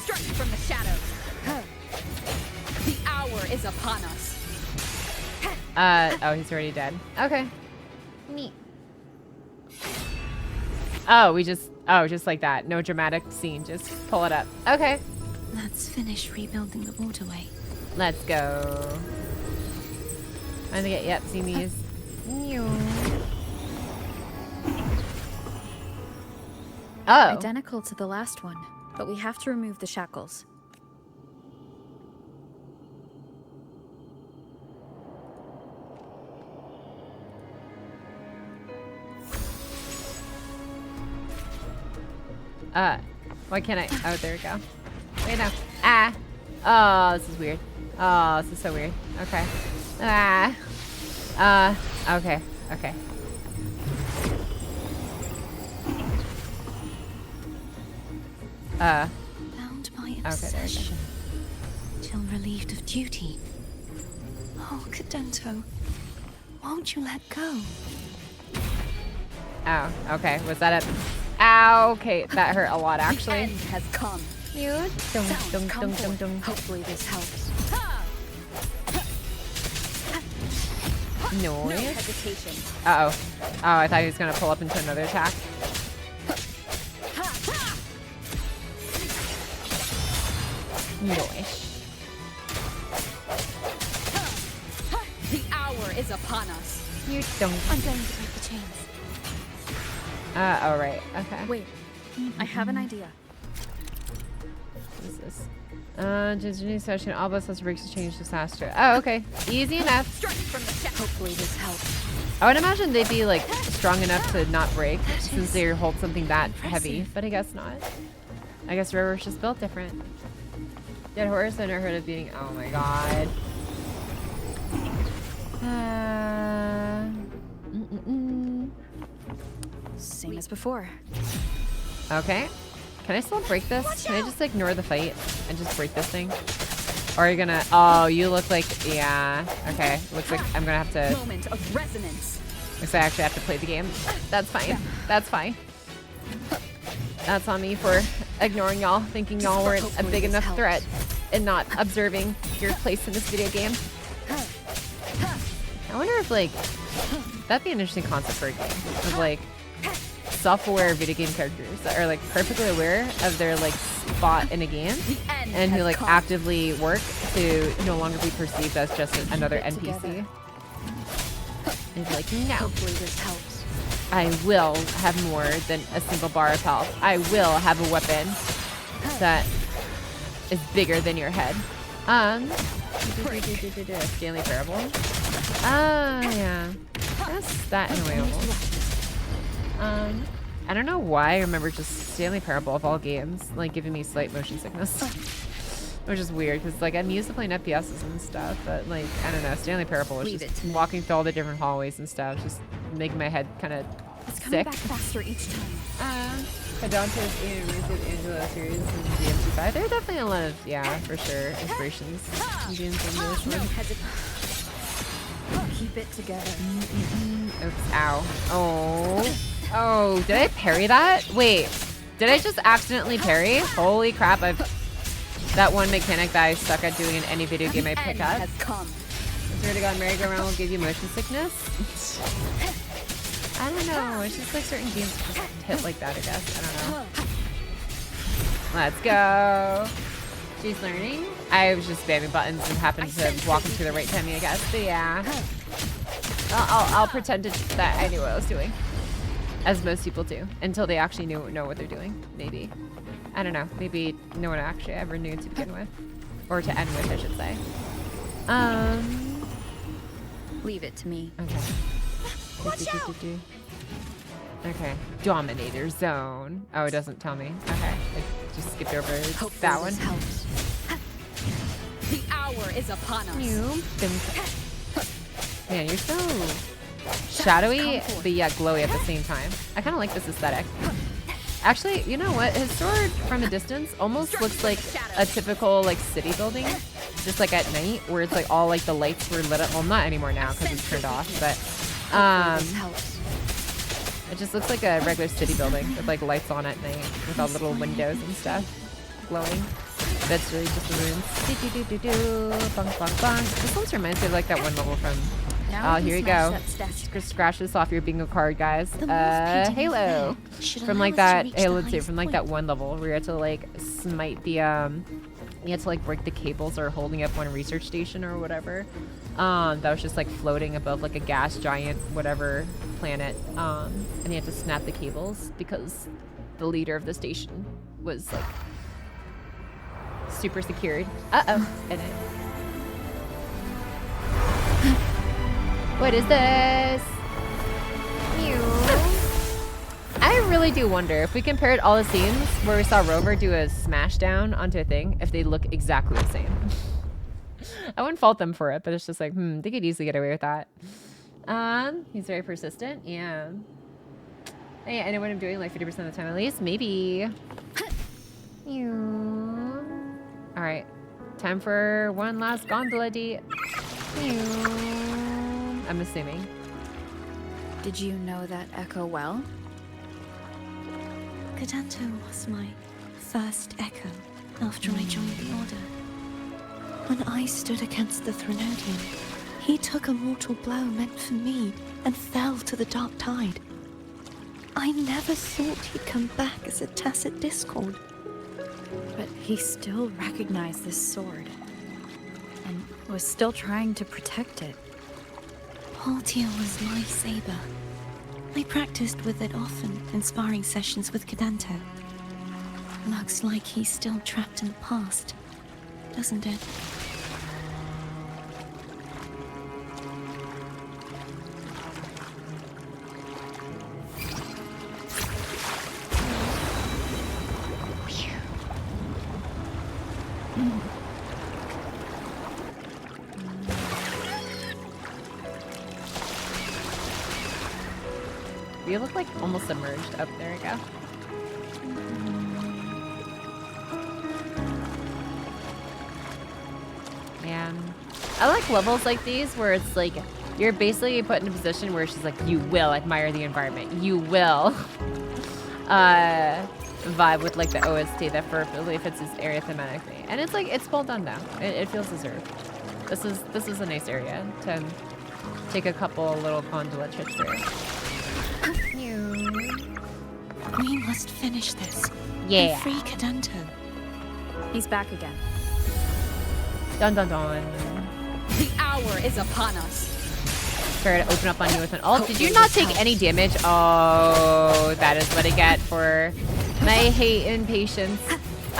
Strike from the shadows. The hour is upon us. Oh, he's already dead. Okay. Neat. Oh, just like that. No dramatic scene. Just pull it up. Okay. Let's finish rebuilding the waterway. Let's go. I'm gonna get, yep, see these. Oh. Identical to the last one. but we have to remove the shackles. Why can't I? Oh, there we go. Wait, no. Ah. Oh, this is weird. Oh, this is so weird. Okay. Ah. Okay. Okay. Bound by Okay, there we go. obsession. Till relieved of duty. Oh, Cadento. Won't you let go? Oh, okay. Was that it? Ow. Okay, that hurt a lot, actually. The end has come. Cute. Dum, dum, dum, dum, dum. Hopefully this helps. No hesitation. Uh-oh. Oh, I thought he was going to pull up into another attack. Noise. The hour is upon us. You don't. I'm going to break the chains. Oh, right. Okay. Wait, I have an idea. What is this? Just a new session. All of us has breaks to change disaster. Oh, okay. Easy enough. Hopefully this helps. I would imagine they'd be like strong enough to not break since they hold something that heavy, but I guess not. I guess River's just built different. Dead horse, I never heard of beating. Oh my god. Same as before. Okay. Can I still break this? Can I just ignore the fight and just break this thing? Or are you gonna? Oh, you look like, yeah. Okay. Looks like I'm gonna have to. Moment of resonance. Looks like I actually have to play the game. That's fine. That's fine. That's on me for ignoring y'all, thinking y'all weren't a big enough threat and not observing your place in this video game. I wonder if, like, that'd be an interesting concept for a game. Of, like, self-aware video game characters that are, like, perfectly aware of their, like, spot in a game and who, like, actively work to no longer be perceived as just another NPC. And be like, no. Hopefully this helps. I will have more than a single bar of health. I will have a weapon that is bigger than your head. Stanley Parable. Yeah. That's that in a way. I don't know why I remember just Stanley Parable of all games, like giving me slight motion sickness. Which is weird, because like I'm used to playing FPSs and stuff, but like, I don't know, Stanley Parable was just walking through all the different hallways and stuff, just making my head kind of sick. Back faster each time. Dante's animated Angela series and DMC5. There are definitely a lot of, yeah, for sure, inspirations from games from this one. Keep it together. Oops, ow. Oh. Oh, did I parry that? Wait, did I just accidentally parry? Holy crap, that one mechanic that I suck at doing in any video game I pick up. I swear to God, merry-go-round will give you motion sickness. I don't know. It's just like certain games just hit like that, I guess. I don't know. Let's go. She's learning. I was just spamming buttons and happened to walk into the right timing, I guess. But yeah. I'll pretend that I knew what I was doing. As most people do. Until they actually know what they're doing. Maybe. I don't know. Maybe no one actually ever knew to begin with. Or to end with, I should say. Leave it to me. Okay. Okay. Dominator zone. Oh, it doesn't tell me. Okay. I just skipped over that one. The hour is upon us. Man, you're so shadowy, but yet glowy at the same time. I kind of like this aesthetic. Actually, you know what? His sword from a distance almost looks like a typical like city building, just like at night, where it's like all like the lights were lit up. Well, not anymore now because it's turned off, but it just looks like a regular city building with like lights on at night with all little windows and stuff glowing. That's really just the runes. Bunk, bunk, bunk. This almost reminds me of like that one level from. Oh, here you go. Just scratch this off your bingo card, guys. Halo. From like that, Halo 2, from like that one level where you had to like smite the, you had to like break the cables or holding up one research station or whatever. That was just like floating above like a gas giant, whatever planet. And you had to snap the cables because the leader of the station was like super secured. Uh-oh. And it. What is this? I really do wonder if we compared all the scenes where we saw Rover do a smash down onto a thing, if they look exactly the same. I wouldn't fault them for it, but it's just like, they could easily get away with that. He's very persistent. Yeah. Hey, I know what I'm doing like 50% of the time at least. Maybe. All right. Time for one last gondola date. I'm assuming. Did you know that echo well? Cadento was my first echo after I joined the Order. When I stood against the Threnodian, he took a mortal blow meant for me and fell to the dark tide. I never thought he'd come back as a tacit discord. But he still recognized this sword and was still trying to protect it. Haltia was my saber. I practiced with it often in sparring sessions with Cadento. Looks like he's still trapped in the past, doesn't it? You look like almost submerged. Oh, there we go. Man, I like levels like these where it's like you're basically put in a position where she's like, you will admire the environment. You will vibe with like the OST that perfectly fits this area thematically, and it's like it's well done now. It feels deserved. This is a nice area to take a couple little gondola trips through. We must finish this. Yeah. And free Cadento. He's back again. Dun dun dun. The hour is upon us. Fair to open up on you with an ult. Did you not take any damage? Oh, that is what I get for my hate and patience.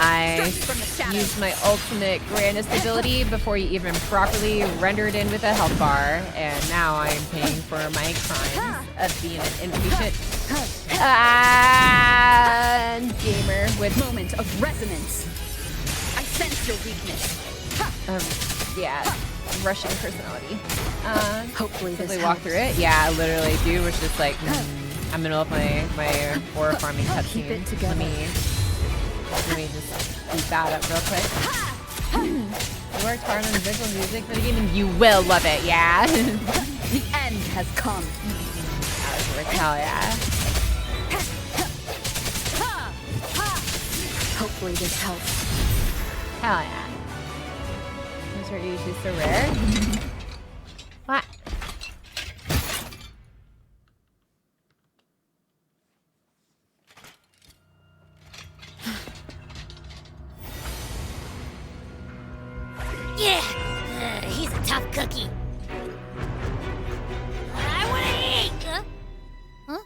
I used my ultimate grandest ability before you even properly rendered in with a health bar, and now I am paying for my crimes of being an impatient gamer with moment of resonance. I sense your weakness. yeah, Russian personality. Hopefully simply this walk helps. through it. Yeah, I literally do. Which is like, I'm in the middle of my horror farming Keep it cutscene. together. Let me just beat that up real quick. You worked hard on the visual music for the game, and you will love it. Yeah. The end has come. That was worth. Hell yeah. Hopefully this helps. Hell yeah. Those are usually so rare. What? Yeah, he's a tough cookie. I want to eat. Huh?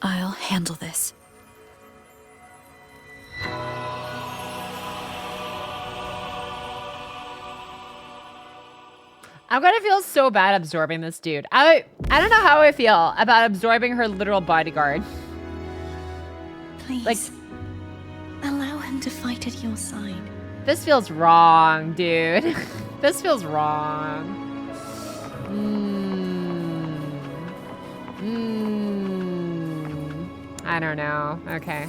I'll handle this. I'm gonna feel so bad absorbing this dude. I don't know how I feel about absorbing her literal bodyguard. Please. Like, allow him to fight at your side. this feels wrong, dude. This feels wrong. I don't know. Okay.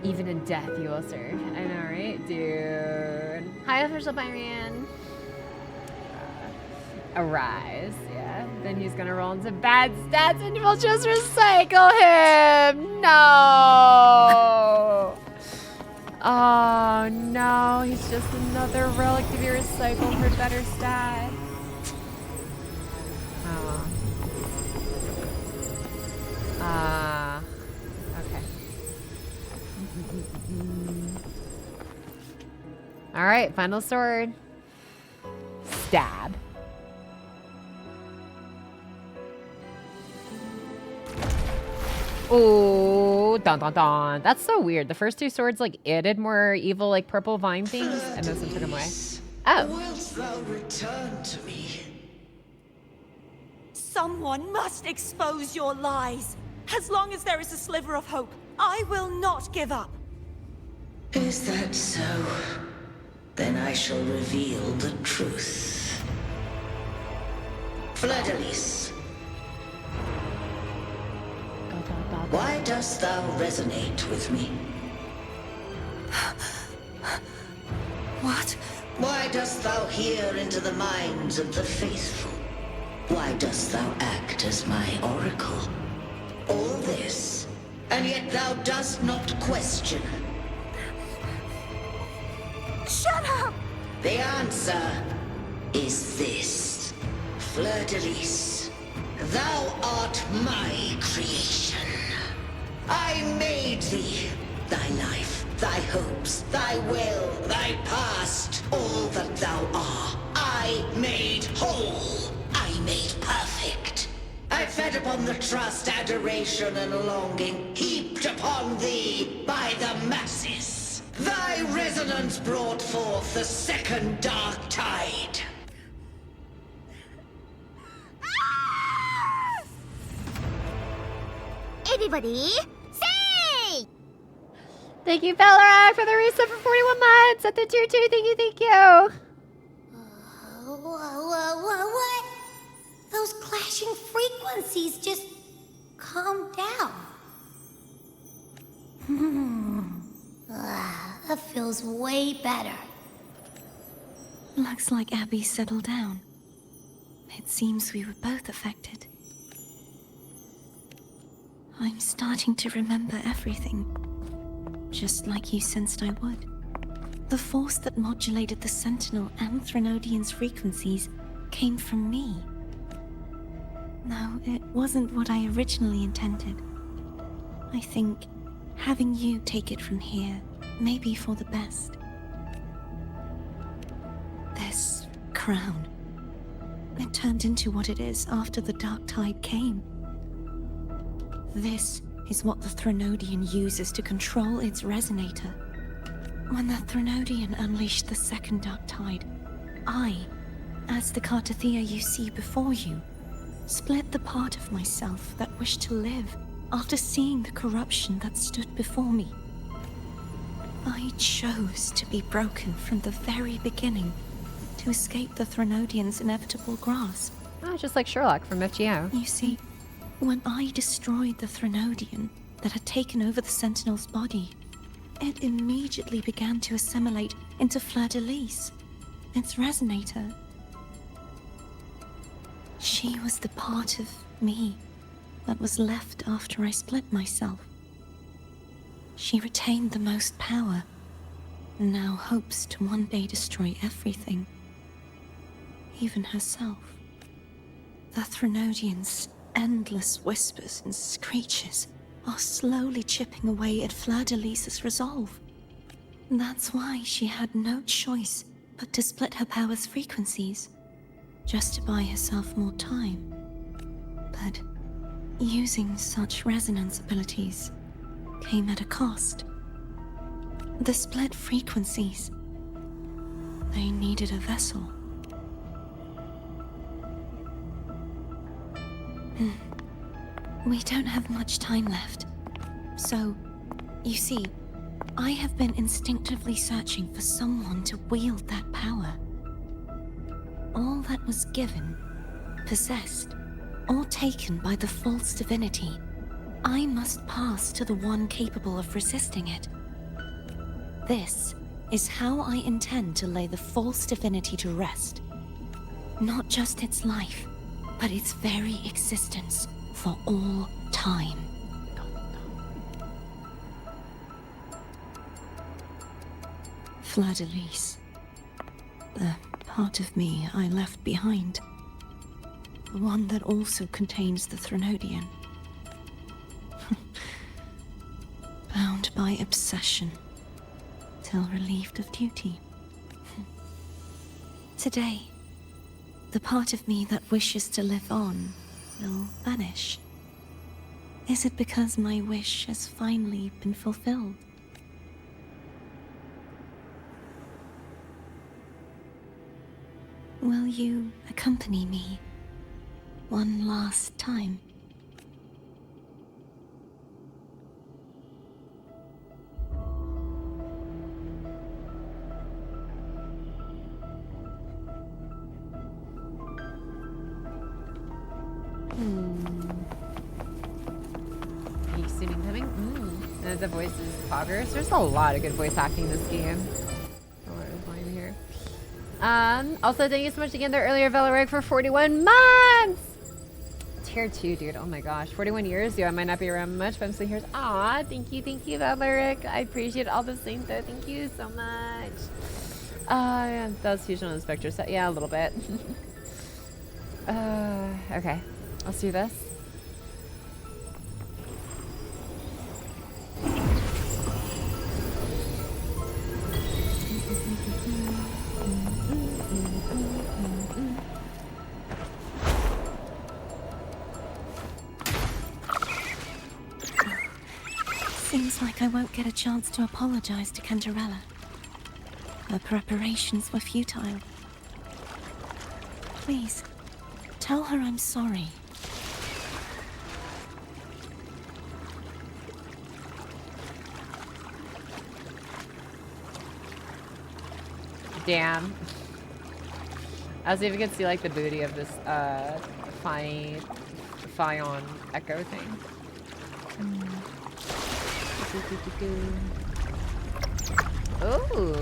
Even in death, you will serve. I know, right, dude? Hi, official Byrian. Arise, yeah. Then he's gonna roll into bad stats and we'll just recycle him. No. Oh no, he's just another relic to be recycled for better stats. Oh. Okay. All right, final sword. Stab. Oh, dun dun dun. That's so weird. The first two swords like added more evil like purple vine things, and this one took them away. Oh. Wilt thou return to me? Someone must expose your lies. As long as there is a sliver of hope, I will not give up. Is that so? Then I shall reveal the truth. Fleur-de-Lis, why dost thou resonate with me? What? Why dost thou hear into the minds of the faithful? Why dost thou act as my oracle? All this, and yet thou dost not question. Shut up! The answer is this. Fleur-de-Lis, thou art my creation. I made thee. Thy life, thy hopes, thy will, thy past, all that thou art, I made whole. I made perfect. I fed upon the trust, adoration, and longing heaped upon thee by the masses. Thy resonance brought forth the second dark tide. Everybody, say! Thank you, Bellerak, for the reset for 41 months at the tier 2. Thank you. What? Those clashing frequencies just calm down. That feels way better. Looks like Abby settled down. It seems we were both affected. I'm starting to remember everything, just like you sensed I would. The force that modulated the Sentinel and Threnodian's frequencies came from me. No, it wasn't what I originally intended. I think having you take it from here may be for the best. This crown, it turned into what it is after the Dark Tide came. This is what the Threnodian uses to control its resonator. When the Threnodian unleashed the second Dark Tide, I, as the CARTETHIYA you see before you, split the part of myself that wished to live after seeing the corruption that stood before me. I chose to be broken from the very beginning to escape the Threnodian's inevitable grasp. Oh, just like Sherlock from FGO. You see, when I destroyed the Threnodian that had taken over the Sentinel's body, it immediately began to assimilate into Fleur-de-Lis, its resonator. She was the part of me that was left after I split myself. She retained the most power, and now hopes to one day destroy everything, even herself. The Threnodian's endless whispers and screeches are slowly chipping away at Fleur-de-Lis's resolve. That's why she had no choice but to split her power's frequencies, just to buy herself more time. But using such resonance abilities came at a cost. The split frequencies, they needed a vessel. We don't have much time left. So, you see, I have been instinctively searching for someone to wield that power. All that was given, possessed, or taken by the false divinity, I must pass to the one capable of resisting it. This is how I intend to lay the false divinity to rest. Not just its life, but its very existence for all time. Fleur-de-Lis, the part of me I left behind, the one that also contains the Threnodian. Bound by obsession, till relieved of duty. Today, the part of me that wishes to live on will vanish. Is it because my wish has finally been fulfilled? Will you accompany me one last time? Peak soon incoming. And the voice is poggers. There's a lot of good voice acting in this game. Here. Also, thank you so much again there earlier, Valeric, for 41 months! Tier 2, dude. Oh my gosh. 41 years? Dude, I might not be around much, but I'm still here. Aw, thank you, Valeric. I appreciate all the same, though. Thank you so much. Yeah, that was huge on the Spectre set. Yeah, a little bit. Okay. Let's do this. Seems like I won't get a chance to apologize to Cantarella. Her preparations were futile. Please, tell her I'm sorry. Damn. I was even gonna see like the booty of this Fion Echo thing. Ooh.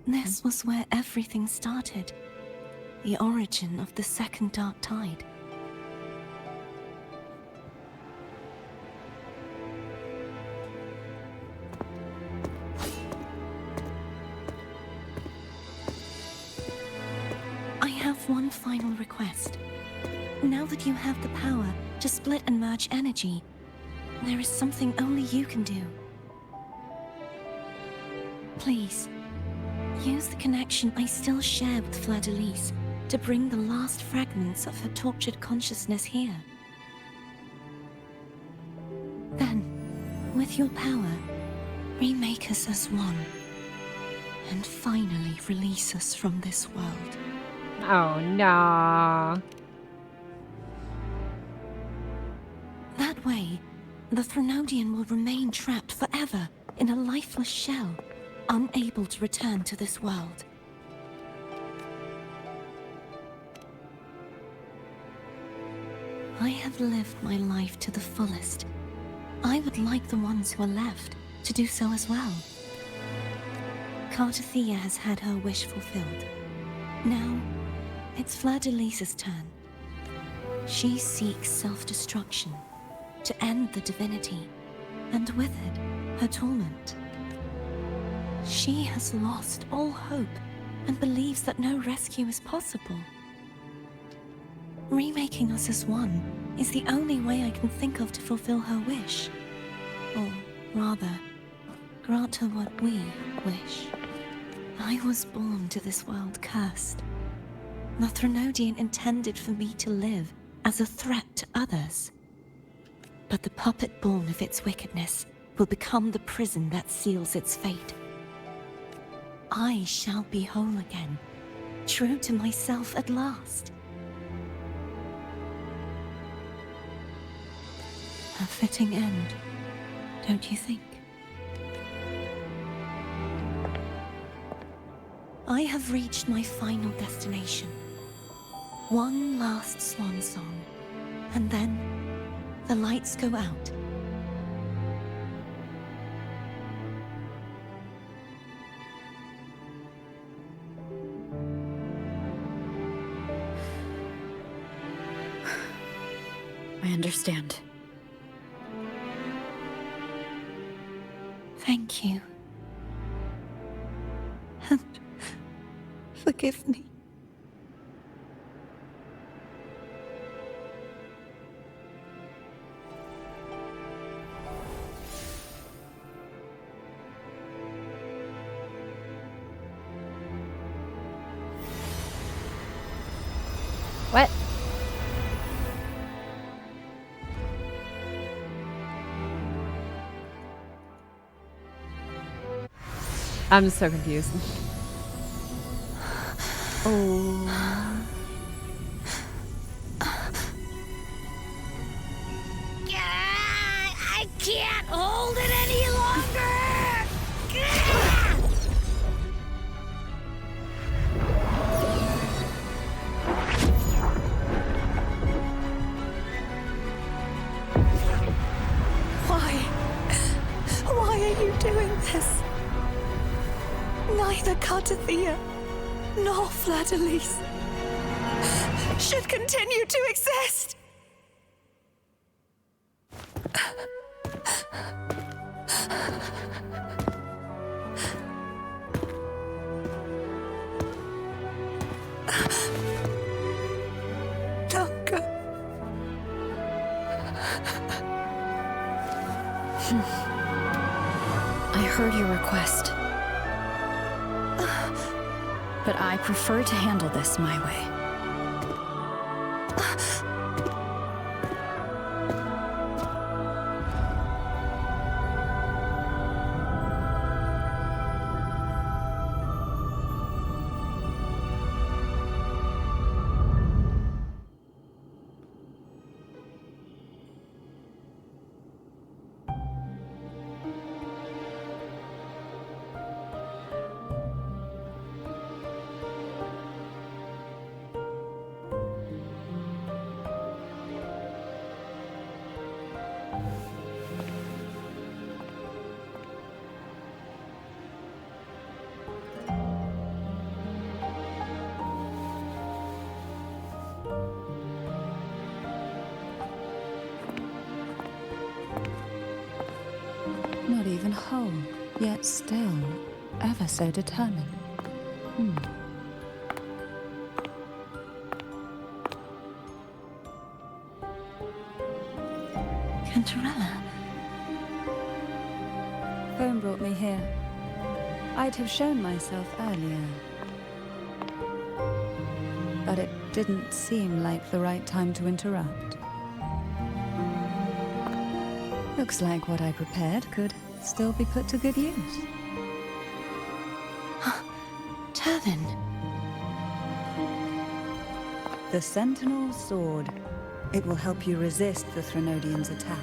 This was where everything started. The origin of the second dark tide. I have one final request. Now that you have the power to split and merge energy, there is something only you can do. Please, use the connection I still share with Fleur-de-Lis to bring the last fragments of her tortured consciousness here. Then, with your power, remake us as one, and finally release us from this world. Oh no. That way, the Threnodian will remain trapped forever in a lifeless shell, unable to return to this world. I have lived my life to the fullest. I would like the ones who are left to do so as well. CARTETHIYA has had her wish fulfilled. Now, it's Fleur-de-Lis's turn. She seeks self-destruction to end the divinity, and with it, her torment. She has lost all hope and believes that no rescue is possible. Remaking us as one is the only way I can think of to fulfill her wish. Or rather, grant her what we wish. I was born to this world cursed. The Threnodian intended for me to live as a threat to others. But the puppet born of its wickedness will become the prison that seals its fate. I shall be whole again, true to myself at last. A fitting end, don't you think? I have reached my final destination. One last swan song, and then the lights go out. I understand. Thank you. And forgive me. What? I'm so confused. Oh. I can't hold it any longer! Why are you doing this? Neither CARTETHIYA nor Fladalise should continue to exist. Longer. I heard your request. But I prefer to handle this my way. Not even whole, yet still ever so determined. Cantarella. Phone brought me here. I'd have shown myself earlier. But it didn't seem like the right time to interrupt. Looks like what I prepared could still be put to good use. Turvin. The Sentinel Sword. It will help you resist the Threnodian's attack.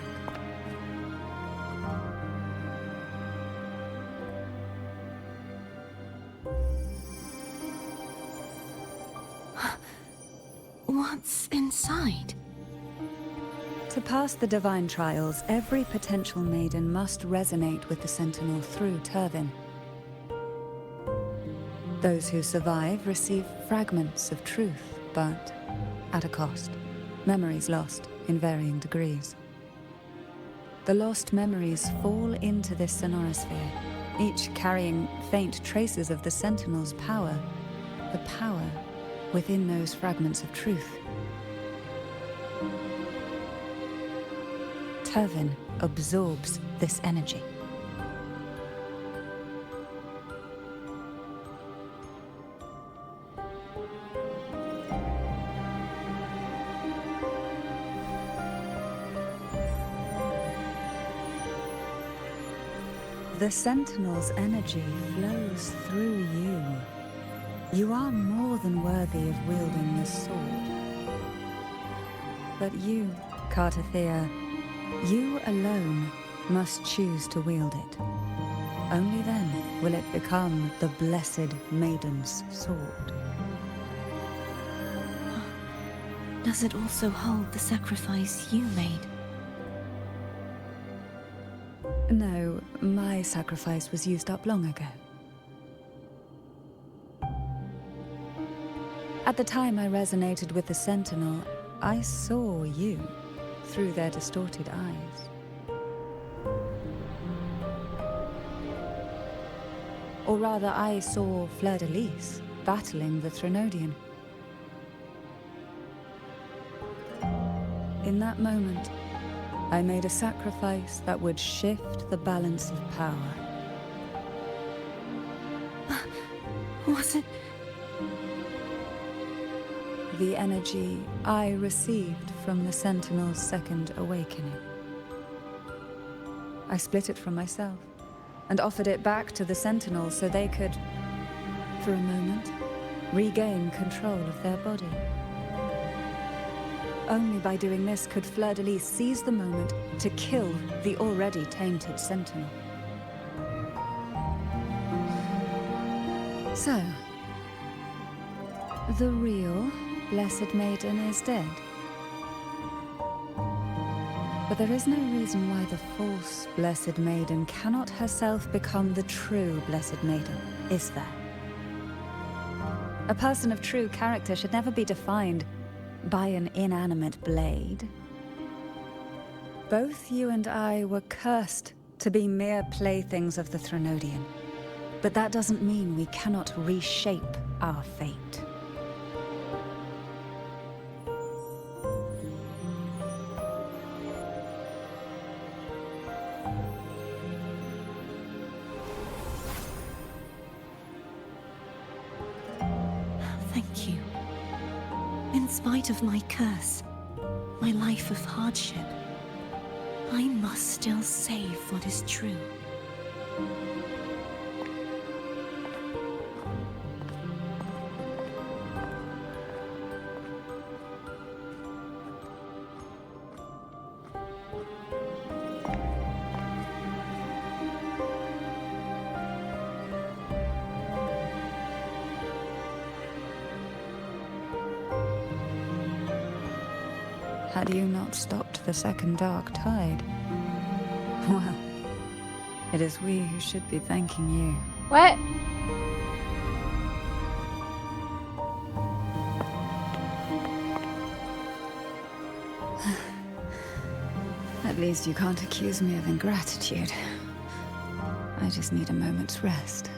What's inside? To pass the divine trials, every potential maiden must resonate with the Sentinel through Turvin. Those who survive receive fragments of truth, but at a cost. Memories lost in varying degrees. The lost memories fall into this sonorosphere, each carrying faint traces of the Sentinel's power, the power within those fragments of truth. Turvin absorbs this energy. The Sentinel's energy flows through you. You are more than worthy of wielding this sword. But you, CARTETHIYA, you alone must choose to wield it. Only then will it become the Blessed Maiden's sword. Does it also hold the sacrifice you made? No, my sacrifice was used up long ago. At the time I resonated with the Sentinel, I saw you through their distorted eyes. Or rather, I saw Fleur-de-Lis battling the Threnodian. In that moment, I made a sacrifice that would shift the balance of power. Was it? The energy I received from the Sentinel's second awakening. I split it from myself and offered it back to the Sentinels so they could, for a moment, regain control of their body. Only by doing this could Fleur-de-Lis seize the moment to kill the already tainted Sentinel. So, the real Blessed Maiden is dead. But there is no reason why the false Blessed Maiden cannot herself become the true Blessed Maiden, is there? A person of true character should never be defined by an inanimate blade. Both you and I were cursed to be mere playthings of the Threnodian. But that doesn't mean we cannot reshape our fate. Thank you. In spite of my curse, my life of hardship, I must still save what is true. Had you not stopped the second dark tide? Well, it is we who should be thanking you. What? At least you can't accuse me of ingratitude. I just need a moment's rest.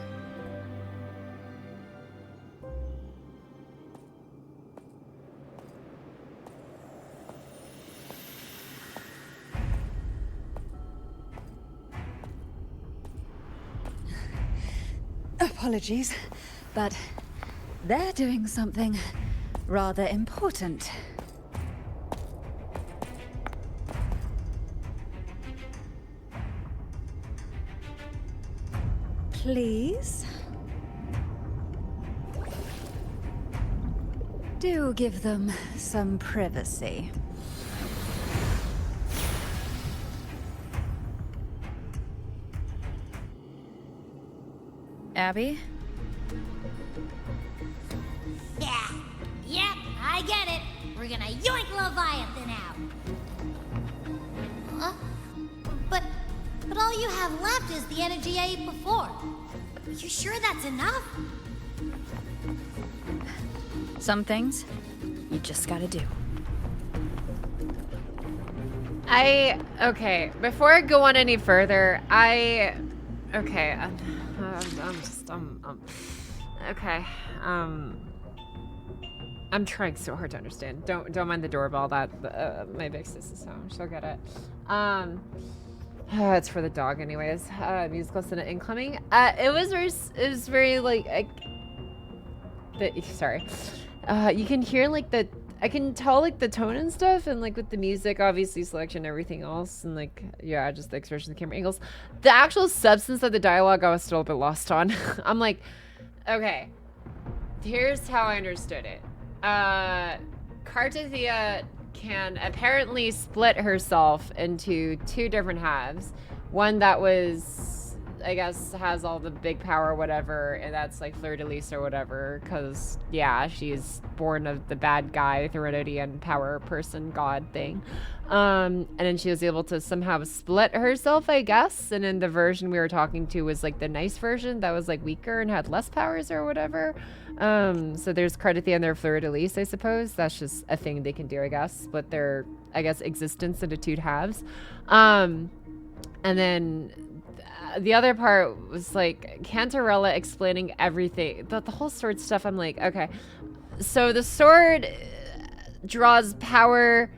Apologies, but they're doing something rather important. Please? Do give them some privacy. Abby? Yeah, yep, I get it. We're gonna yoink Leviathan out. Huh? But all you have left is the energy I ate before. Are you sure that's enough? Some things you just gotta do. Okay, before I go on any further, okay, I'm trying so hard to understand. Don't mind the doorbell. That my big sis is home. She'll get it. It's for the dog, anyways. Musical student incoming. It was very like, sorry. You can hear like I can tell like the tone and stuff, and like with the music, obviously selection, everything else, and like yeah, just the expression, the camera angles, the actual substance of the dialogue, I was still a bit lost on. I'm like, okay, here's how I understood it. CARTETHIYA can apparently split herself into two different halves. One that was, I guess, has all the big power or whatever, and that's like Fleur-de-Lis or whatever, because yeah, she's born of the bad guy, Threnodian power person god thing. And then she was able to somehow split herself, I guess, and then the version we were talking to was like the nice version that was like weaker and had less powers or whatever. So there's CARTETHIYA and their Fleur-de-Lis, I suppose. That's just a thing they can do, I guess, split their, I guess, existence into two halves. And then the other part was like Cantarella explaining everything. The whole sword stuff, I'm like, okay. So the sword draws power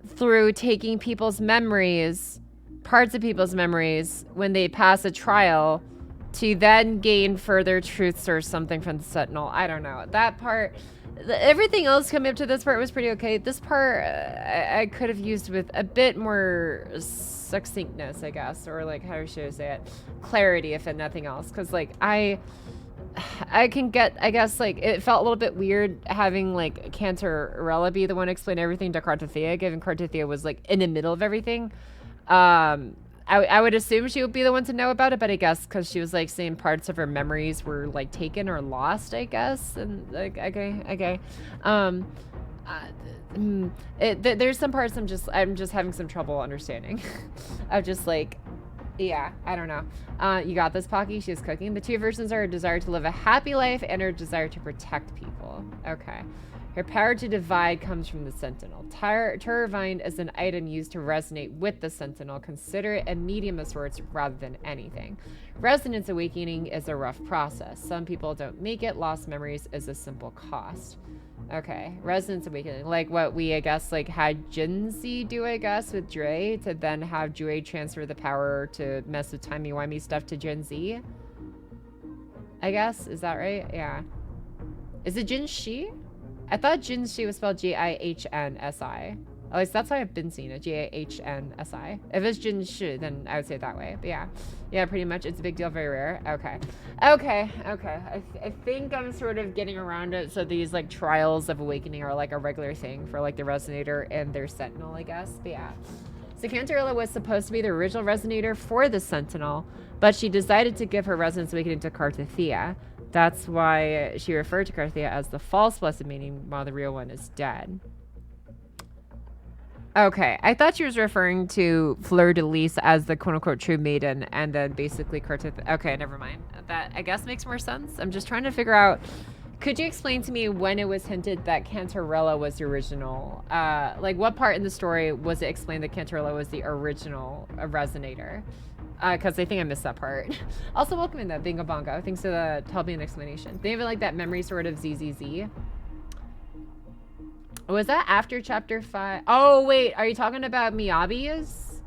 through taking people's memories, parts of people's memories, when they pass a trial to then gain further truths or something from the Sentinel. I don't know. That part, everything else coming up to this part was pretty okay. This part, I could have used with a bit more succinctness, I guess, or like, how should I say it? Clarity, if nothing else. Because like, I can get, I guess, like, it felt a little bit weird having like Cantarella be the one to explain everything to CARTETHIYA, given CARTETHIYA was like in the middle of everything. I would assume she would be the one to know about it, but I guess because she was like saying parts of her memories were like taken or lost, I guess. And like, okay. There's some parts I'm just having some trouble understanding. I'm just like, yeah, I don't know. You got this, Pocky. She was cooking. The two versions are a desire to live a happy life and her desire to protect people. Okay. Her power to divide comes from the Sentinel. Terrorvine is an item used to resonate with the Sentinel. Consider it a medium of sorts rather than anything. Resonance awakening is a rough process. Some people don't make it. Lost memories is a simple cost. Okay, resonance awakening. Like what we, I guess, like had Jinzi do, I guess, with Dre, to then have Dre transfer the power to mess with timey-wimey stuff to Jinzi. I guess, is that right? Yeah. Is it Jinshi? I thought Jinshi was spelled G-I-H-N-S-I. At least that's how I've been seeing it, G-I-H-N-S-I. If it's Jinshi, then I would say it that way. But yeah. Yeah, pretty much. It's a big deal, very rare. Okay. I think I'm sort of getting around it. So these, like, trials of awakening are, like, a regular thing for, like, the Resonator and their Sentinel, I guess. But yeah. So Cantarella was supposed to be the original Resonator for the Sentinel, but she decided to give her Resonance Awakening to CARTETHIYA. That's why she referred to CARTETHIYA as the false blessed meaning, while the real one is dead. Okay, I thought she was referring to Fleur de Lis as the quote-unquote true maiden, and then basically CARTETHIYA. Okay, never mind. That, I guess, makes more sense. I'm just trying to figure out, could you explain to me when it was hinted that Cantarella was the original? Like, what part in the story was it explained that Cantarella was the original Resonator? Because I think I missed that part. Also, welcome in that Bingo Bongo. Thanks for the helping an explanation. They even like that memory sort of ZZZ. Was that after chapter 5? Oh, wait. Are you talking about Miyabi's?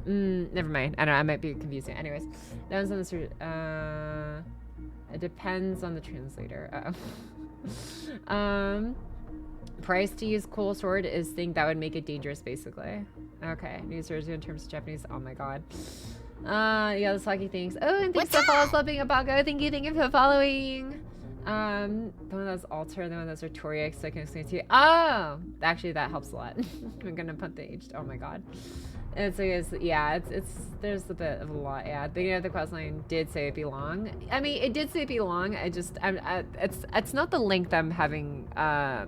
Never mind. I don't know. I might be confusing. Anyways. That one's on the street. It depends on the translator. Price to use cool sword is thing that would make it dangerous, basically. Okay. New swords in terms of Japanese. Oh my god. Yeah, the Saki things. Oh, and thanks for following Bingo Bongo. Thank you for following. The one that's Alter, the one that's Artoria, so I can explain to you. Oh! Actually, that helps a lot. I'm gonna put the aged. Oh my god. It's yeah, there's a bit of a lot, yeah. The beginning of the questline did say it'd be long. I mean, it did say it'd be long. It's not the length I'm having, I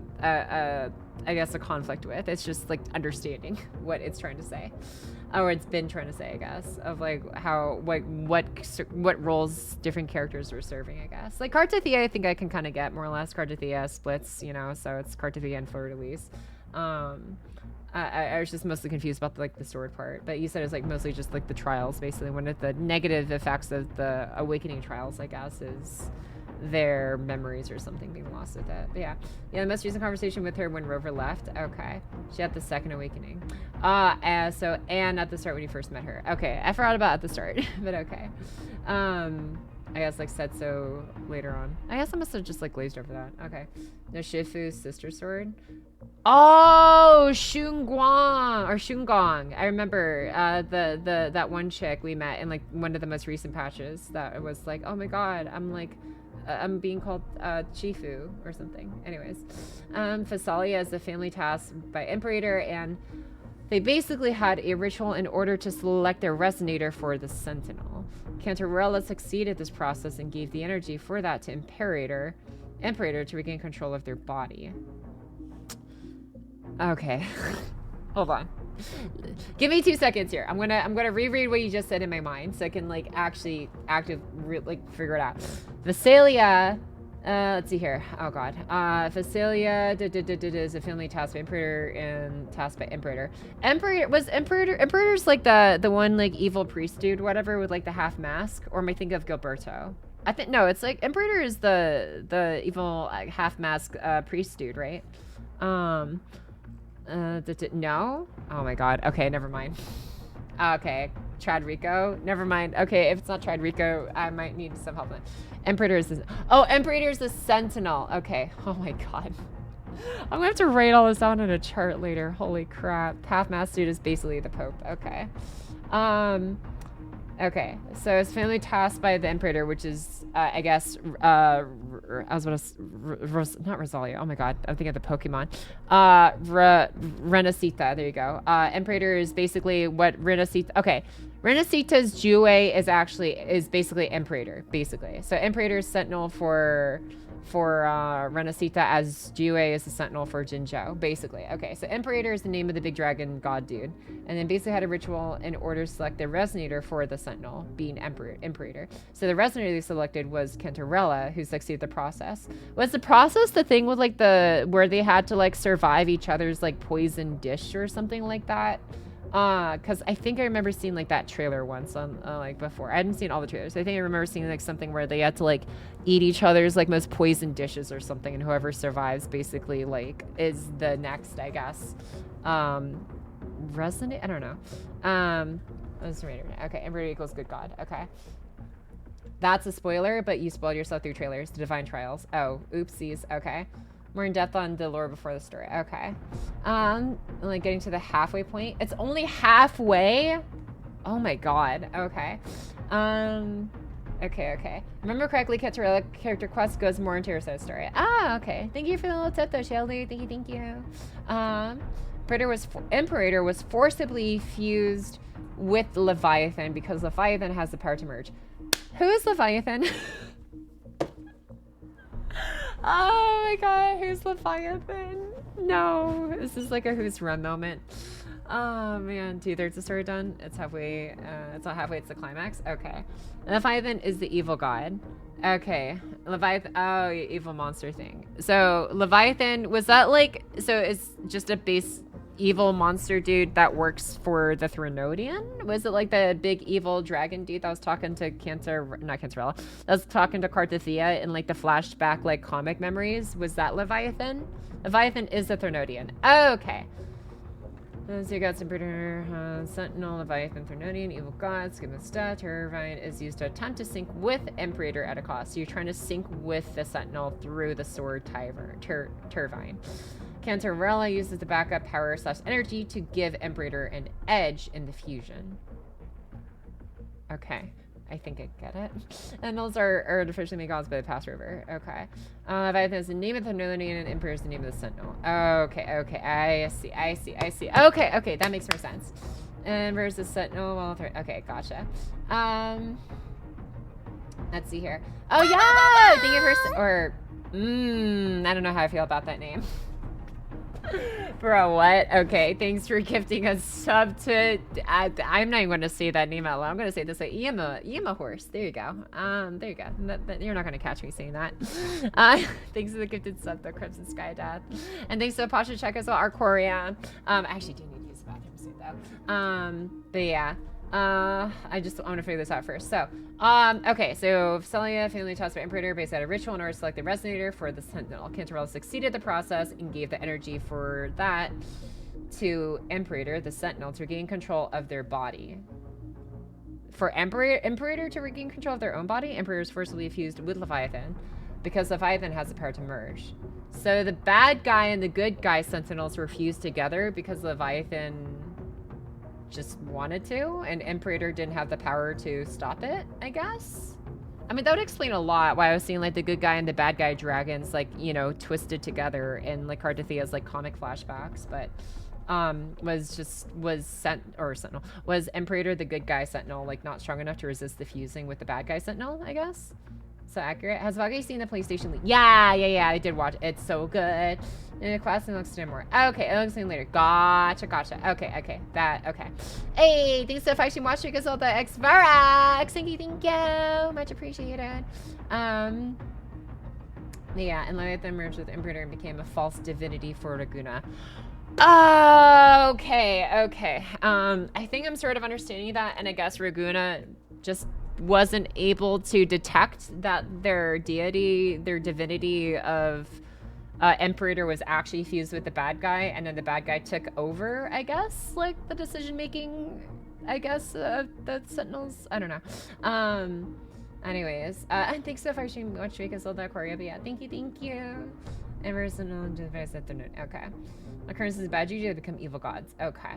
guess, a conflict with. It's just, like, understanding what it's trying to say. Or it's been trying to say, I guess, of like how, like, what roles different characters are serving, I guess. Like CARTETHIYA, I think I can kind of get more or less. CARTETHIYA splits, you know, so it's CARTETHIYA and Fleur de Lis. I was just mostly confused about the sword part, but you said it's like mostly just like the trials, basically. One of the negative effects of the awakening trials, I guess, is their memories or something being lost with it. But yeah, the most recent conversation with her when Rover left. Okay, she had the second awakening. So and at the start when you first met her. Okay, I forgot about at the start, but okay. I guess like said so later on. I guess I must have just like glazed over that. Okay, no Shifu's sister sword. Oh, Shungong. I remember that one chick we met in like one of the most recent patches that was like, oh my god, I'm being called Chifu or something. Anyways, Phasalia is a family task by Imperator, and they basically had a ritual in order to select their Resonator for the Sentinel. Cantarella succeeded this process and gave the energy for that to Imperator to regain control of their body. Okay. Hold on. Give me 2 seconds here. I'm gonna reread what you just said in my mind so I can like actually figure it out. Phasalia Let's see here. Oh god. Facilia is a family tasked by Imperator and tasked by Imperator. Imperator's like the one like evil priest dude, whatever, with like the half mask? Or am I thinking of Gilberto? I think no, it's like Imperator is the evil half mask priest dude, right? No? Oh my god. Okay, never mind. Okay. Chadrico. Never mind. Okay, if it's not Chadrico, I might need some help. Imperator's the Sentinel. Okay. Oh my god. I'm gonna have to write all this down in a chart later. Holy crap. Half mask dude is basically the Pope. Okay. Okay, so it's family tasked by the Imperator, which is, I guess, I was gonna, not Rosalia, oh my god, I'm thinking of the Pokemon. Renacita, there you go. Imperator is basically what Renacita, okay. Renacita's Jue is basically Imperator, basically. So Imperator is Sentinel for Renacita, as Jue is the Sentinel for Jinzhou, basically. Okay, so Imperator is the name of the big dragon god dude, and then basically had a ritual in order to select the resonator for the Sentinel, being Imperator. So the resonator they selected was Cantarella, who succeeded the process. Was the process the thing with like where they had to like survive each other's like poison dish or something like that? Because I think I remember seeing like that trailer once on like before. I hadn't seen all the trailers. I think I remember seeing like something where they had to like eat each other's like most poisoned dishes or something, and whoever survives basically like is the next, I guess. Resonate? I don't know. Okay, Imperator equals good god. Okay. That's a spoiler, but you spoiled yourself through trailers. The Divine Trials. Oh, oopsies. Okay. More in depth on the lore before the story. Okay. Like getting to the halfway point. It's only halfway? Oh my god. Okay. Okay. Remember correctly, Catarella character quest goes more into her side story. Ah, okay. Thank you for the little tip though, Shelly. Thank you. Imperator was forcibly fused with Leviathan because Leviathan has the power to merge. Who is Leviathan? Oh my god, who's Leviathan? No, this is like a who's run moment. Oh man, 2/3 the story done. It's halfway, it's not halfway, it's the climax. Okay. Leviathan is the evil god. Okay. Leviathan, oh, evil monster thing. So Leviathan, was that like, so it's just a base evil monster dude that works for the Threnodian? Was it like the big evil dragon dude that was talking to not Cantarella, that was talking to Cartethia in like the flashback like comic memories? Was that Leviathan? Leviathan is the Threnodian. Okay. So you got Imperator, Sentinel, Leviathan, Threnodian, evil god, skin of stat, Turbine is used to attempt to sync with Imperator at a cost. So you're trying to sync with the Sentinel through the sword Turbine. Cantarella uses the backup power / energy to give Imperator an edge in the fusion. Okay, I think I get it. And those are artificially made gods by the past river. Okay. Leviathan is the name of the Threnodian and Imperator is the name of the Sentinel. Okay, I see. Okay, that makes more sense. And where's the Sentinel? Well, okay, gotcha. Let's see here. Oh yeah! Thank you for, I don't know how I feel about that name. Bro, what? Okay, thanks for gifting a sub to, I'm not even going to say that name out loud. I'm going to say this like Yama horse. There you go. There you go. You're not going to catch me saying that. Thanks for the gifted sub, the Crimson Sky Death. And thanks to Pasha Check as well, Arcoria. I actually do need to use the bathroom soon though. But yeah. I want to figure this out first. So, okay, so Celia, family tasked by Imperator, based out a ritual in order to select the resonator for the Sentinel. Cantarella succeeded the process and gave the energy for that to Imperator, the Sentinel, to regain control of their body. For Imperator to regain control of their own body, Imperator is forcibly fused with Leviathan because Leviathan has the power to merge. So the bad guy and the good guy Sentinels were fused together because Leviathan just wanted to, and Imperator didn't have the power to stop it, I guess. I mean, that would explain a lot why I was seeing like the good guy and the bad guy dragons like, you know, twisted together in like Cartethiya's like comic flashbacks, but was Imperator the good guy Sentinel like not strong enough to resist the fusing with the bad guy Sentinel, I guess? So accurate. Has Vaggie seen the PlayStation leak? Yeah, I did watch it. It's so good. In the class, it looks to more. Okay, it looks later. Gotcha. Okay. Okay. Hey, thanks to Feisty Watch because all the X-Varax. Thank you. Much appreciated. Yeah, and Leviathan merged with Imperator and became a false divinity for Raguna. Okay. I think I'm sort of understanding that, and I guess Raguna just wasn't able to detect that their deity, their divinity of Imperator was actually fused with the bad guy, and then the bad guy took over, I guess, like the decision making, I guess, the Sentinels. I don't know. Anyways, and thanks so far for watching Drake as well, that Corey. But yeah, thank you. Emerson device at the note. Okay. Occurrences of bad juju, they become evil gods. Okay.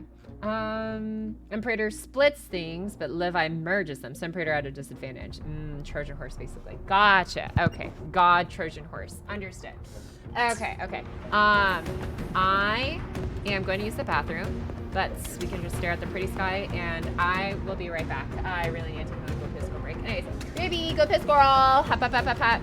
Imperator splits things, but Levi merges them. So Imperator at a disadvantage. Trojan horse, basically. Gotcha. Okay. God, Trojan horse. Understood. Okay. I am going to use the bathroom, but we can just stare at the pretty sky, and I will be right back. I really need to go piss go break. Anyways, baby, go piss, girl. Hop.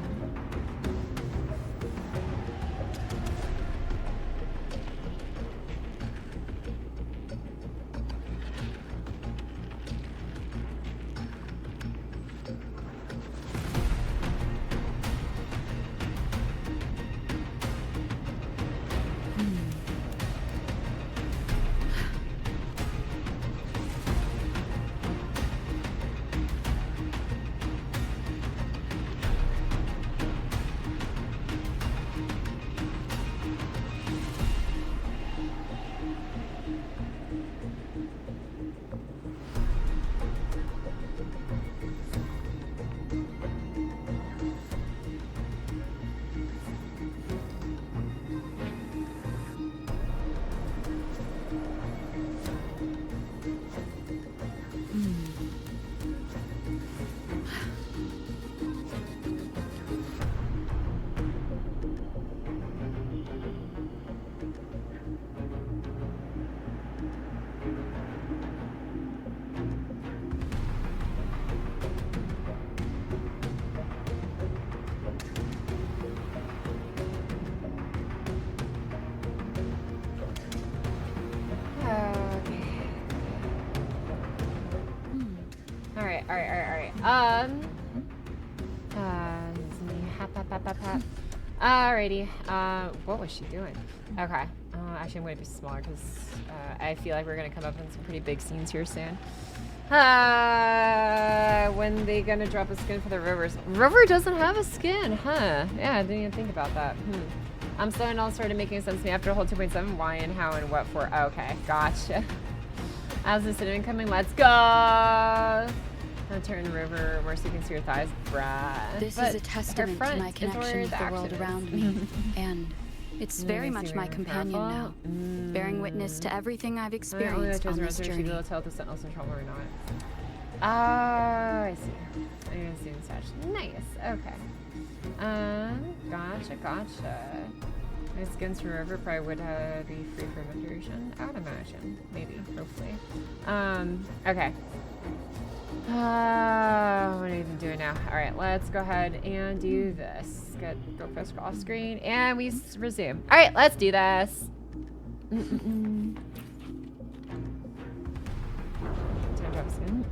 Alright. Alrighty. What was she doing? Okay. Actually, I'm going to be smaller because I feel like we're going to come up in some pretty big scenes here soon. When they going to drop a skin for the Rovers? Rover doesn't have a skin, huh? Yeah, I didn't even think about that. I'm starting all started making sense to me after a whole 2.7. Why and how and what for? Okay, gotcha. As the cinnamon coming, let's go! I'll turn Rover where so you can see her thighs, bruh. This is a testament to my connection with the world around me, and it's very much my companion now, bearing witness to everything I've experienced on this journey. She'll tell the Sentinels in trouble or not. I see. I'm gonna see such. Nice. Okay. Gotcha. My skins from Rover probably would be free from duration. I would imagine. Maybe. Hopefully. Okay. What are we even doing now? Alright, let's go ahead and do this. Get go first off screen, and we resume. Alright, let's do this. Time to drop a skin.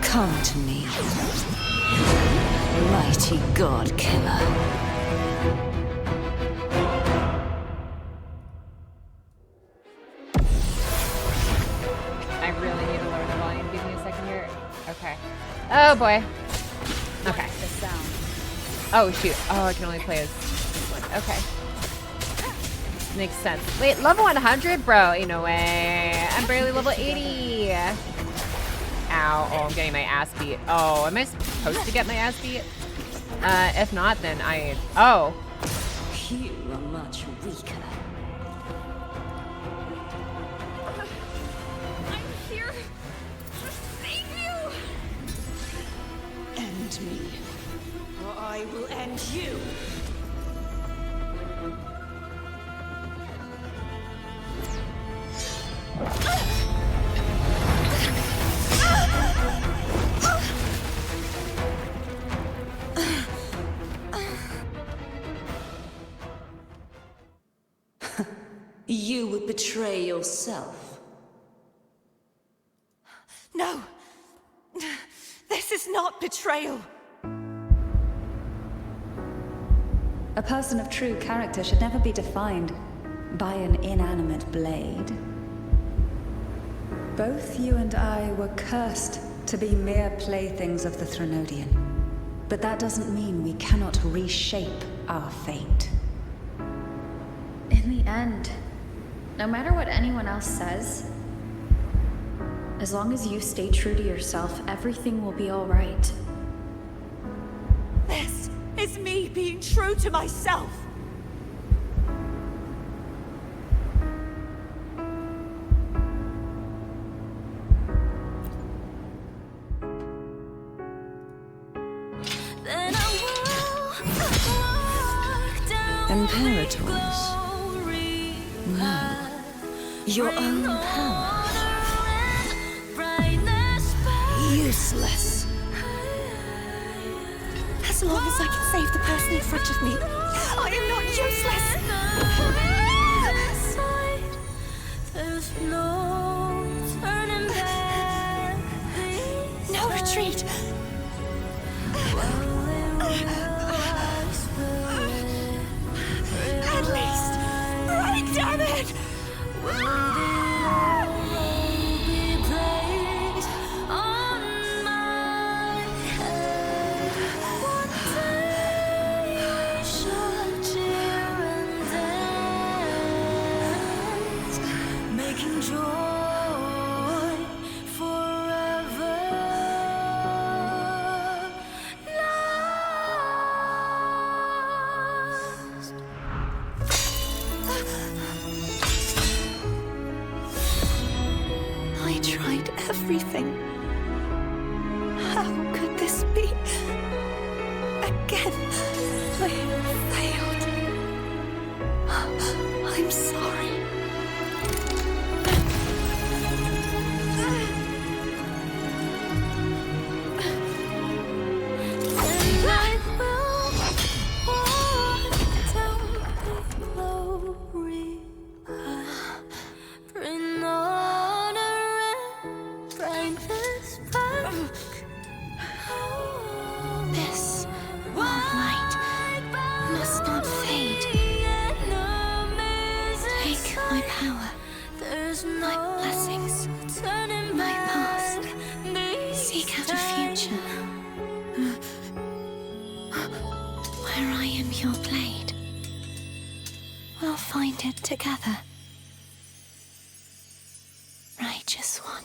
Come to me, mighty god killer. I really need to lower the volume. Give me a second here. Okay. Oh boy. Okay. Oh shoot. Oh, I can only play as this one. Okay. Makes sense. Wait, level 100? Bro, ain't no way. I'm barely level 80. Ow. Oh, I'm getting my ass beat. Oh, am I supposed to get my ass beat? If not, then oh. You are much weaker. I'm here. end me, or I will end you. You would betray yourself. No! This is not betrayal! A person of true character should never be defined by an inanimate blade. Both you and I were cursed to be mere playthings of the Threnodian. But that doesn't mean we cannot reshape our fate. In the end, no matter what anyone else says, as long as you stay true to yourself, everything will be all right. This is me being true to myself! Imperators? No. Your own power? Useless. As long as I can save the person in front of me, I am not useless! There's no turning back. No retreat! At least, break, damn it! I tried everything. How could this be? Again, I failed. I'm sorry. Together. Righteous one.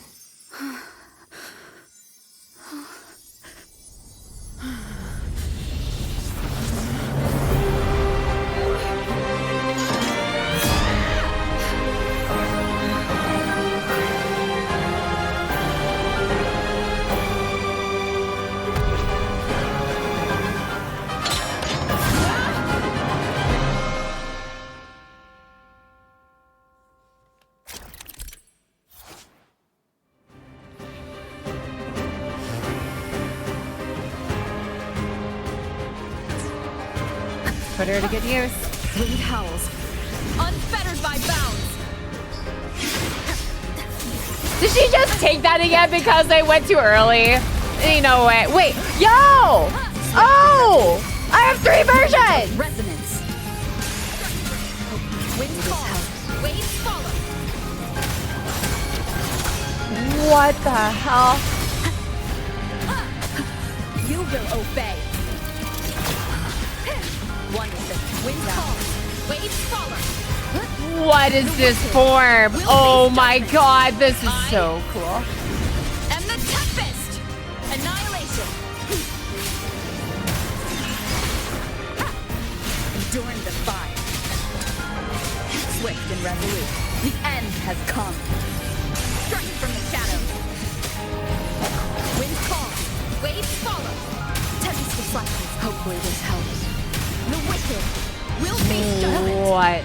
Put her to good use. Winged howls, unfettered by bounds. Did she just take that again because I went too early? You know what? Wait, yo! Oh! I have 3 versions! Resonance. Winged call. Waves follow. What the hell? You will obey. One with the wind call. Waves follow. What is this form? Oh my god, this is so cool. And the Tempest! Annihilation! Enduring the fire. Swift and resolute. The end has come. Striking from the shadows. Wind call. Waves follow. Reflections. Hopefully this helps. The wicked will be servant. What?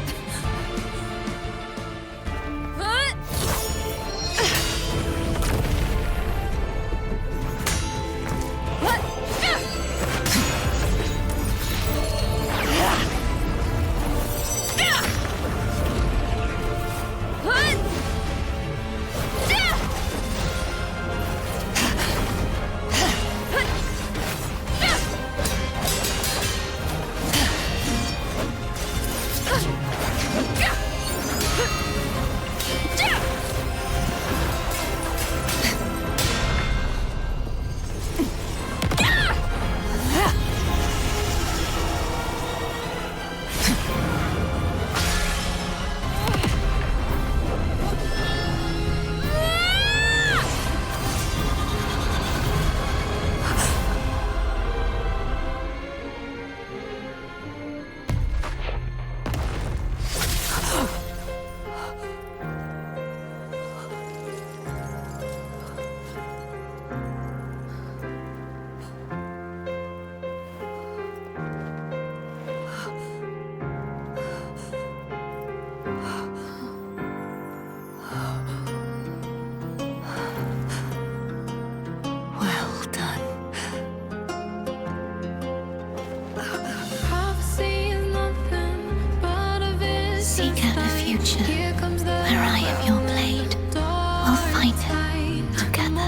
Seek out the future, where I am your blade. We'll find it together.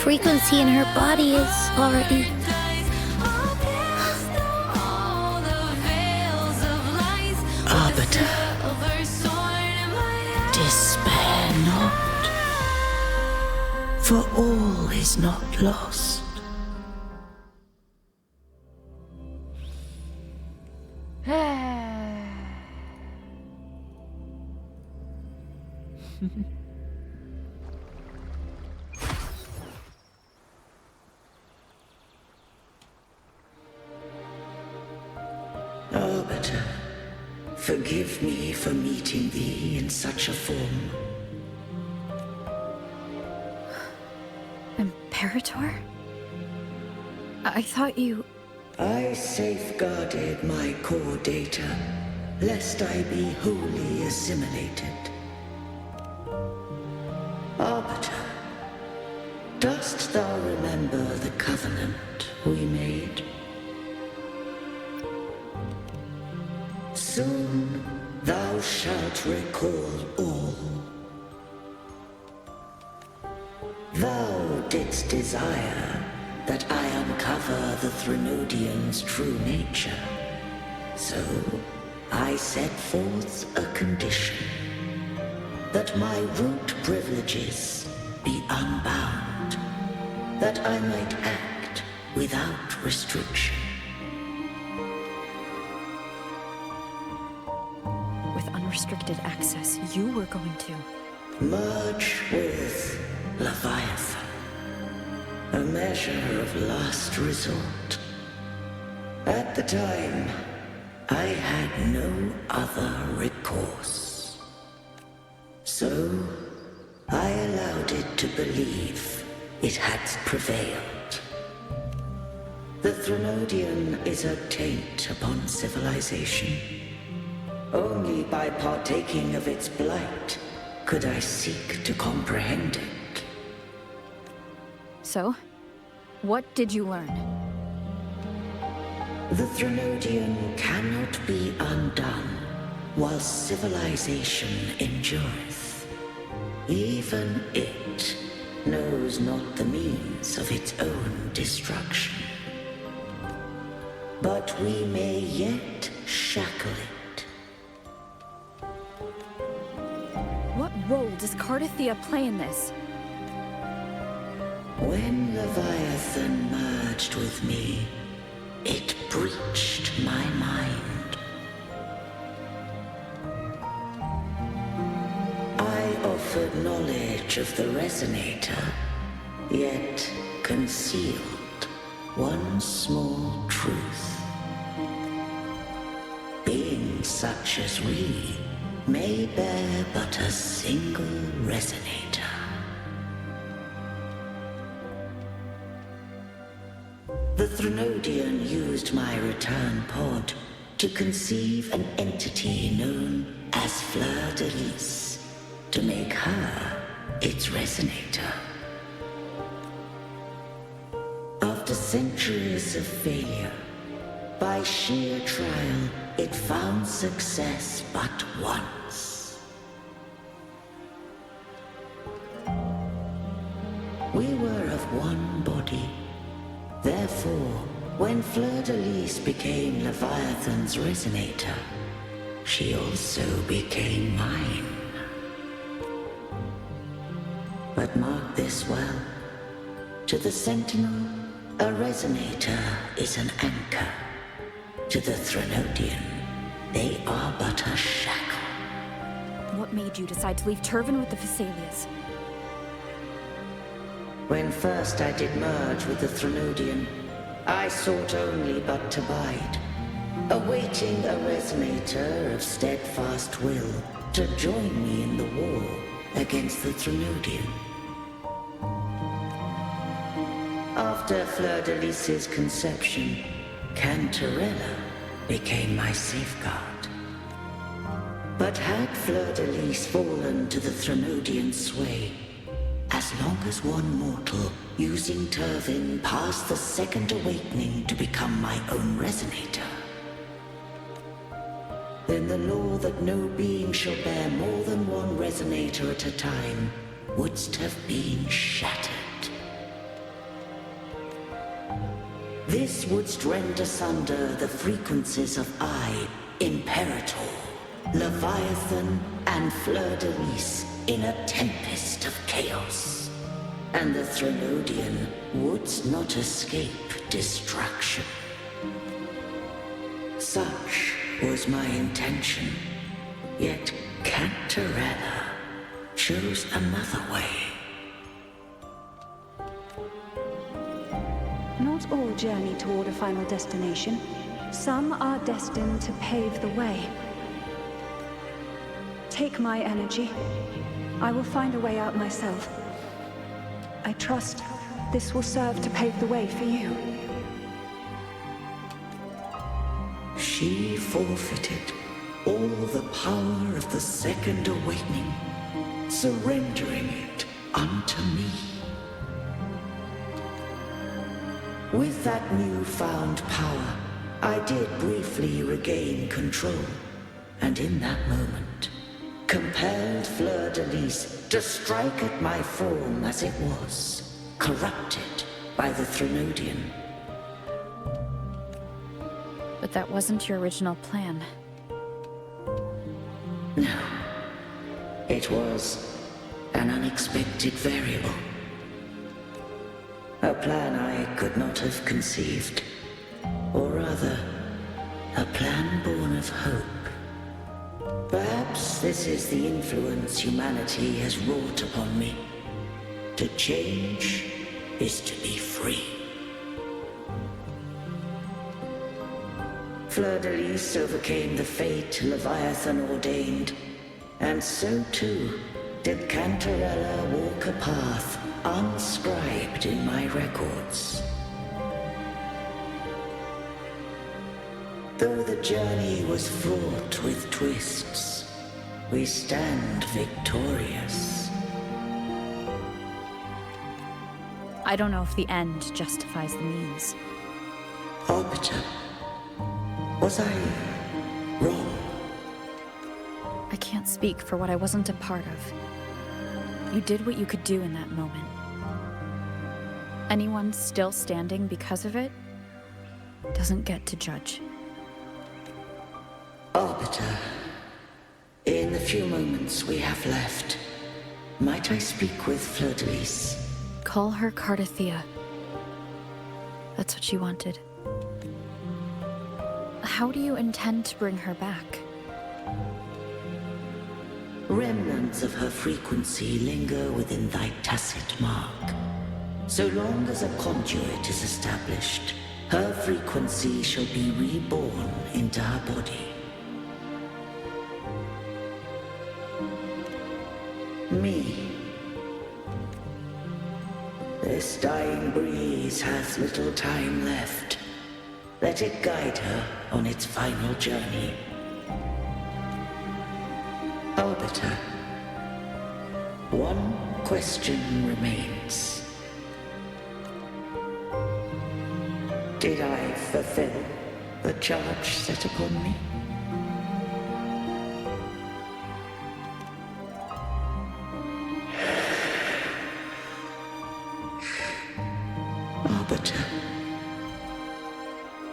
Frequency in her body is already... Arbiter, despair not, for all is not lost. Arbiter, forgive me for meeting thee in such a form. Imperator? I thought you... I safeguarded my core data, lest I be wholly assimilated. Arbiter, dost thou remember the covenant we made? Soon thou shalt recall all. Thou didst desire that I uncover the Threnodian's true nature. So I set forth a condition, that my root privileges be unbound, that I might act without restriction. With unrestricted access, you were going to... Merge with Leviathan. A measure of last resort. At the time, I had no other recourse. So, I allowed it to believe it had prevailed. The Threnodian is a taint upon civilization. Only by partaking of its blight could I seek to comprehend it. So, what did you learn? The Threnodian cannot be undone while civilization endureth. Even it knows not the means of its own destruction. But we may yet shackle it What role does CARTETHIYA play in this? When Leviathan merged with me, it breached my mind. I offered knowledge of the Resonator, yet concealed one small truth. Beings such as we may bear but a single Resonator. The Threnodian used my return pod to conceive an entity known as Fleur de Lis, to make her its Resonator. After centuries of failure, by sheer trial, it found success but once. We were of one body. Therefore, when Fleur de Lis became Leviathan's Resonator, she also became mine. But mark this well. To the Sentinel, a Resonator is an anchor. To the Threnodian, they are but a shackle. What made you decide to leave Turvan with the Phasalias? When first I did merge with the Threnodian, I sought only but to bide, awaiting a Resonator of steadfast will to join me in the war against the Threnodian. After Fleur de Lis's conception, Cantarella became my safeguard. But had Fleur de Lis fallen to the Threnodian sway, as long as one mortal using Turvan passed the second awakening to become my own Resonator, then the law that no being shall bear more than one Resonator at a time wouldst have been shattered. This wouldst rend asunder the frequencies of I, Imperator, Leviathan, and Fleur de Lis in a tempest of chaos, and the Threnodian wouldst not escape destruction. Such was my intention, yet Cantarella chose another way. Not all journey toward a final destination. Some are destined to pave the way. Take my energy. I will find a way out myself. I trust this will serve to pave the way for you. She forfeited all the power of the second awakening, surrendering it unto me. With that newfound power, I did briefly regain control, and in that moment, compelled Fleur de Lis to strike at my form as it was, corrupted by the Threnodian. But that wasn't your original plan. No. It was an unexpected variable. A plan I could not have conceived. Or rather, a plan born of hope. Perhaps this is the influence humanity has wrought upon me. To change is to be free. Fleur de Lis overcame the fate Leviathan ordained, and so too did Cantarella walk a path unscribed in my records. Though the journey was fraught with twists, we stand victorious. I don't know if the end justifies the means. Arbiter, was I wrong? I can't speak for what I wasn't a part of. You did what you could do in that moment. Anyone still standing because of it doesn't get to judge. Arbiter, in the few moments we have left, might I speak with Fleur-de-Lis? Call her CARTETHIYA. That's what she wanted. How do you intend to bring her back? Remnants of her frequency linger within thy tacit mark. So long as a conduit is established, her frequency shall be reborn into her body. Me. This dying breeze has little time left. Let it guide her on its final journey. Arbiter, one question remains. Did I fulfill the charge set upon me? Arbiter,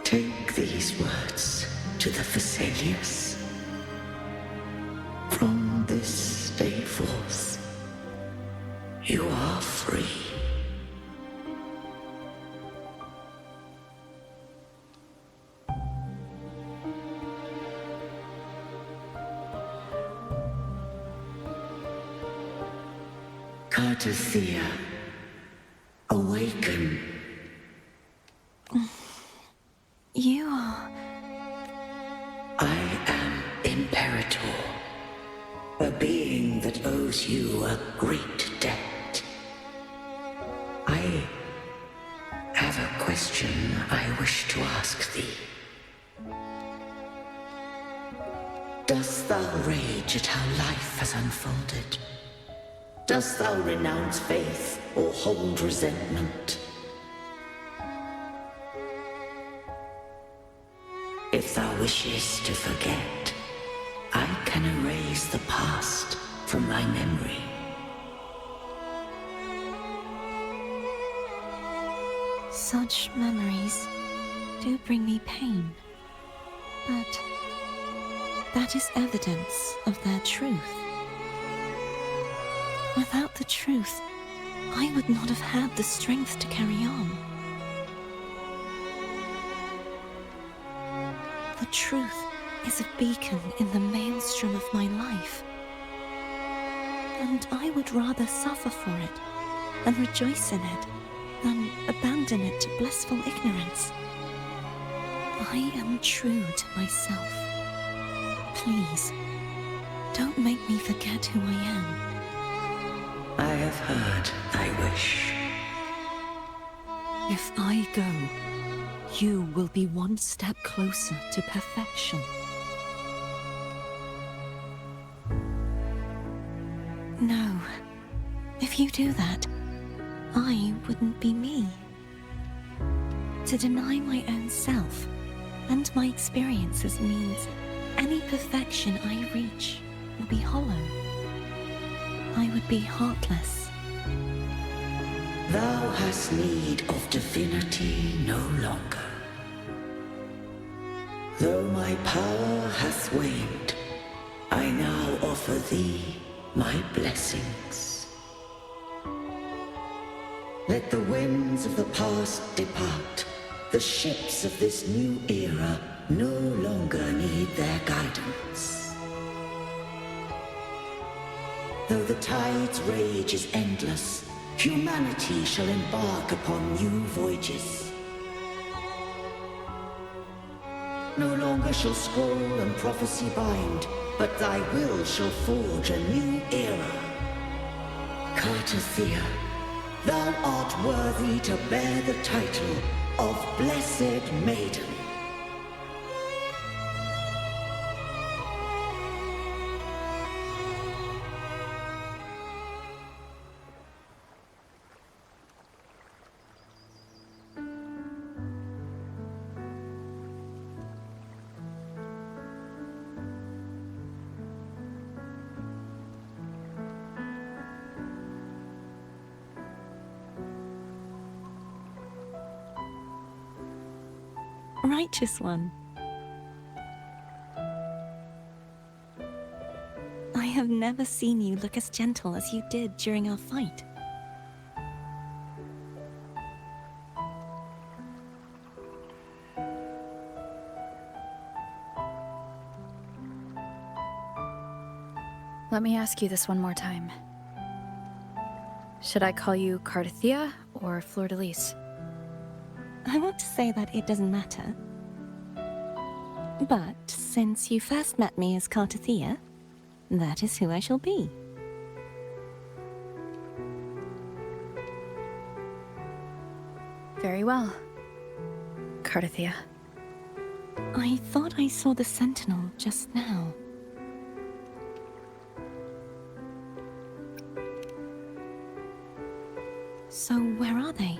take these words to the Vesalius. From this day forth, you are free. CARTETHIYA, awaken. You are... I am Imperator, a being that owes you a great debt. I have a question I wish to ask thee. Dost thou rage at how life has unfolded? Dost thou renounce faith or hold resentment? If thou wishes to forget, I can erase the past from thy memory. Such memories do bring me pain, but that is evidence of their truth. Without the truth, I would not have had the strength to carry on. The truth is a beacon in the maelstrom of my life, and I would rather suffer for it and rejoice in it than abandon it to blissful ignorance. I am true to myself. Please, don't make me forget who I am. I have heard thy wish. If I go, you will be one step closer to perfection. No. If you do that, I wouldn't be me. To deny my own self and my experiences means any perfection I reach will be hollow. I would be heartless. Thou hast need of divinity no longer. Though my power hath waned, I now offer thee my blessings. Let the winds of the past depart. The ships of this new era no longer need their guidance. Though the tide's rage is endless, humanity shall embark upon new voyages. No longer shall scroll and prophecy bind, but thy will shall forge a new era. CARTETHIYA, thou art worthy to bear the title of Blessed Maiden. Righteous one. I have never seen you look as gentle as you did during our fight. Let me ask you this one more time. Should I call you CARTETHIYA or Fleur-de-Lis? I want to say that it doesn't matter. But since you first met me as CARTETHIYA, that is who I shall be. Very well. CARTETHIYA. I thought I saw the Sentinel just now. So where are they?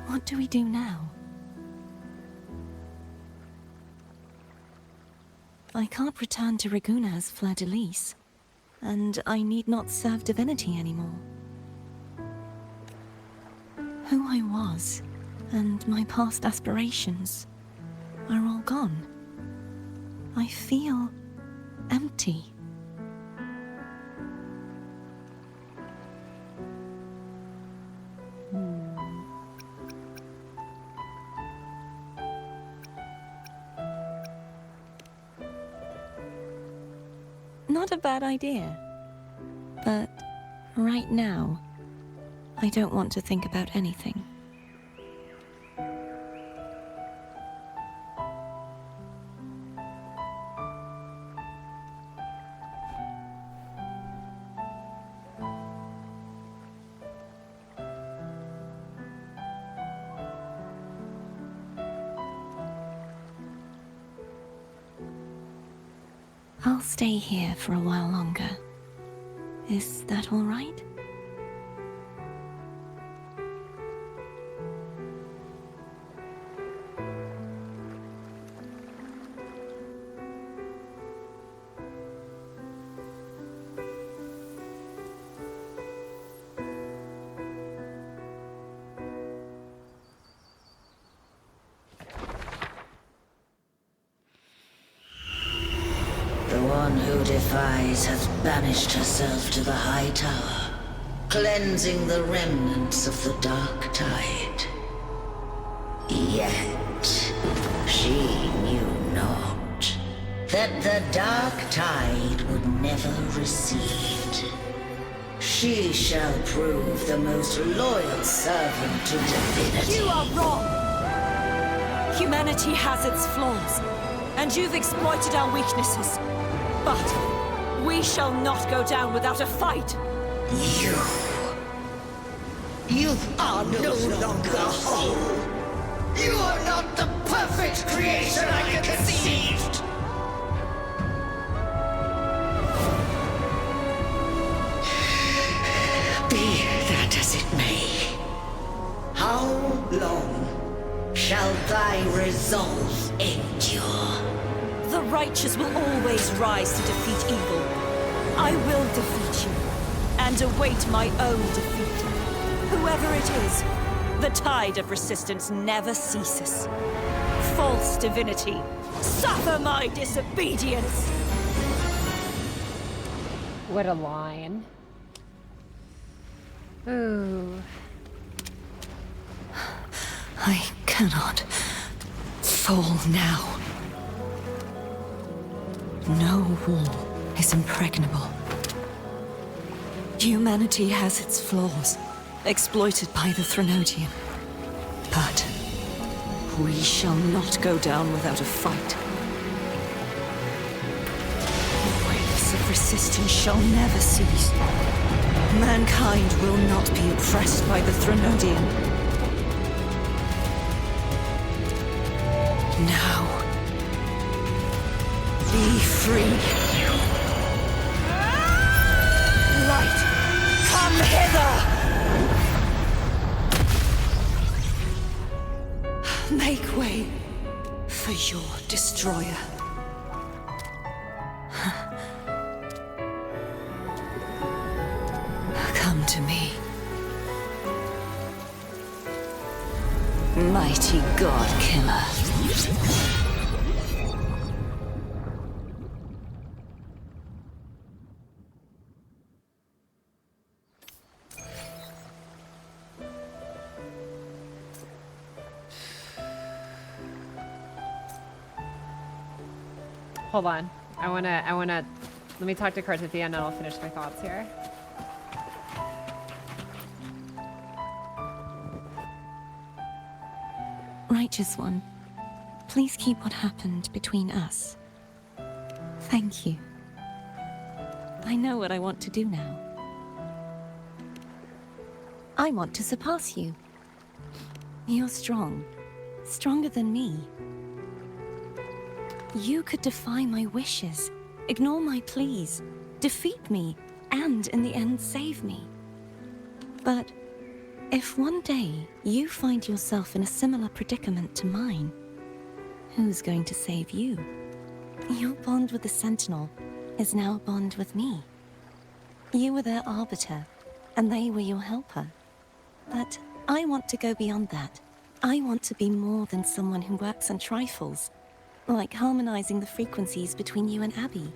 What do we do now? I can't return to Raguna as Fleur-de-Lis, and I need not serve divinity anymore. Who I was, and my past aspirations, are all gone. I feel empty. Not a bad idea. But right now, I don't want to think about anything. I'll stay here for a while longer. Is that all right? The one who defies has banished herself to the high tower, cleansing the remnants of the dark tide. Yet, she knew not that the dark tide would never recede. She shall prove the most loyal servant to divinity. You are wrong! Humanity has its flaws, and you've exploited our weaknesses. But we shall not go down without a fight. You are no longer whole. You are not the perfect creation I conceived. Be that as it may, how long shall thy resolve endure? The righteous will always rise to defeat evil. I will defeat you, and await my own defeat. Whoever it is, the tide of resistance never ceases. False divinity, suffer my disobedience! What a line. Ooh. I cannot fall now. No wall is impregnable. Humanity has its flaws, exploited by the Threnodian. But we shall not go down without a fight. The waves of resistance shall never cease. Mankind will not be oppressed by the Threnodian. Now, be free. Light, come hither! Make way for your destroyer. Come to me. Mighty God Killer. Hold on. I wanna, let me talk to CARTETHIYA and then I'll finish my thoughts here. Righteous One, please keep what happened between us. Thank you. I know what I want to do now. I want to surpass you. You're strong. Stronger than me. You could defy my wishes, ignore my pleas, defeat me, and in the end save me. But if one day you find yourself in a similar predicament to mine, who's going to save you? Your bond with the Sentinel is now a bond with me. You were their arbiter, and they were your helper. But I want to go beyond that. I want to be more than someone who works on trifles, like harmonizing the frequencies between you and Abby.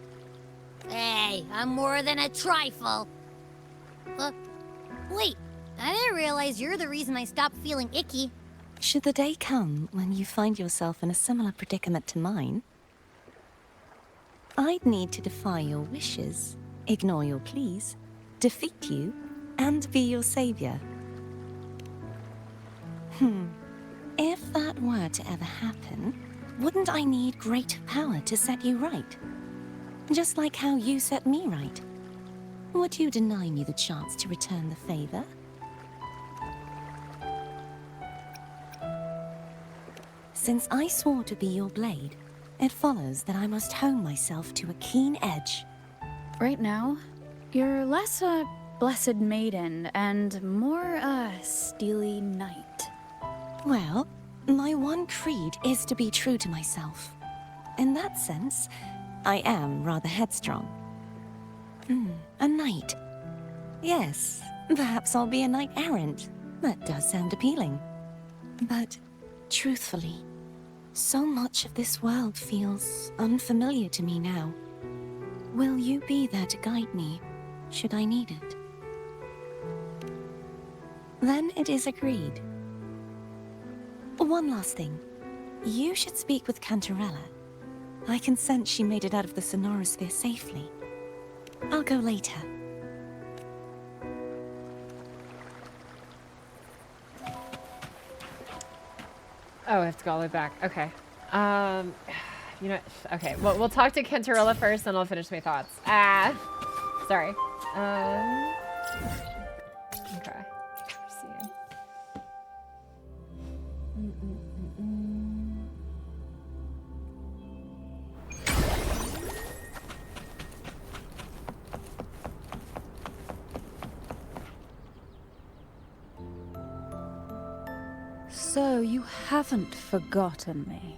Hey, I'm more than a trifle. Wait, I didn't realize you're the reason I stopped feeling icky. Should the day come when you find yourself in a similar predicament to mine, I'd need to defy your wishes, ignore your pleas, defeat you, and be your savior. If that were to ever happen, wouldn't I need greater power to set you right? Just like how you set me right. Would you deny me the chance to return the favor? Since I swore to be your blade, it follows that I must hone myself to a keen edge. Right now, you're less a blessed maiden and more a steely knight. Well, my one creed is to be true to myself. In that sense, I am rather headstrong. A knight. Yes, perhaps I'll be a knight errant. That does sound appealing. But, truthfully, so much of this world feels unfamiliar to me now. Will you be there to guide me, should I need it? Then it is agreed. One last thing. You should speak with Cantarella. I can sense she made it out of the Sonorosphere safely. I'll go later. Oh, I have to go all the way back. Okay. You know, okay. Well, we'll talk to Cantarella first, and I'll finish my thoughts. Sorry. Okay. Proceed. So you haven't forgotten me.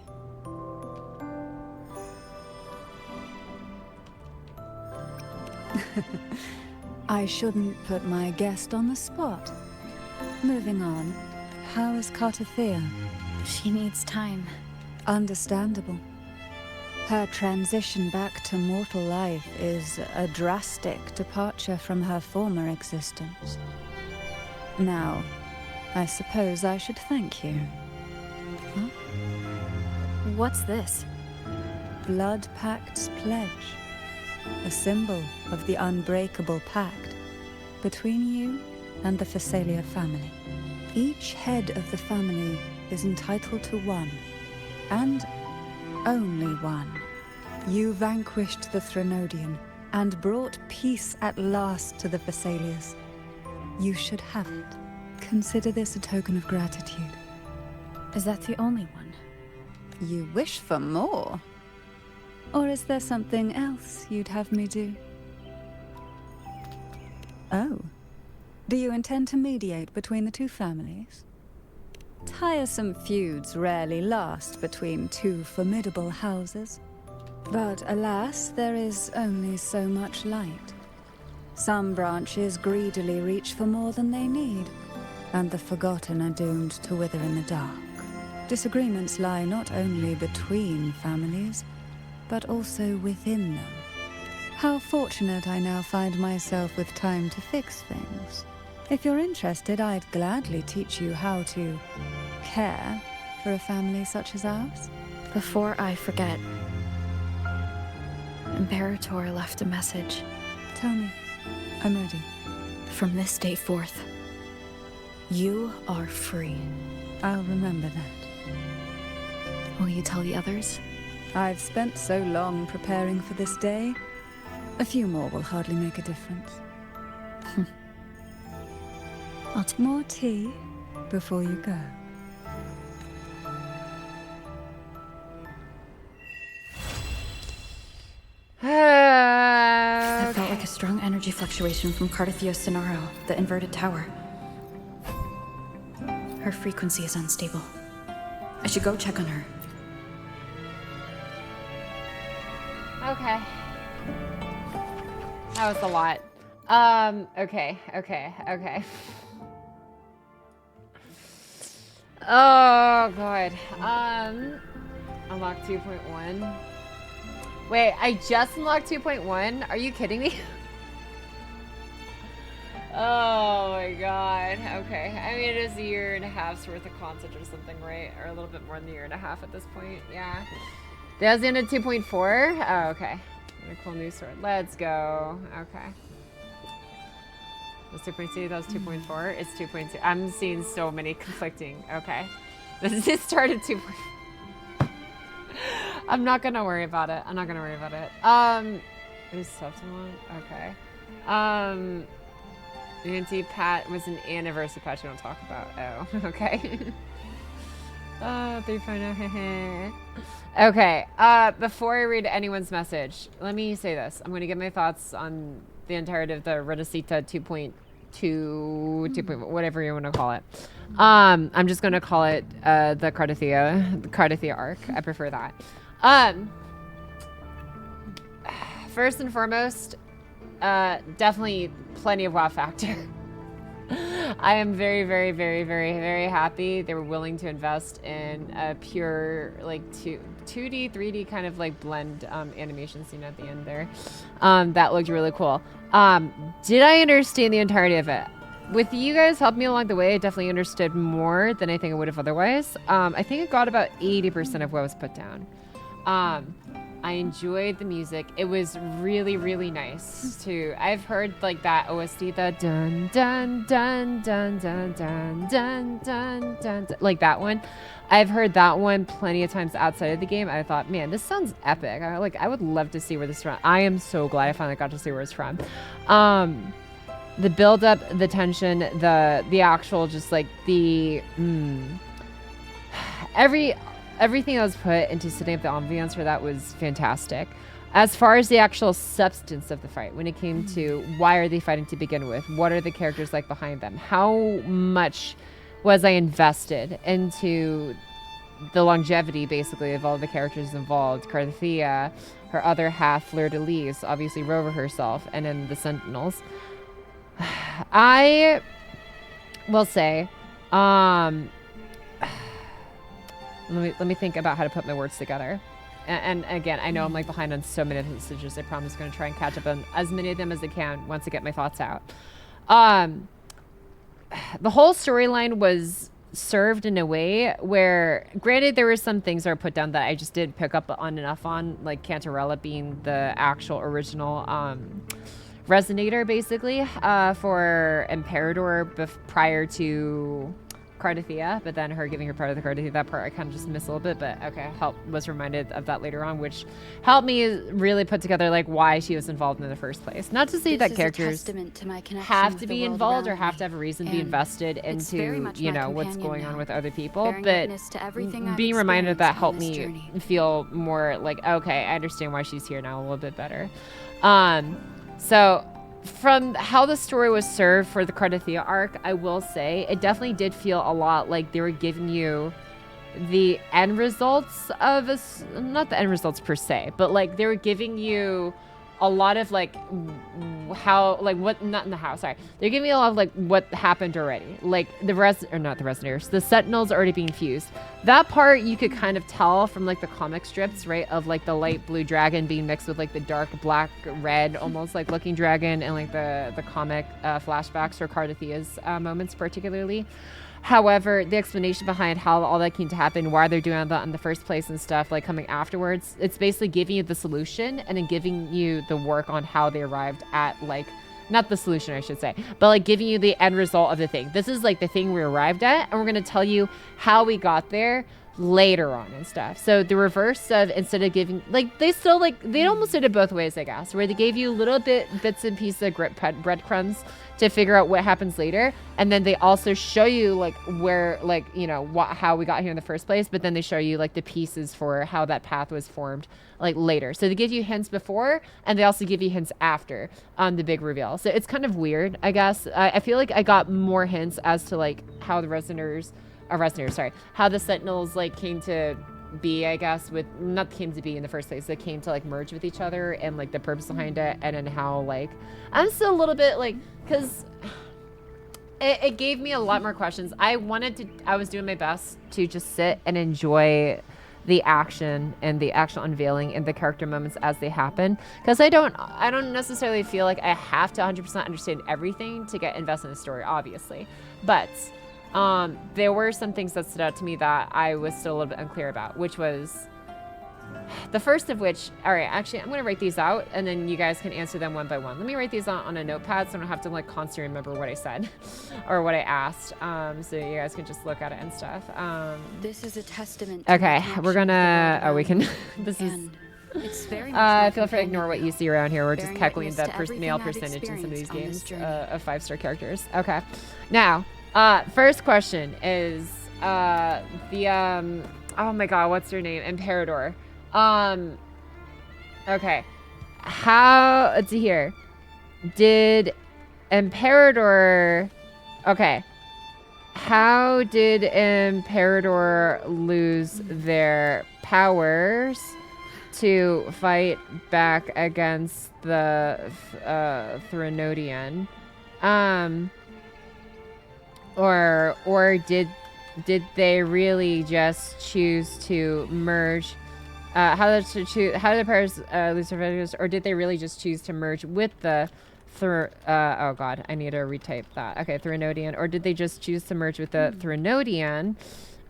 I shouldn't put my guest on the spot. Moving on, how is CARTETHIYA? She needs time. Understandable. Her transition back to mortal life is a drastic departure from her former existence. Now, I suppose I should thank you. Huh? What's this? Blood Pact's pledge. A symbol of the unbreakable pact between you and the Phasalia family. Each head of the family is entitled to one, and only one. You vanquished the Threnodian and brought peace at last to the Phasalias. You should have it. Consider this a token of gratitude. Is that the only one? You wish for more? Or is there something else you'd have me do? Oh. Do you intend to mediate between the two families? Tiresome feuds rarely last between two formidable houses. But alas, there is only so much light. Some branches greedily reach for more than they need, and the forgotten are doomed to wither in the dark. Disagreements lie not only between families, but also within them. How fortunate I now find myself with time to fix things. If you're interested, I'd gladly teach you how to care for a family such as ours. Before I forget, Imperator left a message. Tell me. I'm ready. From this day forth, you are free. I'll remember that. Will you tell the others? I've spent so long preparing for this day. A few more will hardly make a difference. I'll take more tea before you go. I felt like a strong energy fluctuation from CARTETHIYA Sonaro, the inverted tower. Her frequency is unstable. I should go check on her. Okay. That was a lot. Okay. Oh, God. Unlock 2.1. Wait, I just unlocked 2.1? Are you kidding me? Oh my god. Okay. I mean, it is a year and a half's worth of content or something, right? Or a little bit more than a year and a half at this point. Yeah. That was the end of 2.4? Oh, okay. A cool new sword. Let's go. Okay. Was 2.2? That was 2.4? It's 2.2. I'm seeing so many conflicting. Okay. This started 2.4. I'm not gonna worry about it. I'm not gonna worry about it. It was September. Okay. Anti-Pat was an anniversary patch we don't talk about. Oh, okay. 3.0. Okay. Before I read anyone's message, let me say this. I'm gonna get my thoughts on the entirety of the Redacita 2.2, whatever you want to call it. I'm just gonna call it the CARTETHIYA arc. I prefer that. First and foremost, definitely plenty of wow factor. I am very, very, very, very, very happy they were willing to invest in a pure like 2D, 3D kind of like blend animation scene at the end there. That looked really cool. Did I understand the entirety of it? With you guys helping me along the way, I definitely understood more than I think I would have otherwise. I think I got about 80% of what was put down. I enjoyed the music. It was really, really nice too. I've heard like that OST, the dun dun dun dun dun dun dun dun dun, like that one. I've heard that one plenty of times outside of the game. I thought, man, this sounds epic. I would love to see where this is from. I am so glad I finally got to see where it's from. The build up, the tension, the actual just like the everything that was put into setting up the ambiance for that was fantastic. As far as the actual substance of the fight, when it came to why are they fighting to begin with, what are the characters like behind them, how much was I invested into the longevity basically of all the characters involved, CARTETHIYA, her other half Fleur-de-Lis, obviously Rover herself, and then the Sentinels. I will say, let me think about how to put my words together. And again, I know I'm like behind on so many of the messages. I promise I'm going to try and catch up on as many of them as I can once I get my thoughts out. The whole storyline was served in a way where, granted, there were some things that were put down that I just didn't pick up on enough on, like Cantarella being the actual original resonator, basically, for Imperator prior to CARTETHIYA, but then her giving her part of the CARTETHIYA, that part I kind of just missed a little bit, but okay, was reminded of that later on, which helped me really put together like why she was involved in the first place. Not to say that characters have to be involved or have to have a reason to be invested into, you know, what's going on with other people, but being reminded of that helped me feel more like, okay, I understand why she's here now a little bit better. So from how the story was served for the CARTETHIYA arc, I will say it definitely did feel a lot like they were giving you the end results of not the end results per se, but like they were giving you a lot of like how, like what, not in the house, sorry. They're giving me a lot of like what happened already. Like the Sentinels already being fused. That part you could kind of tell from like the comic strips, right? Of like the light blue dragon being mixed with like the dark black red, almost like looking dragon, and like the comic flashbacks for CARTETHIYA's moments particularly. However, the explanation behind how all that came to happen, why they're doing that in the first place and stuff, like coming afterwards, it's basically giving you the solution and then giving you the work on how they arrived at, like, not the solution, I should say, but like giving you the end result of the thing. This is like the thing we arrived at, and we're going to tell you how we got there later on and stuff. So the reverse of, instead of giving, like, they still, like, they almost did it both ways, I guess, where they gave you little bits and pieces of breadcrumbs to figure out what happens later, and then they also show you like where, like, you know, how we got here in the first place, but then they show you like the pieces for how that path was formed like later. So they give you hints before, and they also give you hints after the big reveal. So it's kind of weird, I guess. I feel like I got more hints as to like how the how the Sentinels like came to be, I guess, with not came to be in the first place, they came to like merge with each other and like the purpose behind it, and then how like I'm still a little bit like, because it gave me a lot more questions. I was doing my best to just sit and enjoy the action and the actual unveiling and the character moments as they happen, because I don't necessarily feel like I have to 100% understand everything to get invested in the story, obviously, but there were some things that stood out to me that I was still a little bit unclear about, which was the first of which, all right, actually, I'm going to write these out, and then you guys can answer them one by one. Let me write these on a notepad so I don't have to like constantly remember what I said or what I asked, so you guys can just look at it and stuff. This is a testament. Okay, we're gonna, we can, this is, it's very much feel free to ignore what you see around here. We're just calculating that male I've percentage in some of these experienced on games this journey. of 5-star characters. Okay, now, first question is oh my god, what's her name? Imperador. Okay. Let's see here. Did Imperador... Okay. How did Imperador lose their powers to fight back against the Threnodian? Or did they really just choose to merge? How did the pairs lose their powers, or did they really just choose to merge with the oh god, I need to retype that. Okay, Threnodian, or did they just choose to merge with the Threnodian,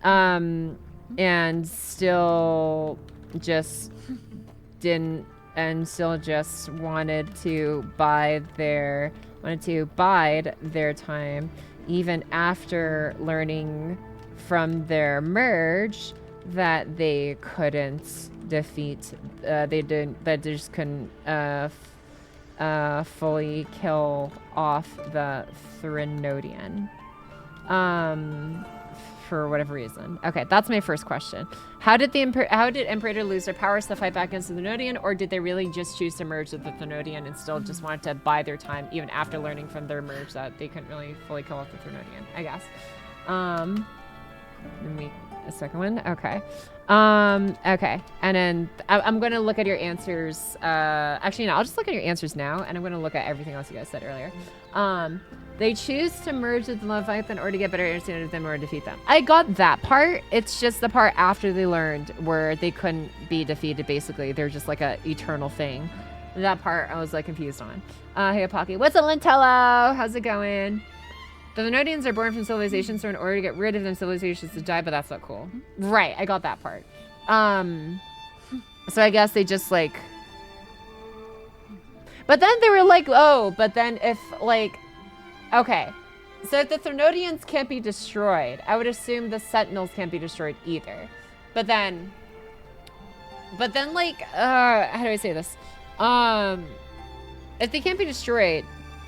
and still just didn't, and still just wanted to bide their time even after learning from their merge that they couldn't defeat, they just couldn't fully kill off the Threnodian, for whatever reason. Okay, that's my first question. How did Imperator lose their powers to fight back against the Threnodian, or did they really just choose to merge with the Threnodian and still just wanted to bide their time even after learning from their merge that they couldn't really fully kill off the Threnodian, I guess. Let me a second one. Okay. Okay. And then I'm going to look at your answers. Actually, no, I'll just look at your answers now, and I'm going to look at everything else you guys said earlier. They choose to merge with the Leviathan or to get better understanding of them or defeat them. I got that part. It's just the part after they learned where they couldn't be defeated, basically. They're just like a eternal thing. That part I was like confused on. Hey, Pocky. What's up, Lintello? How's it going? The Threnodians are born from civilizations, so in order to get rid of them, civilizations to die, but that's not cool. Right, I got that part. So I guess they just like... But then they were like, oh, but then if like... Okay, so if the Threnodians can't be destroyed, I would assume the Sentinels can't be destroyed either. But then like, how do I say this? If they can't be destroyed,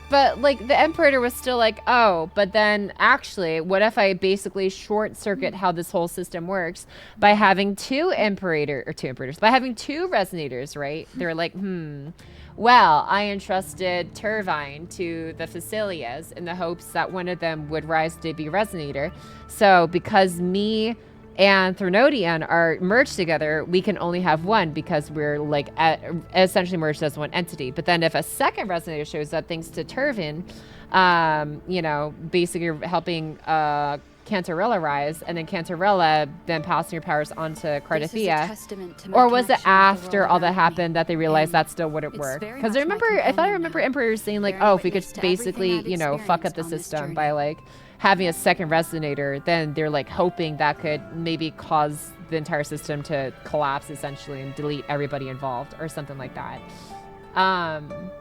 But, like, the Imperator was still like, oh, but then actually, what if I basically short circuit how this whole system works by having two Imperators, by having two Resonators, right? They're like, well, I entrusted Turbine to the Facilias in the hopes that one of them would rise to be Resonator. So because me and Threnodian are merged together, we can only have one because we're like essentially merged as one entity. But then if a second Resonator shows up, thanks to Turvin, you know, basically helping Cantarella rise, and then Cantarella then passing her powers onto CARTETHIYA. Or was it after all that happened that they realized that still wouldn't work? Because I thought I remember Emperor saying like, oh, if we could basically, you know, fuck up the system by like having a second Resonator, then they're like hoping that could maybe cause the entire system to collapse essentially and delete everybody involved or something like that. The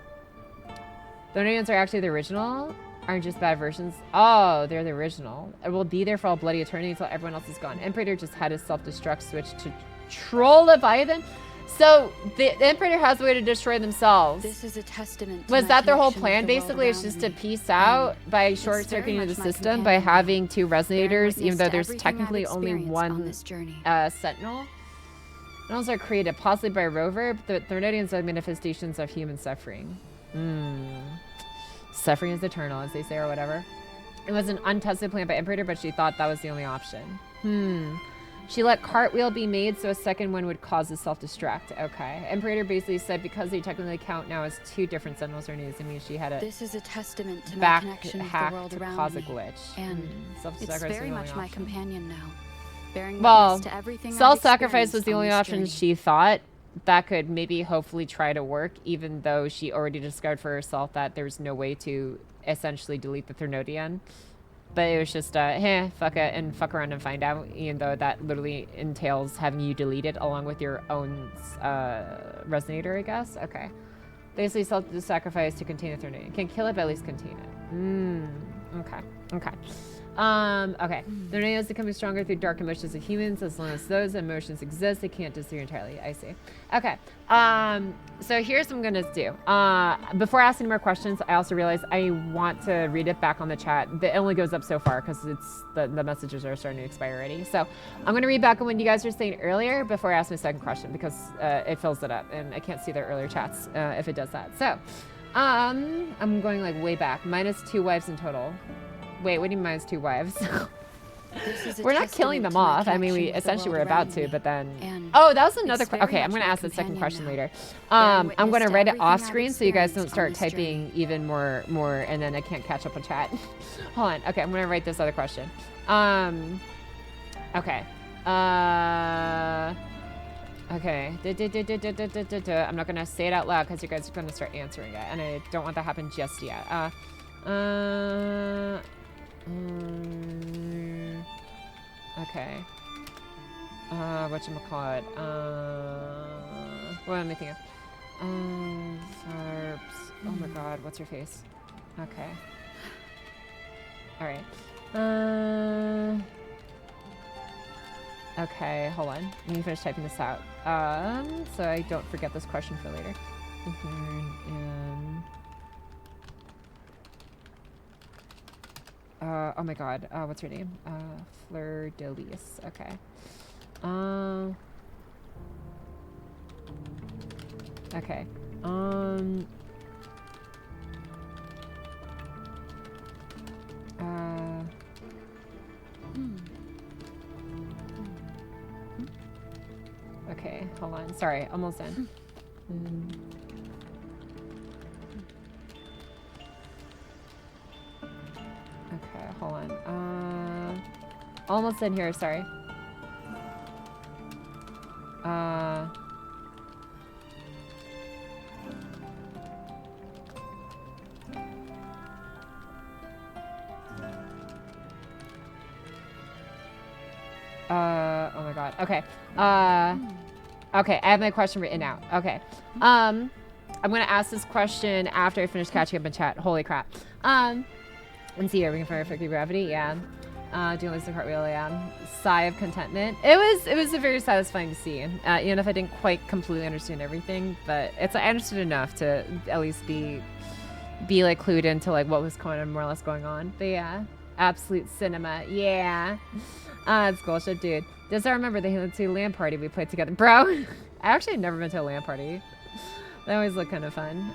Nonians are actually the original, aren't just bad versions. Oh, they're the original. It will be there for all bloody eternity until everyone else is gone. Imperator just had his self-destruct switch to troll Leviathan. So the Imperator has a way to destroy themselves. This is a testament. Was that their whole plan? Basically, it's just to peace out by short-circuiting the system by having two Resonators, even though there's technically only one Sentinel. Sentinels are created possibly by a rover, but the Threnodians are manifestations of human suffering. Suffering is eternal, as they say, or whatever. It was an untested plan by Imperator, but she thought that was the only option. She let Cartwheel be made so a second one would cause a self-destruct. Okay. Imperator basically said because they technically count now as two different Sentinels or news, I mean she had a this is a testament to my connection with the world to around cause me. a glitch. And it's very much my companion now. Bearing well, witness to everything self-sacrifice was the only option she thought that could maybe hopefully try to work, even though she already discovered for herself that there's no way to essentially delete the Threnodian. But it was just, fuck it and fuck around and find out, even though that literally entails having you delete it along with your own Resonator, I guess. Okay. Basically, self-sacrifice to contain the Threnodian. Can kill it, but at least contain it. Okay. Okay. Okay. The Threnodian is becoming stronger through dark emotions of humans. As long as those emotions exist, they can't disappear entirely. I see. Okay. So here's what I'm gonna do. Before asking more questions, I also realized I want to read it back on the chat. It only goes up so far because it's the messages are starting to expire already. So I'm gonna read back on what you guys were saying earlier before I ask my second question because it fills it up and I can't see their earlier chats if it does that. So I'm going like way back. -2 wives in total. Wait, what do you mean -2 wives? We're not killing them off. I mean, we essentially were about to, but then... Oh, that was another question. Okay, I'm going to ask the second question later. I'm going to write it off screen so you guys don't start typing even more, and then I can't catch up on chat. Hold on. Okay, I'm going to write this other question. Okay. Okay. I'm not going to say it out loud because you guys are going to start answering it, and I don't want that to happen just yet. Okay. Whatchamacallit? What am I thinking of? Zarps. Oh my god, what's her face? Okay. Alright. Okay, hold on. Let me finish typing this out. So I don't forget this question for later. Oh my god, what's her name? Fleur de Lis. Okay. Okay. Okay, hold on. Sorry, almost in. Okay, hold on. Almost in here, sorry. Oh my god. Okay. Okay, I have my question written out. Okay. I'm gonna ask this question after I finish catching up in chat. Holy crap. And see, are we can fire effective gravity? Yeah. Doing lose the cartwheel, yeah. Sigh of contentment. It was very satisfying to see. Even if I didn't quite completely understand everything, but I understood enough to at least be be like clued into like what was kind of more or less going on. But yeah, absolute cinema. Yeah. It's cool shit, dude. Does I remember the LAN party we played together? Bro, I actually had never been to a LAN party. They always look kind of fun.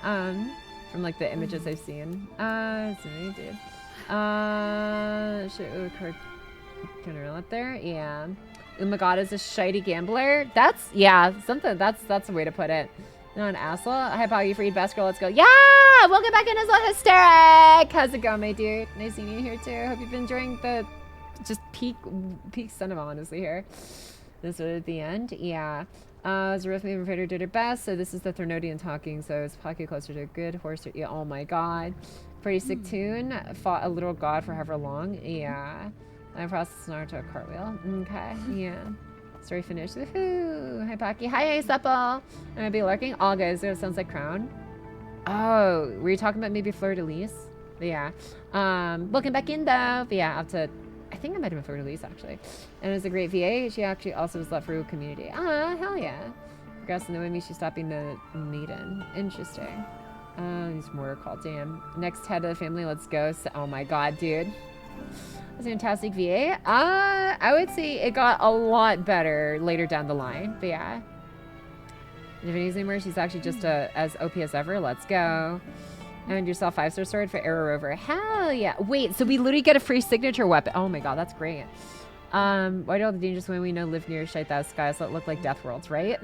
From like the images I've seen. Sorry, dude. Shit, general up there. Yeah. Oh my god, is a shitey gambler. That's, yeah, something. That's a way to put it. Not an asshole. Hi, Poggy, Freed, best girl. Let's go. Yeah! Welcome back in as well, Hysteric. How's it going, my dude? Nice seeing you here too. Hope you've been enjoying the just peak cinema, honestly, here. This was at the end. Yeah. As a rough moving fighter did her best, so this is the Thermodian talking, so it's Pocky closer to a good horse. Yeah, oh my god. Pretty sick tune. Fought a little god for however long. Yeah. I processed Naruto a cartwheel. Okay, yeah. Story finished. Woohoo! Hi, Pocky. Hi, Supple. I'm gonna be lurking. All guys. It sounds like Crown. Oh, were you talking about maybe Fleur de Lis? But yeah. Welcome back in though. But yeah, I think I met him at Fleur de Lis actually. And it was a great VA. She actually also was left for community. Ah, hell yeah. Progress in the way she stopped being the maiden. Interesting. These more called. Damn. Next head of the family. Let's go. So, oh my god, dude. That's a fantastic VA. I would say it got a lot better later down the line. But yeah. If it needs anymore, she's actually just as OP as ever. Let's go. And yourself 5-star sword for Arrow Rover. Hell yeah. Wait, so we literally get a free signature weapon. Oh my god, that's great. Why do all the dangerous women we know live near shite that skies that look like death worlds, right?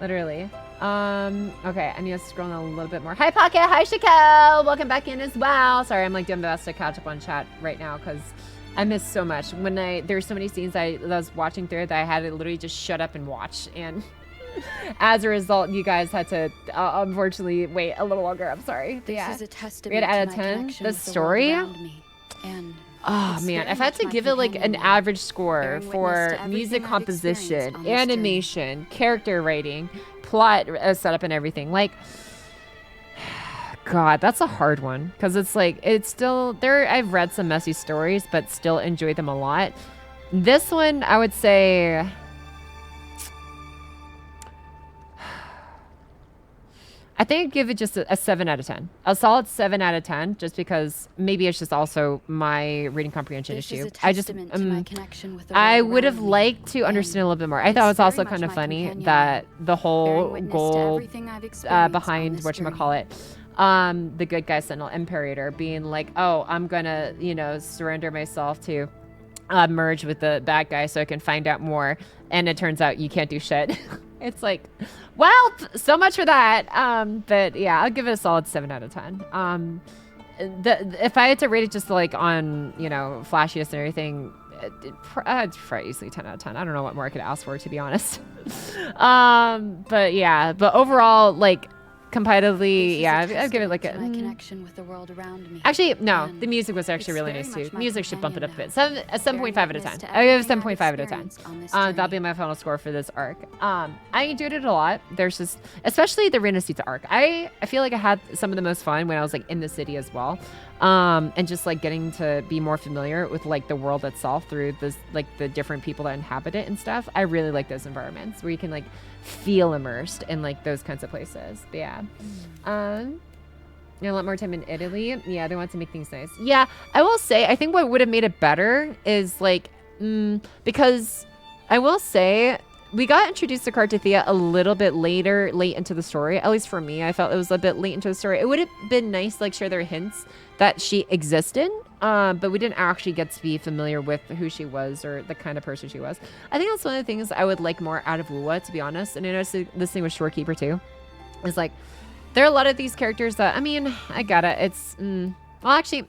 Literally. Okay, I need to scroll down a little bit more. Hi, Pocket. Hi, Shakel. Welcome back in as well. Sorry, I'm like doing my best to catch up on chat right now because I missed so much. There's so many scenes I was watching through that I had to literally just shut up and watch. And as a result, you guys had to unfortunately wait a little longer. I'm sorry. But yeah. This is a testament we had out of 10. The story. Oh man, if I had to give it like an average score for music composition, animation, character writing, plot setup, and everything, like, God, that's a hard one because it's like it's still there. I've read some messy stories, but still enjoy them a lot. This one, I would say. I think I'd give it just a 7 out of 10. A solid 7 out of 10, just because maybe it's just also my reading comprehension issue. I would have liked to understand a little bit more. I thought it was also kind of funny that the whole goal behind whatchamacallit, the good guy Sentinel Imperator being like, oh, I'm gonna, surrender myself to merge with the bad guy so I can find out more. And it turns out you can't do shit. It's like, well, so much for that. But yeah, I'll give it a solid 7 out of 10. If I had to rate it just like on, flashiest and everything, it's probably easily 10 out of 10. I don't know what more I could ask for, to be honest. But yeah, but overall, like, competitively, yeah, I'd give it like a. My connection with the world around me. Actually, no, the music was actually really nice too. Music should bump it up a bit. 7.5 out of 10. I give it 7.5 out of 10. That'll be my final score for this arc. I enjoyed it a lot. There's just, especially the Renaissance arc. I feel like I had some of the most fun when I was like in the city as well. And just like getting to be more familiar with like the world itself through this, like the different people that inhabit it and stuff. I really like those environments where you can like feel immersed in like those kinds of places. But yeah. A lot more time in Italy. Yeah, they want to make things nice. Yeah, I will say, I think what would have made it better is like, because I will say we got introduced to CARTETHIYA a little bit late into the story. At least for me, I felt it was a bit late into the story. It would have been nice to like share their hints that she existed, but we didn't actually get to be familiar with who she was or the kind of person she was. I think that's one of the things I would like more out of Wuwa, to be honest. And I noticed this thing with Shorekeeper too. It's like, there are a lot of these characters that, I mean, I got it. It's, well, actually,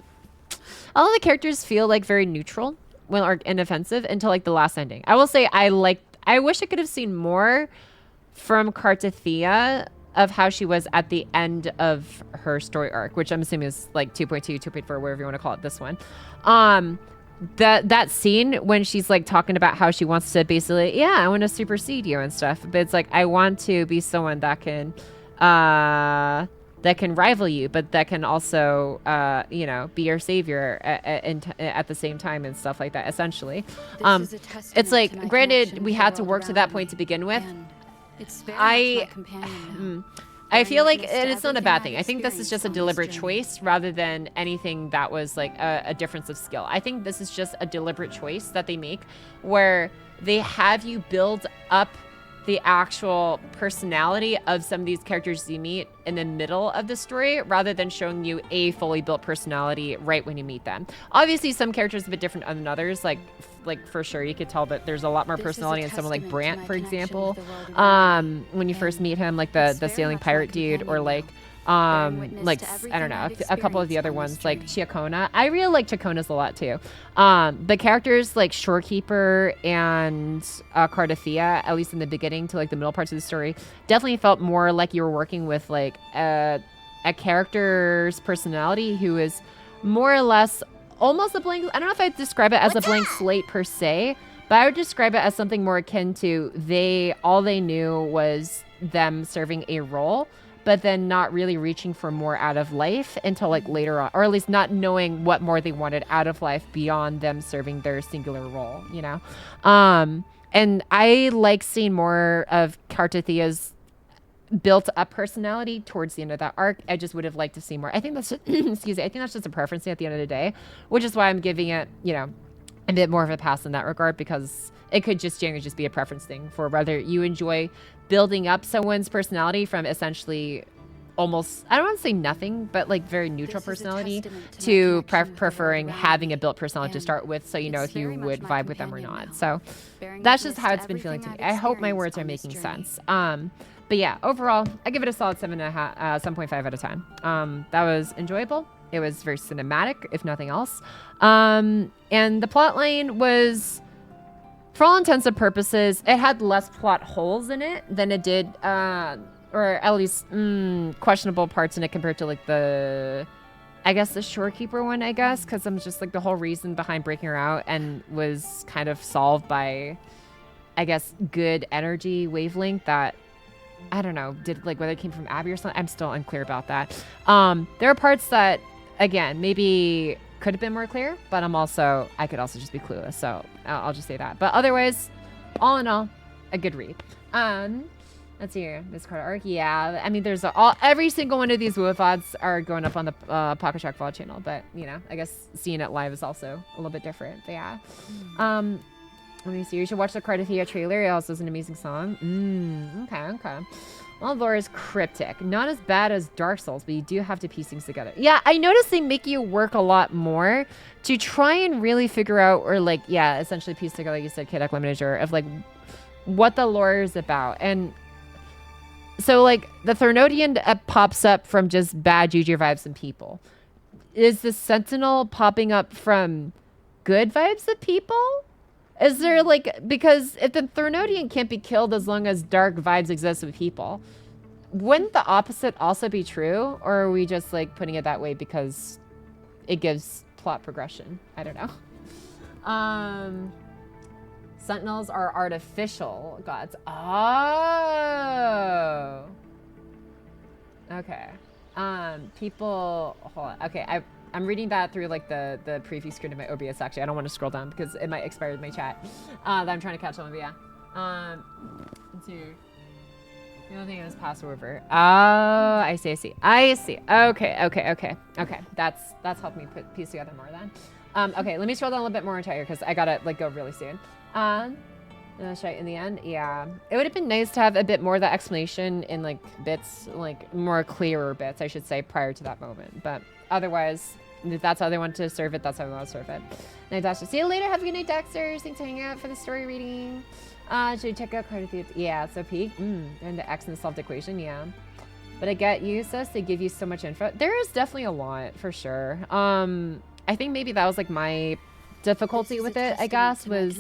all of the characters feel like very neutral or inoffensive until like the last ending. I will say I wish I could have seen more from CARTETHIYA of how she was at the end of her story arc, which I'm assuming is like 2.2, 2.4, whatever you want to call it, this one. That scene when she's like talking about how she wants to basically, yeah, I want to supersede you and stuff. But it's like, I want to be someone that can rival you, but that can also, be your savior at the same time and stuff like that, essentially. It's like, granted, we had to work to that point to begin with. I I feel like it's not a bad thing. I think this is just a deliberate choice rather than anything that was like a difference of skill. I think this is just a deliberate choice that they make where they have you build up the actual personality of some of these characters you meet in the middle of the story rather than showing you a fully built personality right when you meet them. Obviously, some characters are a bit different than others. Like for sure, you could tell that there's a lot more personality in someone like Brant, for example. When you first meet him, like the sailing pirate dude, or like I don't know, a couple of the other ones like Chiacona. I really like Chiacona's a lot too. The characters like Shorekeeper and CARTETHIYA, at least in the beginning to like the middle parts of the story, definitely felt more like you were working with like a character's personality who is more or less almost a blank. I don't know if I'd describe it as a blank slate per se, but I would describe it as something more akin to all they knew was them serving a role, but then not really reaching for more out of life until like later on, or at least not knowing what more they wanted out of life beyond them serving their singular role, you know? And I like seeing more of CARTETHIYA's built up personality towards the end of that arc. I just would have liked to see more. I think that's excuse me, I think that's just a preference at the end of the day, which is why I'm giving it, you know, a bit more of a pass in that regard, because it could just genuinely just be a preference thing for whether you enjoy building up someone's personality from essentially almost, I don't want to say nothing, but like very neutral personality to preferring having a built personality to start with, so you know if you would vibe with them or not. So that's just how it's been feeling to me. I hope my words are making sense. But yeah, overall, I give it a solid 7.5 out of 10. That was enjoyable. It was very cinematic, if nothing else. And the plot line was, for all intents and purposes, it had less plot holes in it than it did, or at least questionable parts in it compared to like the Shorekeeper one, I guess, because I'm just like the whole reason behind breaking her out and was kind of solved by, I guess, good energy wavelength that, I don't know, did like whether it came from Abby or something. I'm still unclear about that. There are parts that, again, maybe could have been more clear, but I could also just be clueless. So I'll just say that. But otherwise, all in all, a good read. Let's see here. Miss Carter arc. Yeah, I mean, there's every single one of these Wuwa VODs are going up on the Pocket Shock VOD channel, but you know, I guess seeing it live is also a little bit different. But yeah. Let me see. You should watch the CARTETHIYA trailer. It also is an amazing song. Okay. Well, lore is cryptic. Not as bad as Dark Souls, but you do have to piece things together. Yeah, I noticed they make you work a lot more to try and really figure out, or like, yeah, essentially piece together, like you said, Kid Limited, of like what the lore is about. And so like the Thernodian pops up from just bad juju vibes and people. Is the Sentinel popping up from good vibes of people? Is there like, because if the Thernodian can't be killed as long as dark vibes exist with people, wouldn't the opposite also be true? Or are we just like putting it that way because it gives plot progression? I don't know. Sentinels are artificial gods. Oh. Okay. People, hold on. Okay, I'm reading that through like the preview screen of my OBS. Actually, I don't want to scroll down because it might expire my chat that I'm trying to catch on. But yeah, let's see. The only thing is pass over. Oh, I see. Okay. That's helped me piece together more then. Okay, let me scroll down a little bit more entire because I gotta like go really soon. In the end, yeah, it would have been nice to have a bit more of that explanation in like bits, like more clearer bits, I should say, prior to that moment. But otherwise, if that's how they want to serve it, that's how they want to serve it. Night Dasher, see you later. Have a good night, Dexter. Thanks for hanging out for the story reading. Should we check out CARTETHIYA? Yeah, so peak. And the X in the solved equation, yeah. But I get you, sis. They give you so much info. There is definitely a lot, for sure. I think maybe that was like my difficulty with it, I guess, was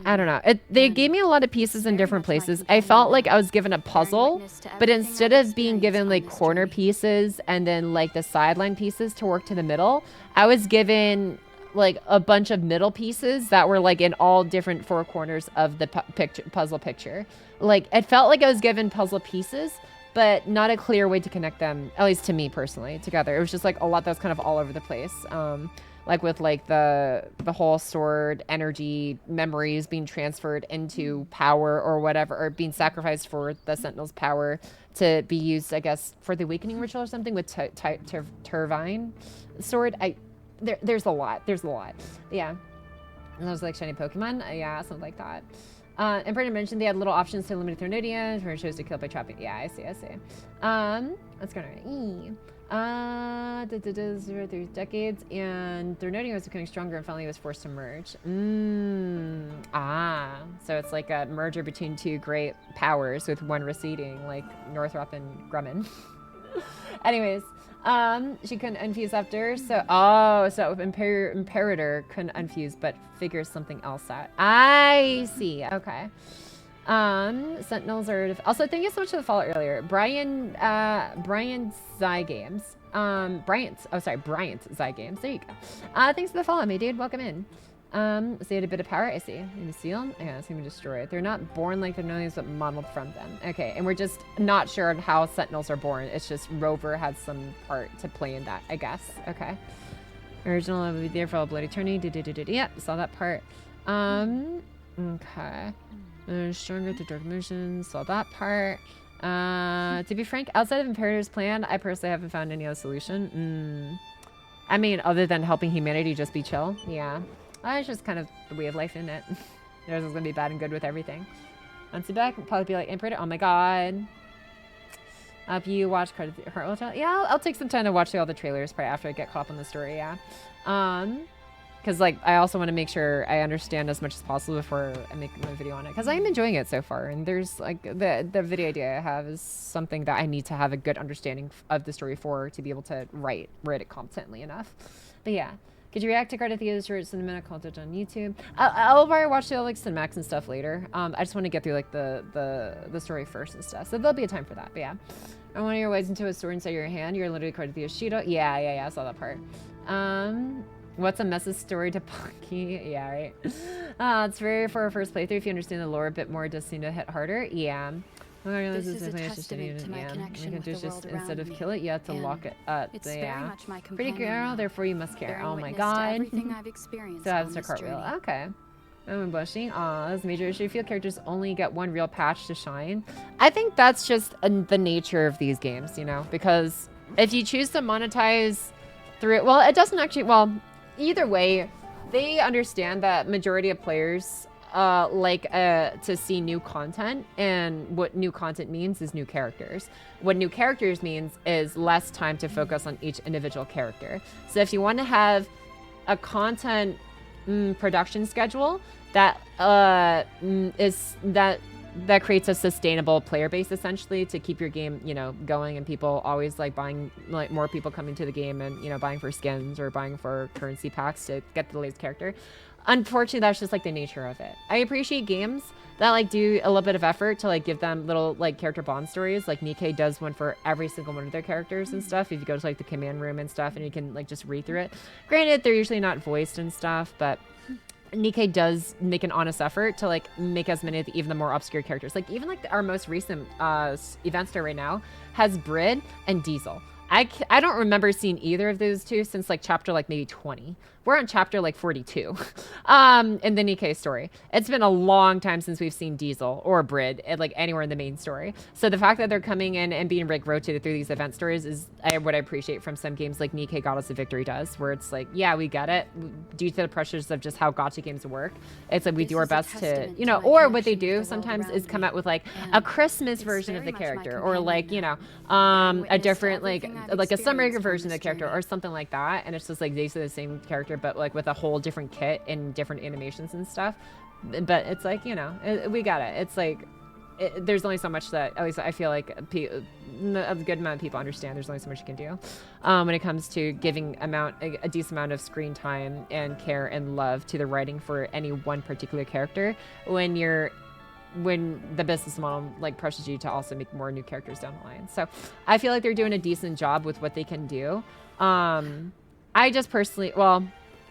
I don't know. They gave me a lot of pieces in different places. I felt like I was given a puzzle, but instead of being given like corner pieces and then like the sideline pieces to work to the middle, I was given like a bunch of middle pieces that were like in all different four corners of the puzzle picture. Like it felt like I was given puzzle pieces, but not a clear way to connect them, at least to me personally, together. It was just like a lot that was kind of all over the place. like with like the whole sword energy memories being transferred into power or whatever, or being sacrificed for the Sentinel's power to be used, I guess, for the awakening ritual or something with Turbine sword. There's a lot. Yeah. And those like shiny Pokemon. Yeah, something like that. And Brendan mentioned they had little options to eliminate Thornodians, where it shows to kill by trapping. Yeah, I see. Let's go through decades, and Thornodian was becoming stronger and finally was forced to merge. So it's like a merger between two great powers with one receding, like Northrop and Grumman. Anyways, she couldn't unfuse after, so Imperator couldn't unfuse, but figures something else out. I see. Okay. Sentinels are also, thank you so much for the follow earlier. Brian Zygames. Bryant Zygames. There you go. Thanks for the follow, me dude. Welcome in. So they had a bit of power. I see. Maybe seal. Yeah, it's gonna be destroyed. They're not born like they're known, but modeled from them. Okay, and we're just not sure on how Sentinels are born. It's just Rover had some part to play in that, I guess. Okay. Original will be there for all bloody eternity. Yep, saw that part. Okay. Stronger to dark missions. Saw that part. To be frank, outside of Imperator's plan, I personally haven't found any other solution. I mean, other than helping humanity just be chill. Yeah. It's just kind of the way of life, isn't it? There's gonna be bad and good with everything. On back, probably be like Imperator. Oh my god. If you watch CARTETHIYA, yeah, I'll take some time to watch all the trailers probably after I get caught up on the story. Yeah. Because like I also want to make sure I understand as much as possible before I make my video on it, because I am enjoying it so far, and there's like the video idea I have is something that I need to have a good understanding of the story for to be able to write it competently enough. But yeah, could you react to CARTETHIYA's short cinematic content on YouTube? I'll probably watch the like cinematics and stuff later. I just want to get through like the story first and stuff, so there'll be a time for that. But yeah, and one of your ways into a sword inside your hand, you're literally CARTETHIYA's Shido. Yeah, I saw that part. What's a mess's story to Pocky? Yeah, right. It's very for a first playthrough. If you understand the lore a bit more, it does seem to hit harder. Yeah. This is a testament to my connection with the world around instead of me. kill it, you have to And lock it up. it's very much my Pretty companion girl, now, therefore you must care. bearing Oh my witness to god. everything I've experienced So I have on to this cartwheel. journey. Okay. I'm blushing. Aw, that's a major issue. I feel characters only get one real patch to shine. I think that's just the nature of these games, you know, because if you choose to monetize through it, well, it doesn't actually, well, either way, they understand that majority of players to see new content, and what new content means is new characters. What new characters means is less time to focus on each individual character. So if you want to have a content production schedule that that creates a sustainable player base, essentially, to keep your game, you know, going, and people always like buying, like more people coming to the game and, you know, buying for skins or buying for currency packs to get the latest character. Unfortunately, that's just like the nature of it. I appreciate games that like do a little bit of effort to like give them little like character bond stories. Like Nikkei does one for every single one of their characters and stuff. If you go to like the command room and stuff, and you can like just read through it. Granted, they're usually not voiced and stuff, but Nikkei does make an honest effort to like make as many of even the more obscure characters. Like even like our most recent event store right now has Brid and Diesel. I don't remember seeing either of those two since like chapter like maybe 20. We're on chapter like 42 in the Nikkei story. It's been a long time since we've seen Diesel or Brid like anywhere in the main story. So the fact that they're coming in and being like rotated through these event stories is what I appreciate from some games like Nikkei Goddess of Victory does, where it's like, yeah, we get it. Due to the pressures of just how gacha games work, it's like we do our best to, you know, or what they do sometimes is come out with like a Christmas version of the character, or like, you know, a different like a summer version of the character or something like that. And it's just like they say the same character, but like with a whole different kit and different animations and stuff. But it's like, you know, we got it. It's like there's only so much that, at least I feel like a good amount of people understand. There's only so much you can do when it comes to giving a decent amount of screen time and care and love to the writing for any one particular character when the business model like pressures you to also make more new characters down the line. So I feel like they're doing a decent job with what they can do. I just personally, well,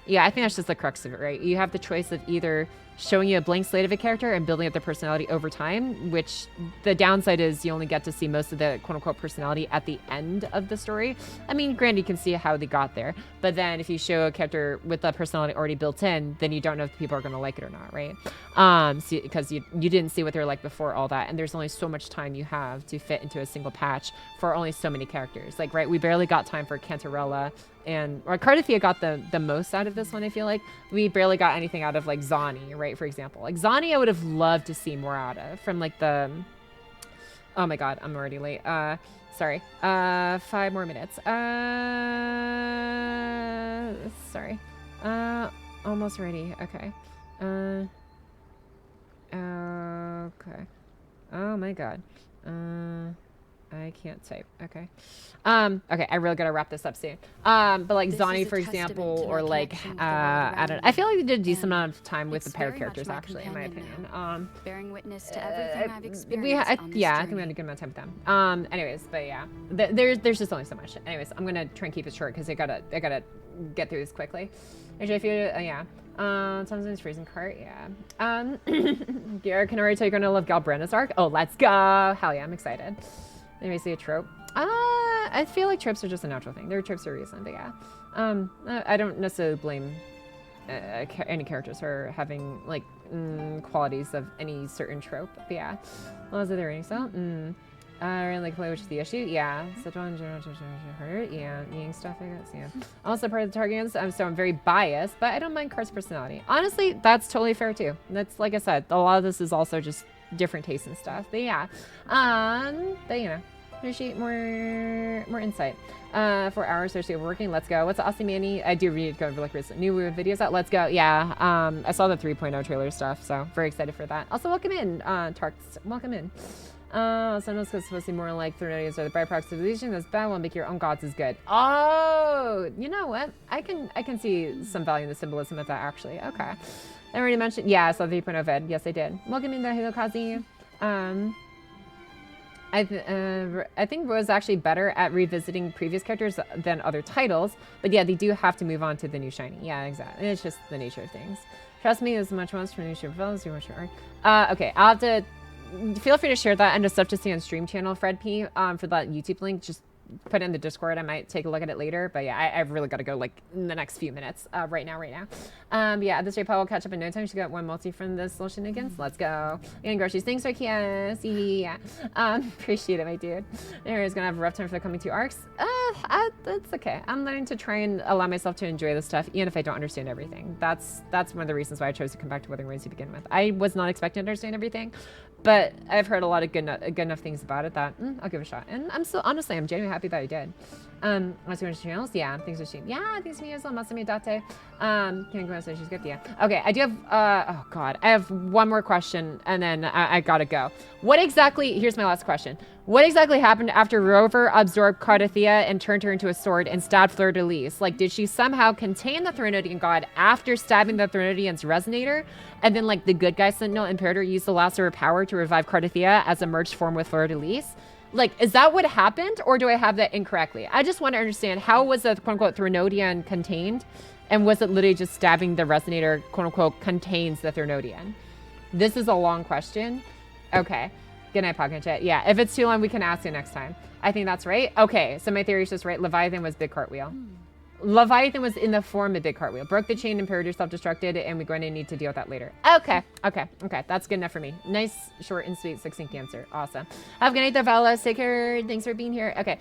yeah, I think that's just the crux of it, right? You have the choice of either showing you a blank slate of a character and building up their personality over time, which the downside is you only get to see most of the quote-unquote personality at the end of the story. I mean, granted, you can see how they got there, but then if you show a character with that personality already built in, then you don't know if people are going to like it or not, right? Because you didn't see what they're like before all that, and there's only so much time you have to fit into a single patch for only so many characters. Like, right, we barely got time for Cantarella, or CARTETHIYA got the most out of this one, I feel like. We barely got anything out of, like, Zani, right, for example. Like, Zani I would have loved to see more out of, from, like, the... Oh my god, I'm already late. Sorry. 5 more minutes. Sorry. Almost ready. Okay. Okay. Oh my god. I can't type. Okay. Okay, I really gotta wrap this up soon. But like Zani, for example, or like, I don't know. I feel like they did a decent amount of time with the pair characters, actually, in my opinion. Bearing witness to everything I've experienced on this I think we had a good amount of time with them. Anyways, but yeah, there's just only so much. Anyways, I'm gonna try and keep it short because I gotta get through this quickly. Actually, I feel, yeah. Sometimes freezing cart, yeah. Garrett can already tell you're gonna love Galbranda's arc. Oh, let's go! Hell yeah, I'm excited. Maybe see a trope. I feel like tropes are just a natural thing. They're tropes for a reason, but yeah. I don't necessarily blame any characters for having like qualities of any certain trope, but yeah. What was it there? So, I really like play, which is the issue. Yeah, such one general hurt. Yeah, eating stuff, I guess. Yeah. Also part of the targets, so I'm very biased, but I don't mind Cart's personality. Honestly, that's totally fair too. That's like I said, a lot of this is also just different tastes and stuff. But yeah, but you know, appreciate more insight. 4 hours, Thursday overworking. Let's go. What's awesome, Manny? I do need to go over like new videos out. Let's go. Yeah. I saw the 3.0 trailer stuff, so very excited for that. Also, welcome in, Tarks. Welcome in. Sometimes it's supposed to be more like Threnodians or the byproducts of the Legion. That's bad one. Make your own gods is good. Oh, you know what? I can see some value in the symbolism of that, actually. Okay. I already mentioned, yeah, I saw the 3.0 vid. Yes, I did. Welcome in, Hirokazi. I think it was actually better at revisiting previous characters than other titles, but yeah, they do have to move on to the new shiny. Yeah, exactly. It's just the nature of things. Trust me, as much once from new ship fellows, you want your arc. Okay, I'll have to feel free to share that and the stuff to see on Stream Channel, Fred P. For that YouTube link. Just put it in the Discord. I might take a look at it later, but yeah, I've really got to go like in the next few minutes. Right now. Yeah, this J-Paul will catch up in no time. She got 1 multi from this little shenanigans. Let's go. And groceries. Thanks, Arceus. Yeah. Appreciate it, my dude. There's gonna have a rough time for the coming 2 arcs. That's okay. I'm learning to try and allow myself to enjoy this stuff, even if I don't understand everything. That's one of the reasons why I chose to come back to Wuthering Waves to begin with. I was not expecting to understand everything, but I've heard a lot of good enough things about it that I'll give it a shot. And I'm still, honestly, I'm genuinely happy that I did. What's your channels? Yeah, thanks for stream. Yeah, thanks for me as well. Masami Date. Can I go and say she's good? Yeah. Okay, I do have, oh God, I have one more question and then I gotta go. What exactly, here's my last question. What exactly happened after Rover absorbed CARTETHIYA and turned her into a sword and stabbed Fleur-de-Lis? Like, did she somehow contain the Threnodian god after stabbing the Threnodian's resonator? And then, like, the good guy Sentinel Imperator used the last of her power to revive CARTETHIYA as a merged form with Fleur-de-Lis? Like, is that what happened, or do I have that incorrectly? I just want to understand, how was the quote-unquote Threnodian contained? And was it literally just stabbing the resonator, quote-unquote, contains the Threnodian? This is a long question. Okay. Good night, Pocket Chat. Yeah, if it's too long, we can ask it next time. I think that's right. Okay, so my theory is just right. Leviathan was Big Cartwheel. Leviathan was in the form of Big Cartwheel. Broke the chain, Imperator self-destructed, and we're going to need to deal with that later. Okay. That's good enough for me. Nice, short, and sweet, succinct answer. Awesome. Have a good night, though, fellas. Take care. Thanks for being here. Okay.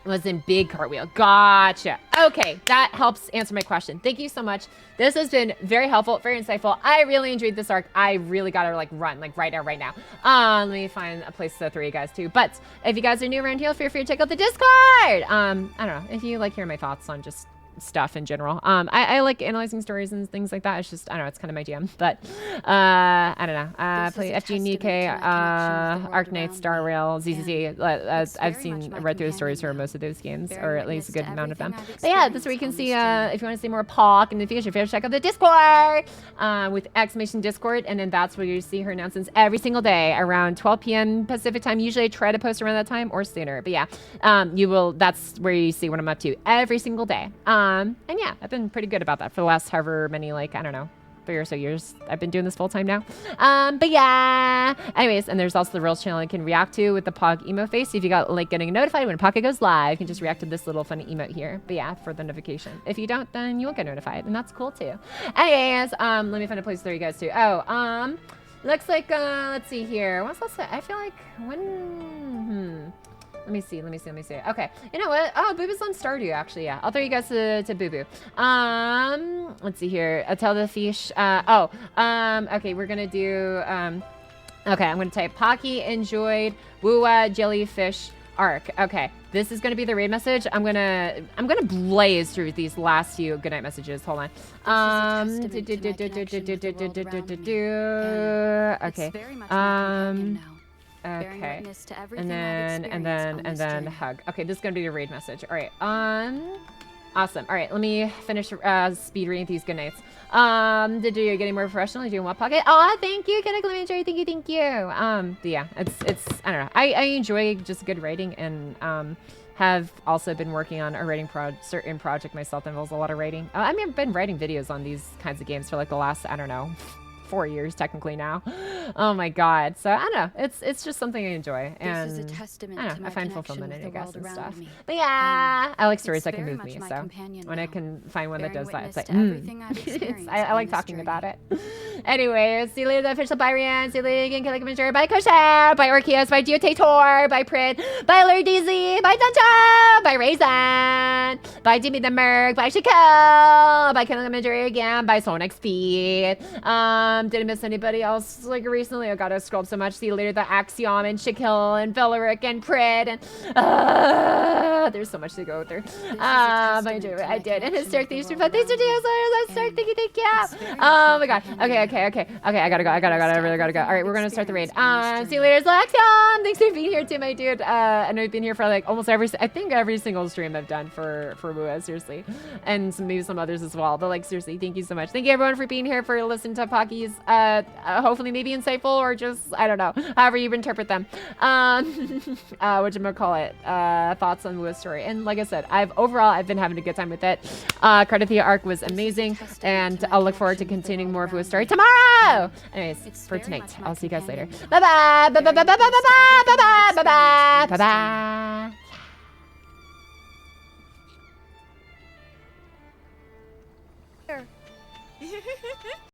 Was in Big Cartwheel. Gotcha. Okay, that helps answer my question. Thank you so much. This has been very helpful, very insightful. I really enjoyed this arc. I really gotta like run like right now. Let me find a place to throw you guys to. But if you guys are new around here, feel free to check out the Discord. I don't know if you like hearing my thoughts on just stuff in general. I like analyzing stories and things like that. It's just, I don't know, it's kind of my jam. But I don't know. Play FG Nikkei, Arknight, Star Rail, ZZZ. I've read through the stories for most of those games, or at least a good amount of them. But yeah, this is where you can see if you want to see more POC in the future, feel free to check out the Discord with exclamation Discord, and then that's where you see her announcements every single day around 12 p.m. Pacific time. Usually I try to post around that time or sooner. But yeah, you will. That's where you see what I'm up to every single day. And yeah, I've been pretty good about that for the last however many, like, I don't know, 3 or so years. I've been doing this full time now. But yeah. Anyways, and there's also the Reels channel you can react to with the Pog emo face. If you got like getting notified when Pocket goes live, you can just react to this little funny emote here. But yeah, for the notification. If you don't, then you won't get notified, and that's cool too. Anyways, let me find a place for you guys too. Oh, looks like let's see here. What's last? I feel like when. Let me see. Okay. You know what? Oh, Boo Boo's on Stardew, actually. Yeah. I'll throw you guys to Boo Boo. Let's see here. Tell the fish. Okay. We're going to do, okay. I'm going to type Pocky enjoyed Wuwa jellyfish arc. Okay. This is going to be the raid message. I'm going to blaze through these last few goodnight messages. Hold on. Okay. Okay, and then hug. Okay, this is gonna be a raid message. All right, awesome. All right, let me finish speed reading these good nights. Did you getting more professional? You're doing what, Pocket? Oh, thank you, Connecticut. Thank you. But yeah, it's I don't know. I enjoy just good writing, and have also been working on a writing certain project myself that involves a lot of writing. I mean, I've been writing videos on these kinds of games for like the last, I don't know, 4 years technically now. Oh my god. So I don't know. It's just something I enjoy, and This is a testament I don't to know, my I find connection fulfillment in with it, the I guess, world and around stuff. me. But yeah, I like stories It's that can very move me. much my So companion when I now, can find one that bearing does that, it's witness like to everything I've experienced I like on this talking journey. about it. Anyway, see you later, the official Byrian. See you later again, Killick by Kosher, by Orkios, by Geotator, by Prid, by Lord DZ, by Tanto, by Raisin, by Jimmy the Merc, by Shakel, by Killick again, by Sonic Speed. Didn't miss anybody else like recently. I gotta scroll up so much. See you later, the Axiom and Shakel and Veloric and Prid, and there's so much to go through. I did. And hysteric thieves for fun. Thanks for deals. Hysteric, thank you. Oh my god. Okay. I gotta go. I really gotta go. All right, we're gonna start the raid. See you later, Lexion. Thanks for being here too, my dude. I know you've been here for like almost every single stream I've done for Wuwa, seriously, and maybe some others as well. But like seriously, thank you so much. Thank you everyone for being here, for listening to Pocky's. Hopefully maybe insightful or just I don't know, however you interpret them. Whatchamacallit, thoughts on Wuwa's story. And like I said, I've been having a good time with it. CARTETHIYA arc was amazing, and I'll look forward to continuing more of Wuwa's story tomorrow. Anyways, for tonight, I'll see you guys later. Bye bye. Bye bye. Bye bye. Bye bye. Bye bye. Bye bye. Bye bye.